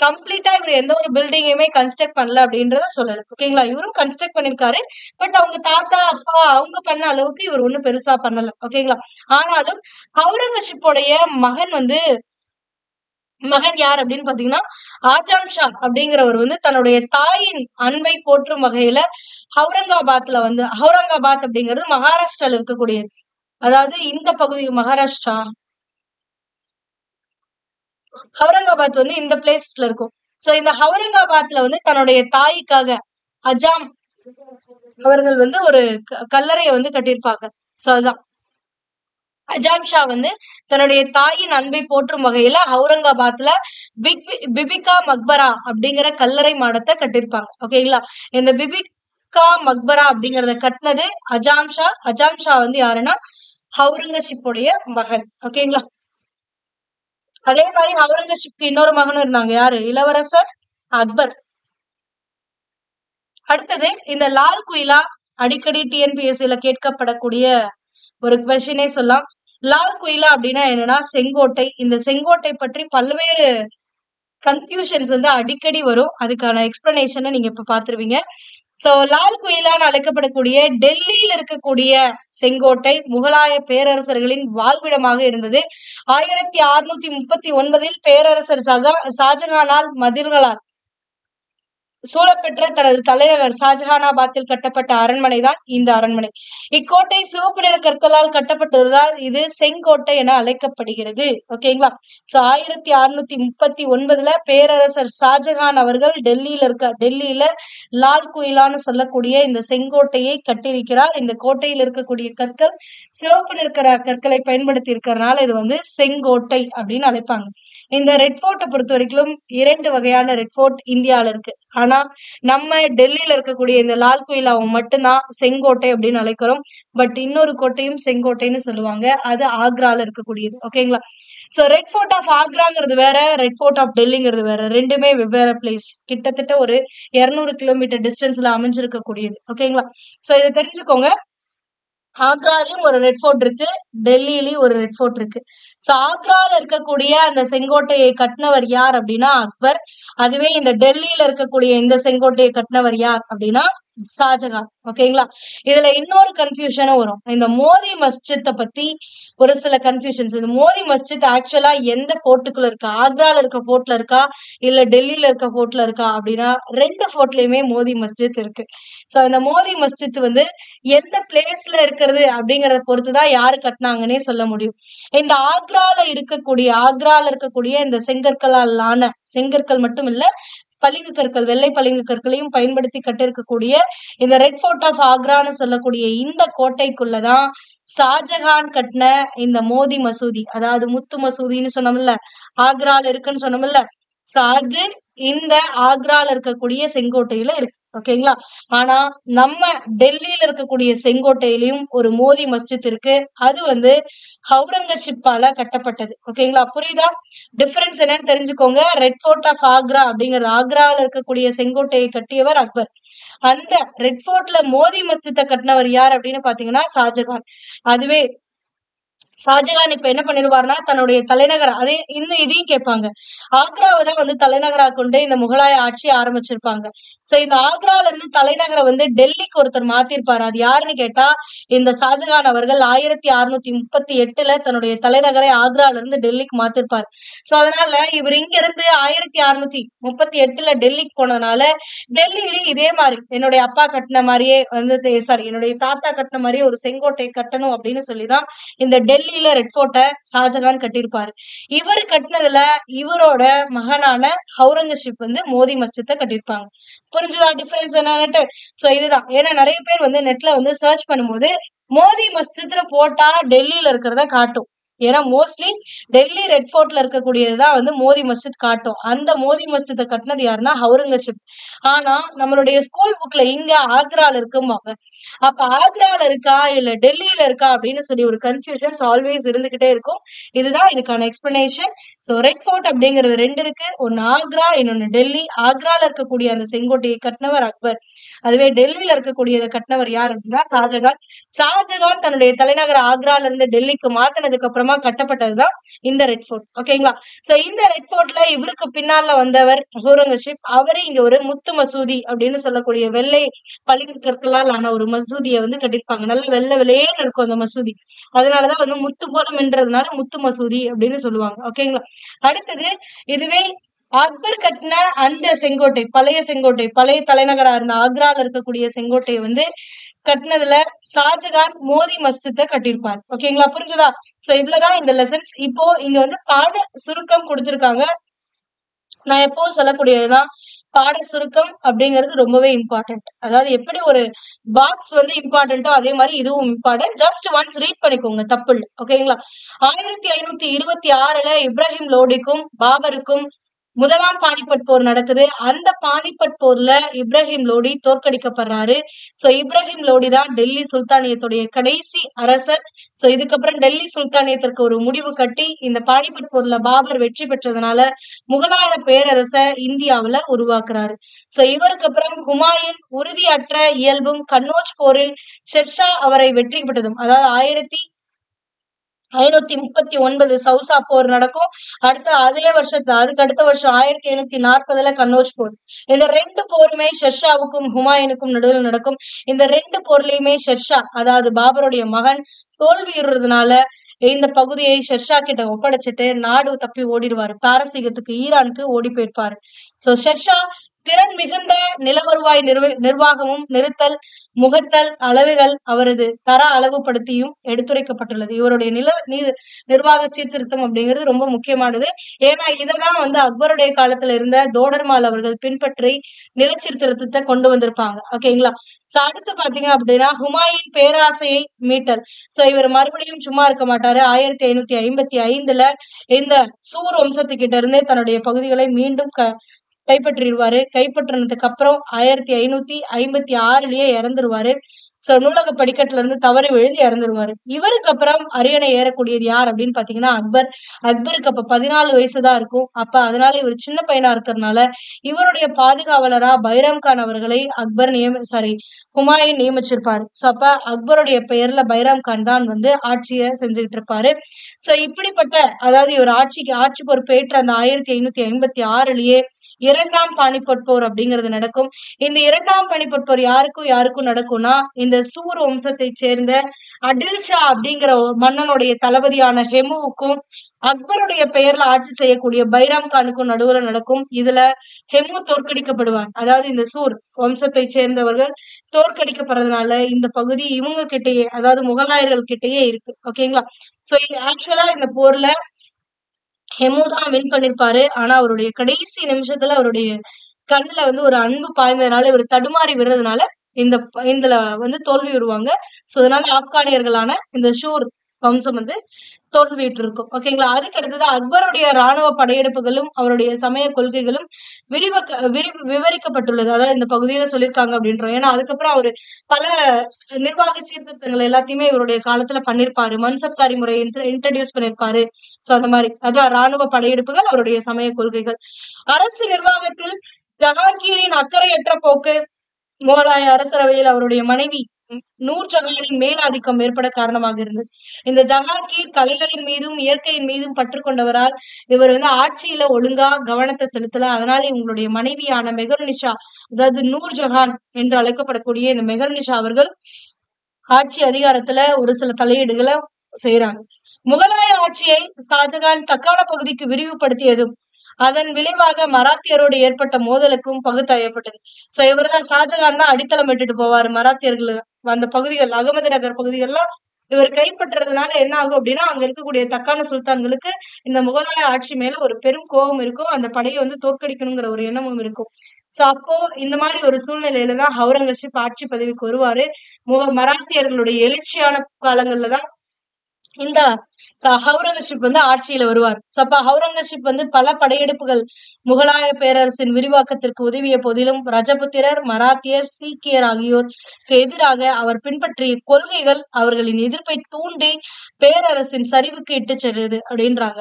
கம்ப்ளீட்டா இவர் எந்த ஒரு பில்டிங்குமே கன்ஸ்ட்ரக்ட் பண்ணல அப்படின்றத சொல்லல. ஓகேங்களா? இவரும் கன்ஸ்ட்ரக்ட் பண்ணிருக்காரு. பட் அவங்க தாத்தா, அப்பா அவங்க பண்ண அளவுக்கு இவர் ஒண்ணும் பெருசா பண்ணல. ஓகேங்களா? ஆனாலும் அவுரங்கசீப்போடைய மகன் யார் அப்படின்னு பாத்தீங்கன்னா ஆஜாம் ஷா அப்படிங்கிறவர் வந்து தன்னுடைய தாயின் அன்பை போற்றும் வகையில அவுரங்காபாத் அப்படிங்கிறது மகாராஷ்டிரால இருக்கக்கூடியது. அதாவது இந்த பகுதி மகாராஷ்டிரா, அவுரங்காபாத் வந்து இந்த பிளேஸ்ல இருக்கும். சோ இந்த அவுரங்காபாத்ல வந்து தன்னுடைய தாய்க்காக அஜாம் அவர்கள் வந்து ஒரு கல்லறையை வந்து கட்டியிருப்பாங்க. சோ அதுதான் அஜாம் ஷா வந்து தன்னுடைய தாயின் அன்பை போற்றும் வகையில அவுரங்காபாத்ல பிபிகா மக்பரா அப்படிங்கிற கல்லறை மாடத்தை கட்டியிருப்பாங்க. ஓகேங்களா? இந்த பிபிகா மக்பரா அப்படிங்கறத கட்டினது அஜாம் ஷா. அஜாம் ஷா வந்து யாருன்னா அவுரங்கசீப்புடைய மகன். ஓகேங்களா? அதே மாதிரி அவுரங்கசீப்க்கு இன்னொரு மகனும் இருந்தாங்க. யாரு? இளவரசர் அக்பர். அடுத்தது இந்த லால் குயிலா அடிக்கடி டிஎன்பிஎஸ்சில கேட்கப்படக்கூடிய ஒரு கொஸ்டினே சொல்லலாம். லால் குயிலா அப்படின்னா என்னன்னா செங்கோட்டை. இந்த செங்கோட்டை பற்றி பல்வேறு கன்ஃபியூஷன்ஸ் வந்து அடிக்கடி வரும். அதுக்கான எக்ஸ்பிளனேஷனை நீங்க இப்ப பாத்துருவீங்க. சோ லால் குயிலான்னு அழைக்கப்படக்கூடிய டெல்லியில் இருக்கக்கூடிய செங்கோட்டை முகலாய பேரரசர்களின் வாழ்விடமாக இருந்தது. 1639 பேரரசர் ஷாஜகானால் மதில்களால் சூழப்பெற்ற தனது தலைநகர் ஷாஜஹானாபாத்தில் கட்டப்பட்ட அரண்மனை தான் இந்த அரண்மனை. இக்கோட்டை சிவப்பு நிற கற்களால் கட்டப்பட்டதுதான் இது செங்கோட்டை என அழைக்கப்படுகிறது. ஓகேங்களா? சோ 1639 பேரரசர் ஷாஜகான் அவர்கள் டெல்லியில லால் குயிலான்னு சொல்லக்கூடிய இந்த செங்கோட்டையை கட்டியிருக்கிறார். இந்த கோட்டையில் இருக்கக்கூடிய கற்கள் சிவப்பு நிற கற்களை பயன்படுத்தி இருக்கிறதுனால இது வந்து செங்கோட்டை அப்படின்னு அழைப்பாங்க. இந்த ரெட் போர்ட்டை பொறுத்த வரைக்கும் 2 வகையான ரெட் போர்ட் இந்தியால இருக்கு. ஆனா நம்ம டெல்லியில இருக்கக்கூடிய இந்த லால் குயிலாவை மட்டும்தான் செங்கோட்டை அப்படின்னு அழைக்கிறோம். பட் இன்னொரு கோட்டையும் செங்கோட்டைன்னு சொல்லுவாங்க. அது ஆக்ரால இருக்கக்கூடியது. ஓகேங்களா? சோ ரெட் போர்ட் ஆஃப் ஆக்ராங்கிறது வேற, ரெட் போர்ட் ஆஃப் டெல்லிங்கிறது வேற. ரெண்டுமே வெவ்வேறு பிளேஸ். கிட்டத்தட்ட ஒரு 200 கிலோமீட்டர் டிஸ்டன்ஸ்ல அமைஞ்சிருக்கக்கூடியது. ஓகேங்களா? சோ இதை தெரிஞ்சுக்கோங்க. ஆக்ராலையும் ஒரு ரெட் போர்ட் இருக்கு, டெல்லியிலயும் ஒரு ரெட் போர்ட் இருக்கு. சோ ஆக்ரால இருக்கக்கூடிய அந்த செங்கோட்டையை கட்டினவர் யார் அப்படின்னா அக்பர். அதுவே இந்த டெல்லியில இருக்கக்கூடிய இந்த செங்கோட்டையை கட்டினவர் யார் அப்படின்னா ஷாஜகான். ஓகேங்களா? இதுல இன்னொரு கன்ஃபியூஷனும் வரும். இந்த மோதி மஸ்ஜித்த பத்தி ஒரு சில கன்ஃபியூஷன்ஸ். இந்த மோதி மஸ்ஜித் ஆக்சுவலா எந்த ஃபோர்ட்டுக்குள்ள இருக்கா? ஆக்ரால இருக்க ஃபோர்ட்ல இருக்கா? இல்ல டெல்லில இருக்க ஃபோர்ட்ல இருக்கா? அப்படின்னா 2 ஃபோர்ட்லயுமே மோதி மஸ்ஜித் இருக்கு. சோ இந்த மோதி மஸ்ஜித் வந்து எந்த பிளேஸ்ல இருக்கிறது அப்படிங்கறத பொறுத்து தான் யாரு கட்டுனாங்கன்னே சொல்ல முடியும். இந்த ஆக்ரால இருக்கக்கூடிய இந்த செங்கற்களால் ஆன செங்கற்கள் மட்டும் இல்ல, பளிங்கு கற்கள், வெள்ளை பளிங்கு கற்களையும் பயன்படுத்தி கட்டியிருக்கக்கூடிய இந்த ரெட் ஃபோர்ட் ஆஃப் ஆக்ரான்னு சொல்லக்கூடிய இந்த கோட்டைக்குள்ளதான் ஷாஜகான் கட்டின இந்த மோதி மசூதி, அதாவது முத்து மசூதின்னு சொன்னோம்ல, ஆக்ரால இருக்குன்னு சொன்னோம்ல. சோ அது இந்த ஆக்ரால இருக்கக்கூடிய செங்கோட்டையில இருக்கு. ஓகேங்களா? ஆனா நம்ம டெல்லியில இருக்கக்கூடிய செங்கோட்டையிலயும் ஒரு மோதி மஸ்ஜித் இருக்கு. அது வந்து ஹவுரங்கசீப்பால கட்டப்பட்டது. ஓகேங்களா? புரியுதா? டிஃபரன்ஸ் என்னன்னு தெரிஞ்சுக்கோங்க. ரெட் ஃபோர்ட் ஆஃப் ஆக்ரா அப்படிங்கிறது ஆக்ரால இருக்கக்கூடிய செங்கோட்டையை கட்டியவர் அக்பர். அந்த ரெட் ஃபோர்ட்ல மோதி மஸ்ஜித்தை கட்டினவர் யார் அப்படின்னு பாத்தீங்கன்னா ஷாஜகான். அதுவே ஷாஜகான் இப்ப என்ன பண்ணிருவாருன்னா தன்னுடைய தலைநகர் அதே இன்னும் இதையும் கேட்பாங்க. ஆக்ராவை தான் வந்து தலைநகரா கொண்டு இந்த முகலாய ஆட்சி ஆரம்பிச்சிருப்பாங்க. சோ இந்த ஆக்ரால இருந்து தலைநகரை வந்து டெல்லிக்கு ஒருத்தர் மாத்திருப்பாரு. அது யாருன்னு கேட்டா இந்த ஷாஜகான் அவர்கள் 1638ல தன்னுடைய தலைநகரை ஆக்ரால இருந்து டெல்லிக்கு மாத்திருப்பாரு. சோ அதனால இவர் இங்க இருந்து 1638ல டெல்லிக்கு போனதுனால டெல்லியிலயும் இதே மாதிரி என்னுடைய அப்பா கட்டின மாதிரியே வந்து சாரி என்னுடைய தாத்தா கட்டின மாதிரியே ஒரு செங்கோட்டை கட்டணும் அப்படின்னு சொல்லிதான் இந்த டெல்லியில ரெட் ஃபோர்ட்டை ஷாஜகான் கட்டியிருப்பாரு. இவர் கட்டினதுல இவரோட மகனான ஹவுரங்கசீப் வந்து மோதி மஸ்ஜித்தை கட்டியிருப்பாங்க. புரிஞ்சுதா டிஃபரன்ஸ் என்னன்னுட்டு? சோ இதுதான். ஏன்னா நிறைய பேர் வந்து நெட்ல வந்து சர்ச் பண்ணும்போது மோதி மஸ்ஜித்னு போட்டா டெல்லியில இருக்கிறத காட்டும். ஏன்னா மோஸ்ட்லி டெல்லி ரெட் ஃபோர்ட்ல இருக்கக்கூடியதுதான் வந்து மோதி மஸ்ஜித் காட்டும். அந்த மோதி மஸ்ஜித்தை கட்டினது யாருன்னா ஹவுரங்கசீப். ஆனா நம்மளுடைய ஸ்கூல் புக்ல இங்க ஆக்ரால இருக்கும்பாங்க. அப்ப ஆக்ரால இருக்கா இல்ல டெல்லியில இருக்கா அப்படின்னு சொல்லி ஒரு கன்ஃபியூஷன்ஸ் ஆல்வேஸ் இருந்துகிட்டே இருக்கும். இதுதான் இதுக்கான எக்ஸ்பிளனேஷன். சோ ரெட் ஃபோர்ட் அப்படிங்கிறது 2 இருக்கு. ஒன்னு ஆக்ரா, இன்னொன்னு டெல்லி. ஆக்ரால இருக்கக்கூடிய அந்த செங்கோட்டையை கட்டினவர் அக்பர். அதுவே டெல்லியில இருக்கக்கூடியதை கட்டினவர் யார் அப்படின்னா ஷாஜகான். ஷாஜகான் தன்னுடைய தலைநகர் ஆக்ரால இருந்து டெல்லிக்கு மாத்தினதுக்கு அப்புறமா கட்டப்பட்டதுதான் இந்த ரெட் ஃபோர்ட். ஓகேங்களா? சோ இந்த ரெட் ஃபோர்ட்ல இவருக்கு பின்னால வந்தவர் ஹவுரங்கசீப். அவரு இங்க ஒரு முத்து மசூதி அப்படின்னு சொல்லக்கூடிய வெள்ளை பளிங்கு கற்களால் ஆன ஒரு மசூதியை வந்து கட்டிருப்பாங்க. நல்ல வெள்ளை வெள்ளையேன்னு இருக்கும் அந்த மசூதி. அதனாலதான் வந்து முத்து போலம்ன்றதுனால முத்து மசூதி அப்படின்னு சொல்லுவாங்க. ஓகேங்களா? அடுத்தது இதுவே அக்பர் கட்டின அந்த செங்கோட்டை, பழைய தலைநகரா இருந்த ஆக்ரால இருக்கக்கூடிய செங்கோட்டையை வந்து கட்டினதுல ஷாஜகான் மோதி மஸ்ஜித்தை கட்டியிருப்பார். ஓகேங்களா? புரிஞ்சுதா? சோ இவ்வளவுதான் இந்த லெசன்ஸ். இப்போ இங்க வந்து பாட சுருக்கம் கொடுத்திருக்காங்க. நான் எப்பவும் சொல்லக்கூடியதுதான், பாட சுருக்கம் அப்படிங்கிறது ரொம்பவே இம்பார்ட்டன்ட். அதாவது எப்படி ஒரு பாக்ஸ் வந்து இம்பார்ட்டன்ட்டோ அதே மாதிரி இதுவும் இம்பார்ட்டன்ட். ஜஸ்ட் ஒன்ஸ் ரீட் பண்ணிக்கோங்க, தப்பு இல்லை. ஓகேங்களா? 1526ல இப்ராஹிம் லோடிக்கும் பாபருக்கும் முதலாம் பானிபட் போர் நடக்குது. அந்த பானிபட் போர்ல இப்ராஹிம் லோடி தோற்கடிக்கப்படுறாரு. சோ இப்ராஹிம் லோடி தான் டெல்லி சுல்தானியத்துடைய கடைசி அரசர். சோ இதுக்கப்புறம் டெல்லி சுல்தானியத்திற்கு ஒரு முடிவு கட்டி இந்த பானிபட் போர்ல பாபர் வெற்றி பெற்றதுனால முகலாய பேரரச இந்தியாவுல உருவாக்குறாரு. சோ இவருக்கு அப்புறம் ஹுமாயூன் உறுதியற்ற இயல்பும் கன்னோஜ் போரில் ஷெர்ஷா அவரை வெற்றி பெற்றதும், அதாவது 1539 சௌசா போர் நடக்கும். அதுக்கு அடுத்த வருஷம் 1540ல கன்னோஜ் போர். இந்த 2 போருமே ஷெர்ஷாவுக்கும் ஹுமாயூனுக்கும் நடுவில் நடக்கும். இந்த 2 போர்லயுமே ஷெர்ஷா, அதாவது பாபருடைய மகன் தோல்வியுறதுனால இந்த பகுதியை ஷெர்ஷா கிட்ட ஒப்படைச்சிட்டு நாடு தப்பி ஓடிடுவாரு. பாரசீகத்துக்கு, ஈரானுக்கு ஓடி போயிருப்பாரு. சோ ஷெர்ஷா திறன் மிகுந்த நில வருவாய் நிர்வாகமும் நிறுத்தல் முகத்தல் அளவுகள் அவரது தர அளவுபடுத்தியும் எடுத்துரைக்கப்பட்டுள்ளது. இவருடைய நிர்வாக சீர்திருத்தம் அப்படிங்கிறது ரொம்ப முக்கியமானது. ஏன்னா இததான் வந்து அக்பருடைய காலத்துல இருந்த தோடர்மால் அவர்கள் பின்பற்றி நிலச்சீர்திருத்தத்தை கொண்டு வந்திருப்பாங்க. ஓகேங்களா? சோ அடுத்து பாத்தீங்க அப்படின்னா ஹுமாயூன் பேராசையை மீட்டல். சோ இவர் மறுபடியும் சும்மா இருக்க மாட்டாரு. 1555ல இந்த சூர் வம்சத்துக்கிட்ட இருந்தே தன்னுடைய பகுதிகளை மீண்டும் கைப்பற்றிடுவாரு. கைப்பற்றினதுக்கு அப்புறம் 1556லயே இறந்துருவாரு. நூலக படிக்கட்டுல இருந்து தவறி விழுந்து இறந்துருவாரு. இவருக்கு அப்புறம் அரியணை ஏறக்கூடியது யார் அப்படின்னு பாத்தீங்கன்னா அக்பர். அக்பருக்கு அப்ப 14 வயசுதான் இருக்கும். அப்ப அதனால இவர் சின்ன பையனா இருக்கிறதுனால இவருடைய பாதுகாவலரா பைரம் கான் அவர்களை ஹுமாயூன் நியமிச்சிருப்பாரு. அப்ப அக்பருடைய பெயர்ல பைரம் கான் தான் வந்து ஆட்சியை செஞ்சுக்கிட்டு இருப்பாரு. இப்படிப்பட்ட, அதாவது இவர் ஆட்சி பொறுப்பேற்ற அந்த 1556லயே இரண்டாம் பானிபட் போர் அப்படிங்கிறது நடக்கும். இந்த இரண்டாம் பானிபட் போர் யாருக்கும் நடக்கும்னா, இந்த சூர் வம்சத்தை சேர்ந்த அடில் ஷா அப்படிங்கிற மன்னனுடைய தளபதியான ஹெமுவுக்கும் அக்பருடைய பெயர்ல ஆட்சி செய்யக்கூடிய பைராம் கானுக்கும் நடுவுல நடக்கும். இதுல ஹெமு தோற்கடிக்கப்படுவார். அதாவது இந்த சூர் வம்சத்தை சேர்ந்தவர்கள் தோற்கடிக்கப்படுறதுனால இந்த பகுதி இவங்க கிட்டயே, அதாவது முகலாயர்கள் கிட்டயே இருக்கு. ஓகேங்களா? ஆக்சுவலா இந்த போர்ல ஹெமு தான் வின் பண்ணிருப்பாரு. ஆனா அவருடைய கடைசி நிமிஷத்துல அவருடைய கண்ணுல வந்து ஒரு அன்பு பாய்ந்ததுனால, இவர் தடுமாறி விடுறதுனால இதுல வந்து தோல்வி வருவாங்க. அதனால ஆப்கானியர்களான இந்த ஷூர் வம்சம் வந்து தோல்வியுற்று இருக்கும். ஓகேங்களா? அதுக்கு அடுத்தது அக்பருடைய ராணுவ படையெடுப்புகளும் அவருடைய சமய கொள்கைகளும் விவரிக்கப்பட்டுள்ளது. அதாவது இந்த பகுதியில சொல்லியிருக்காங்க அப்படின்றோம். ஏன்னா அதுக்கப்புறம் அவரு பல நிர்வாக சீர்திருத்தங்கள் எல்லாத்தையுமே இவருடைய காலத்துல பண்ணிருப்பாரு. மன்சப்தாரி முறையை இன்ட்ரடியூஸ் பண்ணிருப்பாரு. அந்த மாதிரி அதான் ராணுவ படையெடுப்புகள், அவருடைய சமய கொள்கைகள். அரசு நிர்வாகத்தில் ஜஹாங்கீரின் அக்கறையற்ற போக்கு முகலாய அரசரவையில் அவருடைய மனைவி நூர்ஜஹானின் மேலாதிக்கம் ஏற்பட காரணமாக இருந்தது. இந்த ஜஹாங்கீர் கலைகளின் மீதும் இயற்கையின் மீதும் பற்று கொண்டவரால் இவர் வந்து ஆட்சியில ஒழுங்கா கவனத்தை செலுத்தல. அதனால இவங்களுடைய மனைவியான மெஹருநிஷா, அதாவது நூர்ஜஹான் என்று அழைக்கப்படக்கூடிய இந்த மெஹருநிஷா அவர்கள் ஆட்சி அதிகாரத்துல ஒரு சில தலையீடுகளை செய்யறாங்க. முகலாய ஆட்சியை ஷாஜகான் தக்கான பகுதிக்கு விரிவுபடுத்தியதும் அதன் விளைவாக மராத்தியரோடு ஏற்பட்ட மோதலுக்கும் பகுத்தாயப்பட்டது. இவர்தான் ஷாஜகான் தான் அடித்தளம் விட்டுட்டு போவாரு மராத்தியர்கள் அந்த பகுதிகள், அகமது நகர் பகுதிகள்லாம் இவர் கைப்பற்றுறதுனால என்ன ஆகும் அப்படின்னா, அங்க இருக்கக்கூடிய தக்கான சுல்தான்களுக்கு இந்த முகலாய ஆட்சி மேல ஒரு பெரும் கோபம் இருக்கும். அந்த படையை வந்து தோற்கடிக்கணுங்கிற ஒரு எண்ணமும் இருக்கும். அப்போ இந்த மாதிரி ஒரு சூழ்நிலையிலதான் அவுரங்கசீப் ஆட்சி பதவிக்கு வருவாரு. மராத்தியர்களுடைய எழுச்சியான காலங்கள்லதான் இந்த அவுரங்கசீப் வந்து ஆட்சியில வருவார். அப்ப அவுரங்கசீப் வந்து பல படையெடுப்புகள் முகலாய பேரரசின் விரிவாக்கத்திற்கு உதவிய போதிலும் ரஜபுத்திரர், மராத்தியர், சீக்கியர் ஆகியோருக்கு எதிராக அவர் பின்பற்றிய கொள்கைகள் அவர்களின் எதிர்ப்பை தூண்டி பேரரசின் சரிவுக்கு இட்டு செல்றது அப்படின்றாங்க.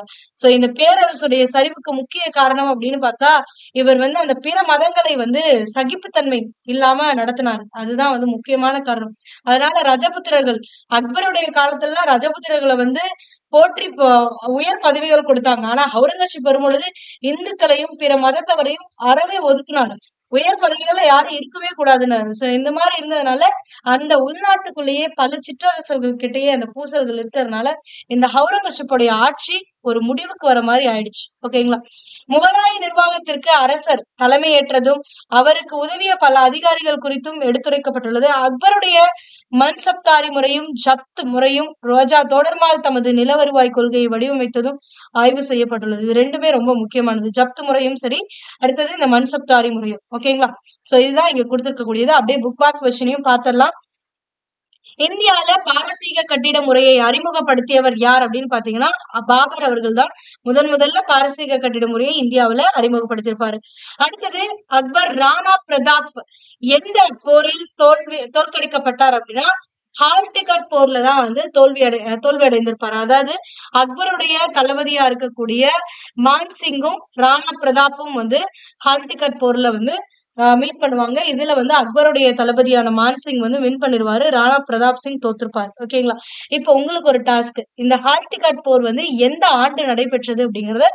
இந்த பேரரசுடைய சரிவுக்கு முக்கிய காரணம் அப்படின்னு பார்த்தா, இவர் வந்து அந்த பிற மதங்களை வந்து சகிப்புத்தன்மை இல்லாம நடத்தினார். அதுதான் வந்து முக்கியமான காரணம். அதனால ரஜபுத்திரர்கள், அக்பருடைய காலத்துல ரஜபுத்திரர்களை வந்து போற்றி உயர் பதவிகள் கொடுத்தாங்க. ஆனா அவுரங்கசீப் வரும்பொழுது இந்துக்களையும் பிற மதத்தவரையும் அறவே ஒதுக்குனாங்க. உயர் பதவிகள்ல யாரும் இருக்கவே கூடாதுன்னாரு. இந்த மாதிரி இருந்ததுனால அந்த உள்நாட்டுக்குள்ளேயே பல சிற்றரசர்கள் கிட்டயே அந்த பூசல்கள் இருக்கிறதுனால இந்த அவுரங்கசீப்புடைய ஆட்சி ஒரு முடிவுக்கு வர மாதிரி ஆயிடுச்சு. ஓகேங்களா? முகலாய நிர்வாகத்திற்கு அரசர் தலைமையேற்றதும் அவருக்கு உதவிய பல அதிகாரிகள் குறித்தும் எடுத்துரைக்கப்பட்டுள்ளது. அக்பருடைய மன்சப்தாரி முறையும் ஜப்த் முறையும் ரோஜா தோடர்மால் தமது நில வருவாய் கொள்கையை வடிவமைத்ததும் ஆய்வு செய்யப்பட்டுள்ளது. இது ரெண்டுமே ரொம்ப முக்கியமானது. ஜப்த் முறையும் சரி, அடுத்தது இந்த மன்சப்தாரி முறையும். ஓகேங்களா? இதுதான் இங்க கொடுத்திருக்கக்கூடியது. அப்படியே புக் பேக் கொஸ்டினையும் பாத்திரலாம். இந்தியால பாரசீக கட்டிட முறையை அறிமுகப்படுத்தியவர் யார் அப்படின்னு பாத்தீங்கன்னா பாபர் அவர்கள் தான் முதல்ல பாரசீக கட்டிட முறையை இந்தியாவில அறிமுகப்படுத்தியிருப்பாரு. அடுத்தது அக்பர் ராணா பிரதாப் எந்த போரில் தோற்கடிக்கப்பட்டார் அப்படின்னா ஹால்டிகட் போர்ல தான் வந்து தோல்வி அடைந்திருப்பாரு. அதாவது அக்பருடைய தளபதியா இருக்கக்கூடிய மான்சிங்கும் ராணா பிரதாப்பும் வந்து ஹால்டிகட் போர்ல வந்து மீட் பண்ணுவாங்க. இதுல வந்து அக்பருடைய தளபதியான மான்சிங் வந்து வின் பண்ணிருவாரு. ராணா பிரதாப் சிங் தோத்துருப்பாரு. ஓகேங்களா? இப்ப உங்களுக்கு ஒரு டாஸ்க், இந்த ஹால்டிகட் போர் வந்து எந்த ஆண்டு நடைபெற்றது அப்படிங்கறத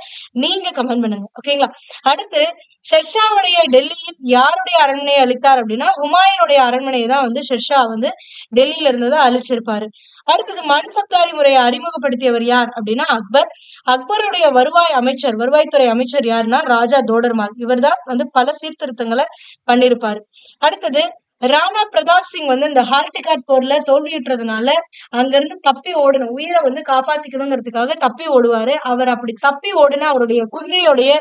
நீங்க கமெண்ட் பண்ணுங்க. ஓகேங்களா? அடுத்து ஷெர்ஷாவுடைய டெல்லியில் யாருடைய அரண்மனையை அளித்தார் அப்படின்னா ஹுமாயூனுடைய அரண்மனையை தான் வந்து ஷெர்ஷா வந்து டெல்லியில இருந்ததை அழிச்சிருப்பாரு. அடுத்தது மன்சப்தாரி முறையை அறிமுகப்படுத்தியவர் யார் அப்படின்னா அக்பர். அக்பருடைய வருவாய்த்துறை அமைச்சர் யாருன்னா ராஜா தோடர்மால். இவர் தான் வந்து பல சீர்திருத்தங்களை பண்ணிருப்பாரு. அடுத்தது ராணா பிரதாப் சிங் வந்து இந்த ஹால்டிகாட் போர்ல தோல்வியுற்றதுனால அங்க இருந்து தப்பி ஓடணும், உயிரை வந்து காப்பாத்திக்கணுங்கிறதுக்காக தப்பி ஓடுவாரு. அவர் அப்படி தப்பி ஓடுனா அவருடைய குதிரையுடைய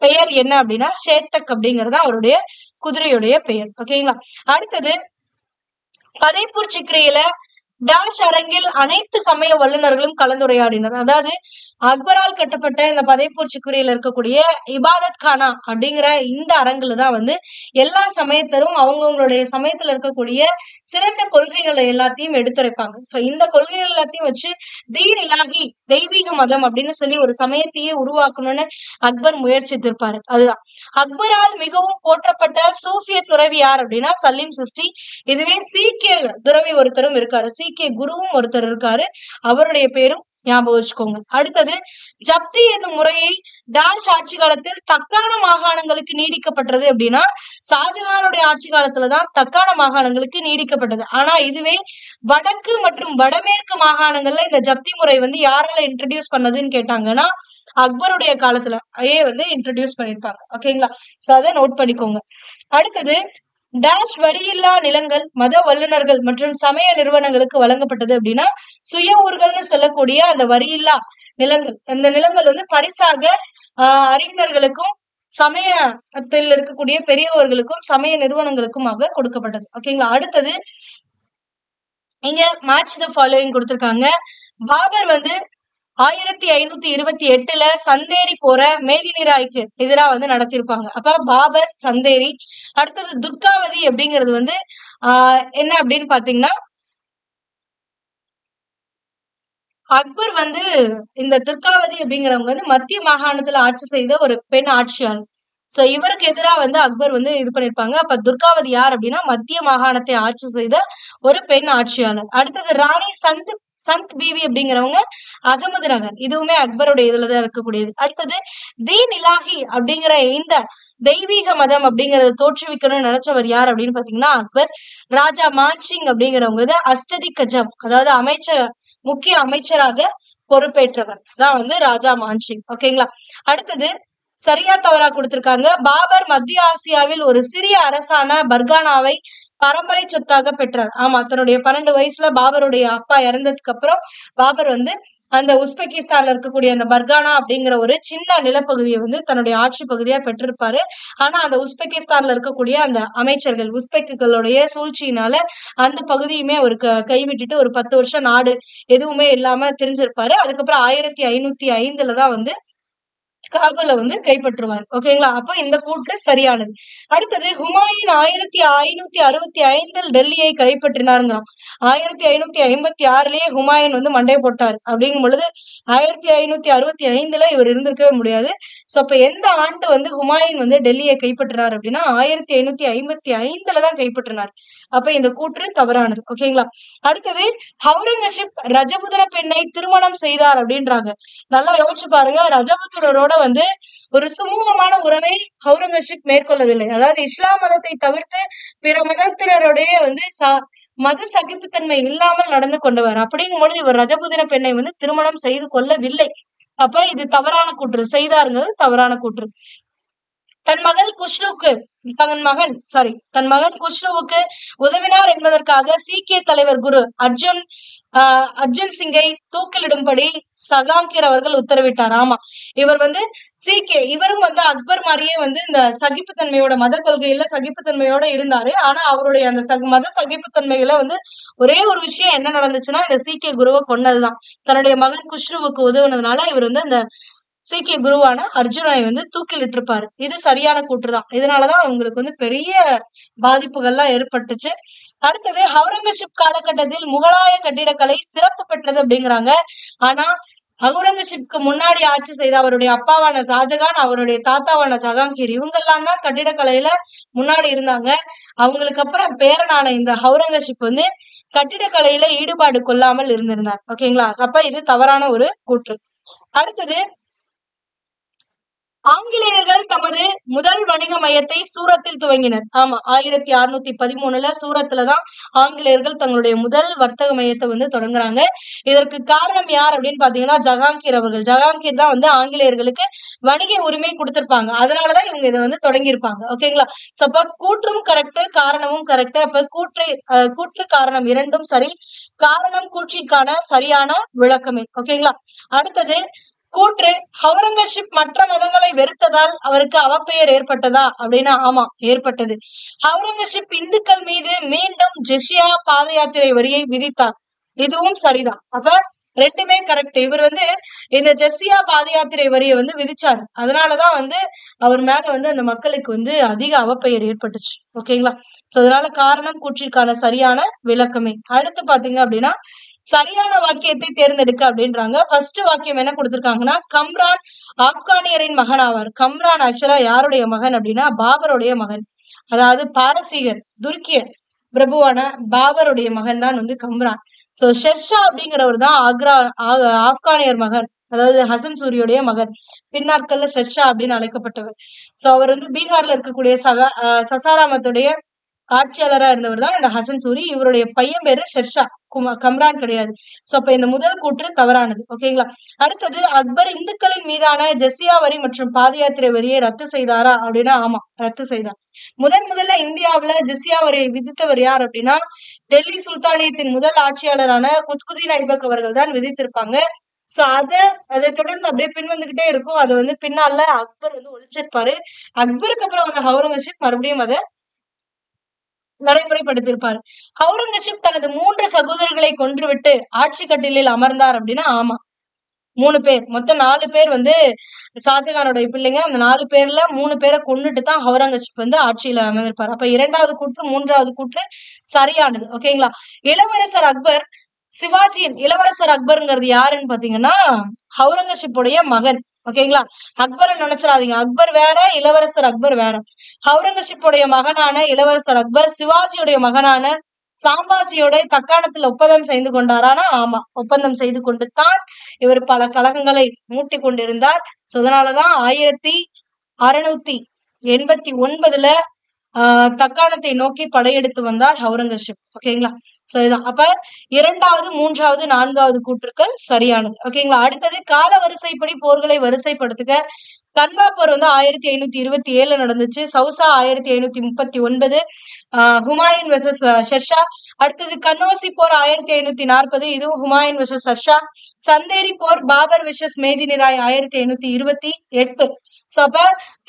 பெயர் என்ன அப்படின்னா ஷேத்தக் அப்படிங்கறது அவருடைய குதிரையுடைய பெயர். ஓகேங்களா? அடுத்தது பதேப்பூர் சிக்ரியில டாஷ் அரங்கில் அனைத்து சமய வல்லுநர்களும் கலந்துரையாடினர். அதாவது அக்பரால் கட்டப்பட்ட இந்த பதைப்பூர் சிக்குரியில இருக்கக்கூடிய இபாதத் கானா அப்படிங்கிற இந்த அரங்குல தான் வந்து எல்லா சமயத்தரும் அவங்கவுங்களுடைய சமயத்துல இருக்கக்கூடிய சிறந்த கொள்கைகளை எல்லாத்தையும் எடுத்துரைப்பாங்க. சோ இந்த கொள்கைகள் எல்லாத்தையும் வச்சு தீன் இலாஹி தெய்வீக மதம் அப்படின்னு சொல்லி ஒரு சமயத்தையே உருவாக்கணும்னு அக்பர் முயற்சித்திருப்பாரு. அதுதான் அக்பரால் மிகவும் போற்றப்பட்ட சூஃபிய துறவி யார் அப்படின்னா சலீம் சிஸ்டி. இதுவே சீக்கிய துறவி ஒருத்தரும் இருக்காரு, சீக்கிய குருவும் ஒருத்தர் இருக்காரு, அவருடைய பேரும் ஞாபகம் வச்சுக்கோங்க. அடுத்தது ஜப்தி என்னும் முறையை டாஷ் ஆட்சி காலத்தில் தக்கான மாகாணங்களுக்கு நீடிக்கப்பட்டது அப்படின்னா ஷாஜகானுடைய ஆட்சி காலத்துலதான் தக்கான மாகாணங்களுக்கு நீடிக்கப்பட்டது. ஆனா இதுவே வடக்கு மற்றும் வடமேற்கு மாகாணங்கள்ல இந்த ஜப்தி முறை வந்து யாரால இன்ட்ரடியூஸ் பண்ணதுன்னு கேட்டாங்கன்னா அக்பருடைய காலத்துல வந்து இன்ட்ரடியூஸ் பண்ணிருப்பாங்க. ஓகேங்களா, சோ அதை நோட் பண்ணிக்கோங்க. அடுத்தது டாஷ் வரியில்லா நிலங்கள் மத வல்லுநர்கள் மற்றும் சமய நிறுவனங்களுக்கு வழங்கப்பட்டது அப்படின்னா சுய ஊர்கள்னு சொல்லக்கூடிய அந்த வரியில்லா நிலங்கள், அந்த நிலங்கள் வந்து பரிசாக அறிஞர்களுக்கும் சமயத்தில் இருக்கக்கூடிய பெரியவர்களுக்கும் சமய நிறுவனங்களுக்குமாக கொடுக்கப்பட்டது. ஓகேங்களா, அடுத்தது இங்க மேட்ச் த ஃபாலோயிங் கொடுத்திருக்காங்க. பாபர் வந்து 1528 சந்தேரி போற மேதினி ராய்க்கு எதிராக வந்து நடத்திருப்பாங்க. அப்ப பாபர், சந்தேரி. அடுத்தது துர்காவதி அப்படிங்கிறது வந்து என்ன அப்படின்னு பாத்தீங்கன்னா அக்பர் வந்து இந்த துர்காவதி அப்படிங்கிறவங்க வந்து மத்திய மாகாணத்துல ஆட்சி செய்த ஒரு பெண் ஆட்சியாளர். சோ இவருக்கு எதிராக வந்து அக்பர் வந்து இது பண்ணிருப்பாங்க. அப்ப துர்காவதி யார் அப்படின்னா மத்திய மாகாணத்தை ஆட்சி செய்த ஒரு பெண் ஆட்சியாளர். அடுத்தது ராணி சந்த் பீவி அப்படிங்கிறவங்க அகமது நகர், இதுவுமே அக்பருடைய இதுலதான் இருக்கக்கூடியது. அடுத்தது தீன் இலாஹி அப்படிங்கிற இந்த தெய்வீக மதம் அப்படிங்கறத தோற்றுவிக்கணும்னு நினைச்சவர் யார் அப்படின்னு பாத்தீங்கன்னா அக்பர். ராஜா மான்சிங் அப்படிங்கிறவங்க அஷ்டதி கஜம், அதாவது முக்கிய அமைச்சராக பொறுப்பேற்றவர் தான் வந்து ராஜா மான்சிங். ஓகேங்களா, அடுத்தது சரியா தவறா கொடுத்திருக்காங்க. பாபர் மத்திய ஆசியாவில் ஒரு சிறிய அரசான பர்கானாவை பரம்பரை சொத்தாக பெற்றார். ஆமா, தன்னுடைய 12 வயசுல பாபருடைய அப்பா இறந்ததுக்கு அப்புறம் பாபர் வந்து அந்த உஸ்பெகிஸ்தான்ல இருக்கக்கூடிய அந்த பர்கானா அப்படிங்கிற ஒரு சின்ன நிலப்பகுதியை வந்து தன்னுடைய ஆட்சி பகுதியா பெற்றிருப்பாரு. ஆனா அந்த உஸ்பெகிஸ்தான்ல இருக்கக்கூடிய அந்த அமைச்சர்கள் உஸ்பெக்குகளுடைய சூழ்ச்சியினால அந்த பகுதியுமே அவருக்கு கைவிட்டுட்டு ஒரு 10 வருஷம் நாடு எதுவுமே இல்லாம தெரிஞ்சிருப்பாரு. அதுக்கப்புறம் 1505 தான் வந்து காபூலை வந்து கைப்பற்றுவார். ஓகேங்களா, அப்ப இந்த கூற்று சரியானது. அடுத்தது ஹுமாயூன் 1565 டெல்லியை கைப்பற்றினாருங்கிறோம். 1556லயே ஹுமாயூன் வந்து மண்டை போட்டார் அப்படிங்கும் பொழுது 1565 இவர் இருந்திருக்கவே முடியாது. சோ அப்ப எந்த ஆண்டு வந்து ஹுமாயூன் வந்து டெல்லியை கைப்பற்றினார் அப்படின்னா 1555 தான் கைப்பற்றினார். அப்ப இந்த கூற்று தவறானது. ஓகேங்களா, அடுத்தது ஹவுரங்கசீப் ரஜபுத்திர பெண்ணை திருமணம் செய்தார் அப்படின்றாங்க. நல்லா யோசிச்சு பாருங்க, ரஜபுத்திரரோட வந்து ஒரு சுமூகமான உறவை ஹவுரங்கசீப் மேற்கொள்ளவில்லை. அதாவது இஸ்லாம் மதத்தை தவிர்த்து பிற மதத்தினருடைய வந்து மத சகிப்புத்தன்மை இல்லாமல் நடந்து கொண்டவர். அப்படிங்கும் பொழுது இவர் ரஜபுத்திர பெண்ணை வந்து திருமணம் செய்து கொள்ளவில்லை. அப்ப இது தவறான கூற்று, செய்தாருங்கிறது தவறான கூற்று. தன் மகன் குஷ்ருவுக்கு உதவினார் என்பதற்காக சீக்கிய தலைவர் குரு அர்ஜுன் சிங்கை தூக்கிலிடும்படி சகாங்கீர் அவர்கள் உத்தரவிட்டார். ஆமா, இவர் வந்து இவரும் வந்து அக்பர் மாதிரியே வந்து இந்த சகிப்புத்தன்மையோட மத கொள்கையில சகிப்புத்தன்மையோட இருந்தாரு. ஆனா அவருடைய அந்த மத சகிப்புத்தன்மையில வந்து ஒரே ஒரு விஷயம் என்ன நடந்துச்சுன்னா இந்த சீக்கிய குருவை கொன்னதுதான். தன்னுடைய மகன் குஷ்ருவுக்கு உதவுனதுனால இவர் வந்து அந்த சீக்கிய குருவான அர்ஜுனை வந்து தூக்கிலிட்டு இருப்பாரு. இது சரியான கூற்றுதான். இதனாலதான் அவங்களுக்கு வந்து பெரிய பாதிப்புகள்லாம் ஏற்பட்டுச்சு. அடுத்தது ஹவுரங்கசீப் காலகட்டத்தில் முகலாய கட்டிடக்கலை சிறப்பு பெற்றது அப்படிங்கிறாங்க. ஆனா அவுரங்கசீப்க்கு முன்னாடி ஆட்சி செய்த அவருடைய அப்பாவான ஷாஜகான், அவருடைய தாத்தாவான ஜஹாங்கீர், இவங்கெல்லாம் தான் கட்டிடக்கலையில முன்னாடி இருந்தாங்க. அவங்களுக்கு அப்புறம் பேரனான இந்த ஹவுரங்கசீப் வந்து கட்டிடக்கலையில ஈடுபாடு கொள்ளாமல் இருந்திருந்தார். ஓகேங்களா, அப்ப இது தவறான ஒரு கூற்று. அடுத்தது ஆங்கிலேயர்கள் தமது முதல் வணிக மையத்தை சூரத்தில் துவங்கினர். ஆமா, 1613 சூரத்துலதான் ஆங்கிலேயர்கள் தங்களுடைய முதல் வர்த்தக மையத்தை வந்து தொடங்குறாங்க. இதற்கு காரணம் யார் அப்படின்னு பாத்தீங்கன்னா ஜஹாங்கீர் அவர்கள். ஜஹாங்கீர் தான் வந்து ஆங்கிலேயர்களுக்கு வணிக உரிமை கொடுத்திருப்பாங்க. அதனாலதான் இவங்க இதை வந்து தொடங்கியிருப்பாங்க. ஓகேங்களா, சோ அப்ப கூற்றும் கரெக்ட், காரணமும் கரெக்ட். அப்ப கூற்று காரணம் இரண்டும் சரி. காரணம் கூற்றிற்கான சரியான விளக்கமே. ஓகேங்களா, அடுத்தது கூற்று ஹவுரங்கசீப் மற்ற மதங்களை வெறுத்ததால் அவருக்கு அவப்பெயர் ஏற்பட்டதா அப்படின்னா ஆமா, ஏற்பட்டது. ஹவுரங்கசீப் இந்துக்கள் மீது மீண்டும் ஜிஸ்யா பாத யாத்திரை வரியை விதித்தார். இதுவும் சரிதான். அப்ப ரெண்டுமே கரெக்ட். இவர் இந்த ஜெஸ்ஸியா பாத யாத்திரை வரிய விதிச்சாரு. அதனாலதான் அவர் மேல அந்த மக்களுக்கு அதிக அவப்பெயர் ஏற்பட்டுச்சு. ஓகேங்களா? சோ அதனால காரணம் கூற்றிற்கான சரியான விளக்கமே. அடுத்து பாத்தீங்க அப்படின்னா சரியான வாக்கியத்தை தேர்ந்தெடுக்க அப்படின்றாங்க. ஃபர்ஸ்ட் வாக்கியம் என்ன கொடுத்திருக்காங்கன்னா, கம்ரான் ஆப்கானியரின் மகன் ஆவார். கம்ரான் ஆக்சுவலா யாருடைய மகன் அப்படின்னா பாபருடைய மகன். அதாவது பாரசீகர் துருக்கிய பிரபுவான பாபருடைய மகன் தான் கம்ரான். சோ ஷெர்ஷா அப்படிங்கிறவர் தான் ஆப்கானியர் மகன், அதாவது ஹசன் சூரியுடைய மகன். பின்னாட்கள்ல ஷெர்ஷா அப்படின்னு அழைக்கப்பட்டவர். சோ அவர் பீகார்ல இருக்கக்கூடிய சசாராமத்துடைய ஆட்சியாளரா இருந்தவர் தான் இந்த ஹசன் சூரி. இவருடைய பையன் பேரு ஷெர்ஷா, கம்ரான் கிடையாது. சோ அப்ப இந்த முதல் கூற்று தவறானது. ஓகேங்களா? அடுத்தது, அக்பர் இந்துக்களின் மீதான ஜெஸ்ஸியா வரி மற்றும் பாத யாத்திரை வரியை ரத்து செய்தாரா அப்படின்னா ஆமா, ரத்து செய்தார். முதல்ல இந்தியாவுல ஜிஸ்யா வரியை விதித்தவர் யார் அப்படின்னா டெல்லி சுல்தானியத்தின் முதல் ஆட்சியாளரான குத்புதீன் ஐபக் அவர்கள் தான் விதித்திருப்பாங்க. சோ அதை தொடர்ந்து அப்படியே பின் வந்துகிட்டே இருக்கும். அது பின்னால அக்பர் ஒழிச்சிருப்பாரு. அக்பருக்கு அப்புறம் அவுரங்கசீப் மறுபடியும் அதை நடைமுறைப்படுத்தியிருப்பாரு. அவுரங்கசீப் தனது 3 சகோதரர்களை கொன்றுவிட்டு ஆட்சி கட்டிலில் அமர்ந்தார் அப்படின்னா ஆமா, 3 பேர், மொத்தம் 4 பேர் ஷாஜகானுடைய பிள்ளைங்க. அந்த 4 பேர்ல 3 பேரை கொன்னுட்டு தான் அவுரங்கசீப் ஆட்சியில அமர்ந்திருப்பாரு. அப்ப 2வது கூற்று 3வது கூற்று சரியானது. ஓகேங்களா? இளவரசர் அக்பர் சிவாஜியின் இளவரசர் அக்பர்ங்கிறது யாருன்னு பாத்தீங்கன்னா அவுரங்கசீப்புடைய மகன். ஓகேங்களா? அக்பரை நினைச்சிடாதீங்க, அக்பர் வேற, இளவரசர் அக்பர் வேற. அவுரங்கசீப்புடைய மகனான இளவரசர் அக்பர் சிவாஜியுடைய மகனான சாம்பாஜியோட தக்காணத்தில் ஒப்பந்தம் செய்து கொண்டாரானா ஆமா, ஒப்பந்தம் செய்து கொண்டு தான் இவர் பல கழகங்களை மூட்டி கொண்டிருந்தார். சோ அதனாலதான் 1689ல தக்காணத்தை நோக்கி படையெடுத்து வந்தார் அவுரங்கசீப். ஓகேங்களா? சோ இதுதான். அப்ப 2வது 3வது 4வது கூற்றுக்கள் சரியானது. ஓகேங்களா? அடுத்தது கால வரிசைப்படி போர்களை வரிசைப்படுத்துக. கன்வா போர் 1527 நடந்துச்சு. சௌசா 1539, ஹுமாயூன் வெர்சஸ் ஷெர்ஷா. அடுத்தது கன்னோசி போர் 1540, இதுவும் ஹுமாயூன் வெர்சஸ் ஷெர்ஷா. சந்தேரி போர் பாபர் வெர்சஸ் மேதினி ராய் 1528. சோ அப்ப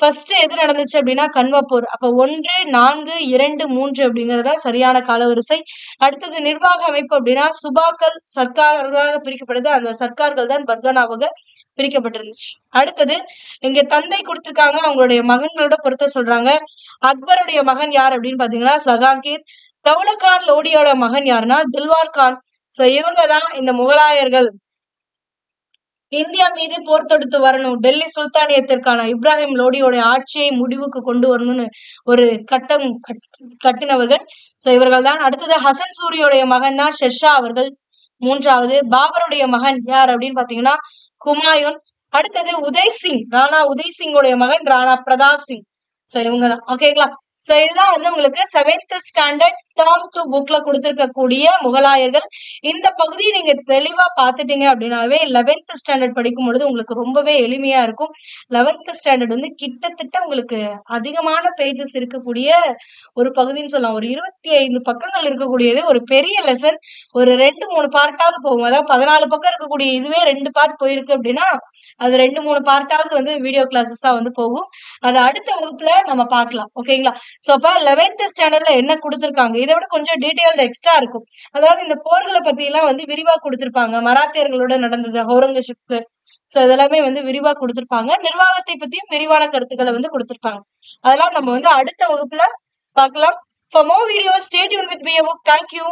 ஃபர்ஸ்ட் எது நடந்துச்சு அப்படின்னா கன்வா போர். அப்ப 1, 4, 2, 3 அப்படிங்கறதா சரியான காலவரிசை. அடுத்தது நிர்வாக அமைப்பு அப்படின்னா சுபாக்கள் சர்க்காராக பிரிக்கப்படுது. அந்த சர்க்கார்கள் தான் பர்கானாவாக பிரிக்கப்பட்டிருந்துச்சு. அடுத்தது இங்க தந்தை கொடுத்திருக்காங்க, அவங்களுடைய மகன்களோட பொறுத்த சொல்றாங்க. அக்பருடைய மகன் யார் அப்படின்னு பாத்தீங்கன்னா ஜஹாங்கீர். தௌலகான் லோடியோட மகன் யாருன்னா தில்வார் கான். சோ இவங்கதான் இந்த முகலாயர்கள் இந்தியா மீது போர் தொடுத்து வரணும், டெல்லி சுல்தானியத்திற்கான இப்ராஹிம் லோடியோட ஆட்சியை முடிவுக்கு கொண்டு வரணும்னு ஒரு கட்டம் கட்டினவர்கள். சோ இவர்கள் தான். அடுத்தது ஹசன் சூரியோடைய மகன் தான் ஷெர்ஷா அவர்கள். 3வது பாபருடைய மகன் யார் அப்படின்னு பாத்தீங்கன்னா ஹுமாயூன். அடுத்தது உதய் சிங், ராணா உதய் சிங்கோடைய மகன் ராணா பிரதாப் சிங். சோ இவங்கதான். ஓகேங்களா? சோ இதுதான் உங்களுக்கு 7th ஸ்டாண்டர்ட் டேர்ம் 2 புக்ல கொடுத்திருக்கக்கூடிய முகலாயர்கள். இந்த பகுதியை நீங்க தெளிவா பாத்துட்டீங்க அப்படின்னாவே 11th ஸ்டாண்டர்ட் படிக்கும் பொழுது உங்களுக்கு ரொம்பவே எளிமையா இருக்கும். 11th ஸ்டாண்டர்ட் கிட்டத்தட்ட உங்களுக்கு அதிகமான பேஜஸ் இருக்கக்கூடிய ஒரு பகுதின்னு சொல்லலாம். ஒரு 25 பக்கங்கள் இருக்கக்கூடியது ஒரு பெரிய லெசன். ஒரு 2-3 பார்ட்டாவது போகும். அதாவது 14 பக்கம் இருக்கக்கூடிய இதுவே 2 பார்ட் போயிருக்கு அப்படின்னா அது 2-3 பார்ட்டாவது வீடியோ கிளாஸஸா போகும். அது அடுத்த வகுப்புல நம்ம பார்க்கலாம். ஓகேங்களா? சோ அப்ப 11th ஸ்டாண்டர்ட்ல என்ன கொடுத்திருக்காங்க, இதை விட கொஞ்சம் டீடைல் எக்ஸ்ட்ரா இருக்கும். அதாவது இந்த போர்களை பத்தி எல்லாம் விரிவா கொடுத்திருப்பாங்க. மராத்தியர்களோட நடந்தது, அவுரங்கசீப்க்கு. சோ இதெல்லாமே விரிவா கொடுத்திருப்பாங்க. நிர்வாகத்தை பத்தியும் விரிவான கருத்துக்களை கொடுத்திருப்பாங்க. அதெல்லாம் நம்ம அடுத்த வகுப்புல பார்க்கலாம். For more videos, stay tuned with BA Book. Thank you.